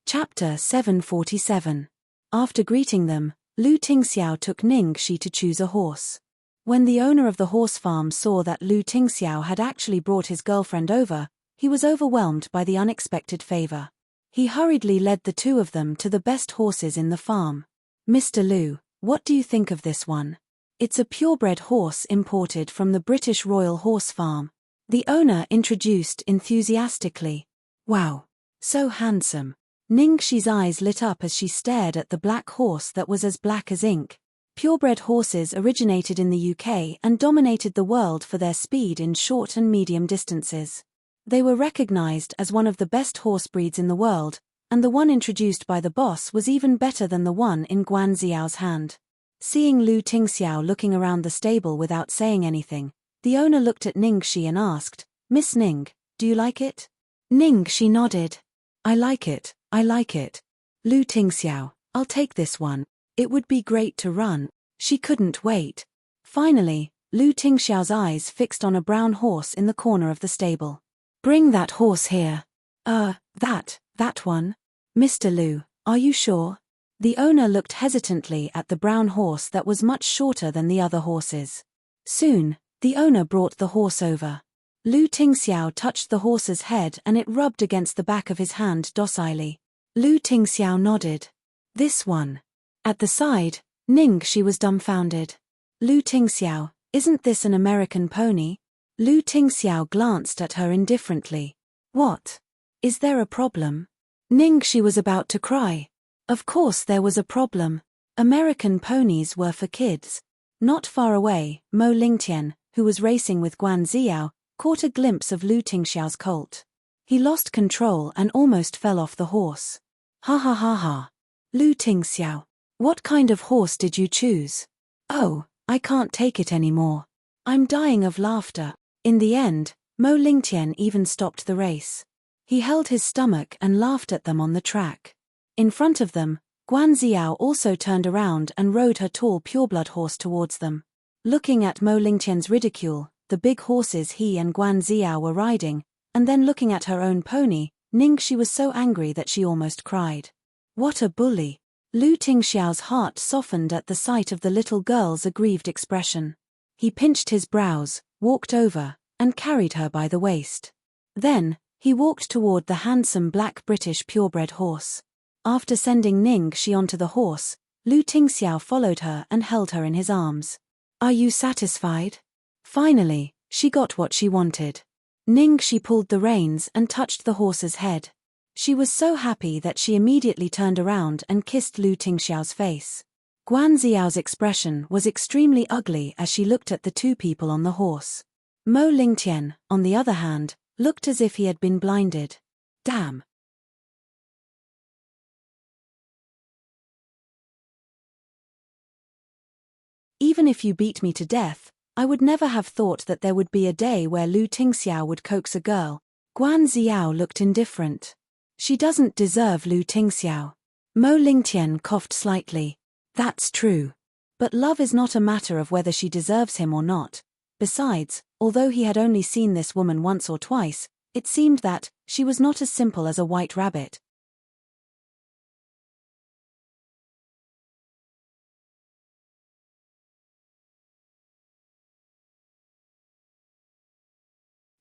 Chapter 747. After greeting them, Lu Tingxiao took Ningxi to choose a horse. When the owner of the horse farm saw that Lu Tingxiao had actually brought his girlfriend over, he was overwhelmed by the unexpected favor. He hurriedly led the two of them to the best horses in the farm. Mr. Lu, what do you think of this one? It's a purebred horse imported from the British Royal Horse Farm. The owner introduced enthusiastically. Wow. So handsome. Ningxi's eyes lit up as she stared at the black horse that was as black as ink. Purebred horses originated in the UK and dominated the world for their speed in short and medium distances. They were recognized as one of the best horse breeds in the world, and the one introduced by the boss was even better than the one in Guan Ziao's hand. Seeing Lu Tingxiao looking around the stable without saying anything, the owner looked at Ningxi and asked, Miss Ning, do you like it? Ningxi nodded. I like it, I like it. Lu Tingxiao, I'll take this one. It would be great to run. She couldn't wait. Finally, Lu Tingxiao's eyes fixed on a brown horse in the corner of the stable. Bring that horse here. That one? Mr. Lu, are you sure? The owner looked hesitantly at the brown horse that was much shorter than the other horses. Soon, the owner brought the horse over. Lu Tingxiao touched the horse's head and it rubbed against the back of his hand docilely. Lu Tingxiao nodded. This one. At the side, Ningxi was dumbfounded. Lu Tingxiao, isn't this an American pony? Lu Tingxiao glanced at her indifferently. What? Is there a problem? Ningxi was about to cry. Of course there was a problem. American ponies were for kids. Not far away, Mo Lingtian, who was racing with Guan Ziao, caught a glimpse of Lu Tingxiao's colt. He lost control and almost fell off the horse. Ha ha ha ha. Lu Tingxiao, what kind of horse did you choose? Oh, I can't take it anymore. I'm dying of laughter. In the end, Mo Lingtian even stopped the race. He held his stomach and laughed at them on the track. In front of them, Guan Ziao also turned around and rode her tall pureblood horse towards them. Looking at Mo Lingtian's ridicule, the big horses he and Guan Ziao were riding, and then looking at her own pony, Ningxi was so angry that she almost cried. What a bully! Lu Tingxiao's heart softened at the sight of the little girl's aggrieved expression. He pinched his brows, walked over, and carried her by the waist. Then, he walked toward the handsome black British purebred horse. After sending Ningxi onto the horse, Lu Tingxiao followed her and held her in his arms. Are you satisfied? Finally, she got what she wanted. Ningxi pulled the reins and touched the horse's head. She was so happy that she immediately turned around and kissed Lu Tingxiao's face. Guan Ziao's expression was extremely ugly as she looked at the two people on the horse. Mo Lingtian, on the other hand, looked as if he had been blinded. Damn. even if you beat me to death, I would never have thought that there would be a day where Lu Tingxiao would coax a girl." Guan Ziao looked indifferent. "She doesn't deserve Lu Tingxiao." Mo Lingtian coughed slightly. "That's true. But love is not a matter of whether she deserves him or not. Besides, although he had only seen this woman once or twice, it seemed that she was not as simple as a white rabbit."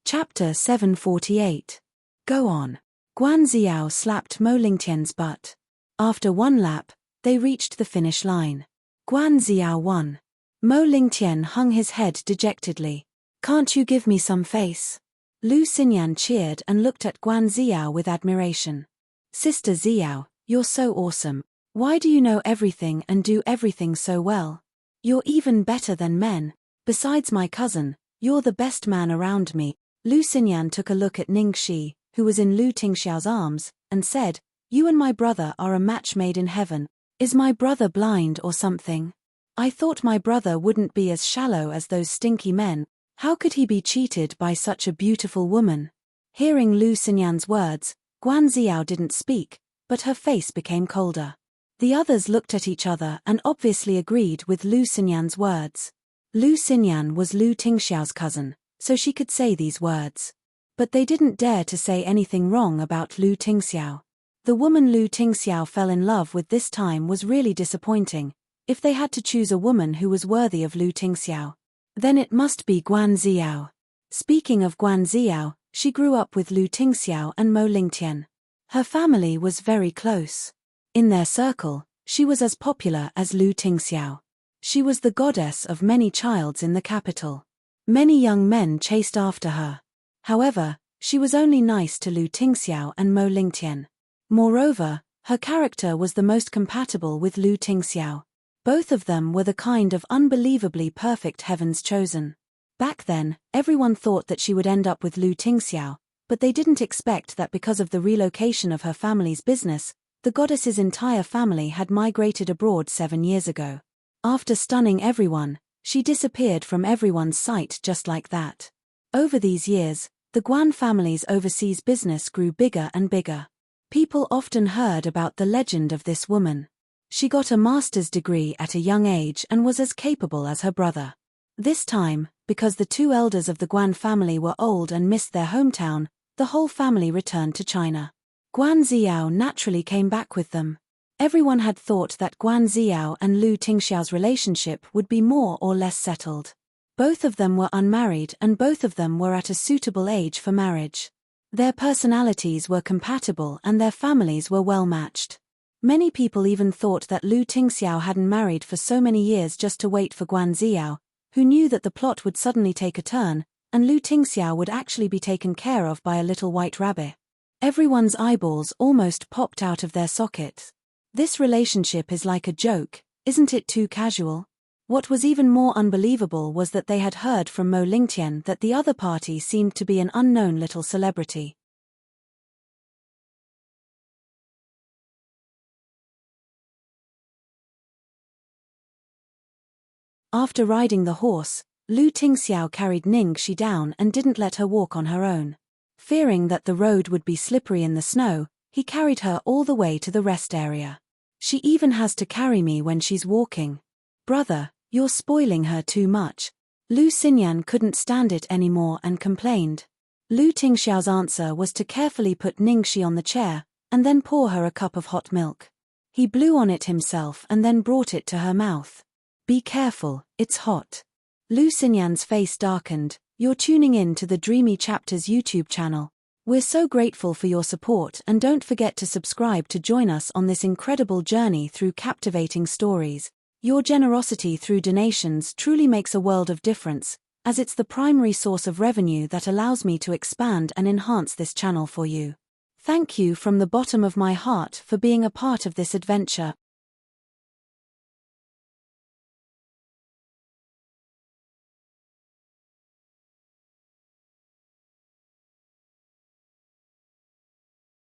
Chapter 748. Go on. Guan Ziao slapped Mo Lingtian's butt. After one lap, they reached the finish line. Guan Ziao won. Mo Lingtian hung his head dejectedly. "Can't you give me some face?" Lu Xinyan cheered and looked at Guan Ziao with admiration. "Sister Ziao, you're so awesome. Why do you know everything and do everything so well? You're even better than men. Besides my cousin, you're the best man around me." Lu Xinyan took a look at Ning Shi, who was in Lu Tingxiao's arms, and said, "You and my brother are a match made in heaven. Is my brother blind or something? I thought my brother wouldn't be as shallow as those stinky men. How could he be cheated by such a beautiful woman?" Hearing Lu Xinyan's words, Guan Ziao didn't speak, but her face became colder. The others looked at each other and obviously agreed with Lu Xinyan's words. Lu Xinyan was Lu Tingxiao's cousin, so she could say these words. But they didn't dare to say anything wrong about Lu Tingxiao. The woman Lu Tingxiao fell in love with this time was really disappointing. If they had to choose a woman who was worthy of Lu Tingxiao, then it must be Guan Ziao. Speaking of Guan Ziao, she grew up with Lu Tingxiao and Mo Lingtian. Her family was very close. In their circle, she was as popular as Lu Tingxiao. She was the goddess of many childs in the capital. Many young men chased after her. However, she was only nice to Lu Tingxiao and Mo Lingtian. Moreover, her character was the most compatible with Lu Tingxiao. Both of them were the kind of unbelievably perfect heavens chosen. Back then, everyone thought that she would end up with Lu Tingxiao, but they didn't expect that because of the relocation of her family's business, the goddess's entire family had migrated abroad 7 years ago. After stunning everyone, she disappeared from everyone's sight just like that. Over these years, the Guan family's overseas business grew bigger and bigger. People often heard about the legend of this woman. She got a master's degree at a young age and was as capable as her brother. This time, because the two elders of the Guan family were old and missed their hometown, the whole family returned to China. Guan Ziao naturally came back with them. Everyone had thought that Guan Ziao and Lu Tingxiao's relationship would be more or less settled. Both of them were unmarried and both of them were at a suitable age for marriage. Their personalities were compatible and their families were well matched. Many people even thought that Lu Tingxiao hadn't married for so many years just to wait for Guan Ziao, who knew that the plot would suddenly take a turn, and Lu Tingxiao would actually be taken care of by a little white rabbit. Everyone's eyeballs almost popped out of their sockets. This relationship is like a joke, isn't it too casual? What was even more unbelievable was that they had heard from Mo Lingtian that the other party seemed to be an unknown little celebrity. After riding the horse, Lu Tingxiao carried Ning Shi down and didn't let her walk on her own. Fearing that the road would be slippery in the snow, he carried her all the way to the rest area. She even has to carry me when she's walking. Brother, you're spoiling her too much. Lu Xinyan couldn't stand it anymore and complained. Lu Tingxiao's answer was to carefully put Ning Shi on the chair, and then pour her a cup of hot milk. He blew on it himself and then brought it to her mouth. Be careful, it's hot. Lu Xinyan's face darkened. You're tuning in to the Dreamy Chapters YouTube channel. We're so grateful for your support and don't forget to subscribe to join us on this incredible journey through captivating stories. Your generosity through donations truly makes a world of difference, as it's the primary source of revenue that allows me to expand and enhance this channel for you. Thank you from the bottom of my heart for being a part of this adventure.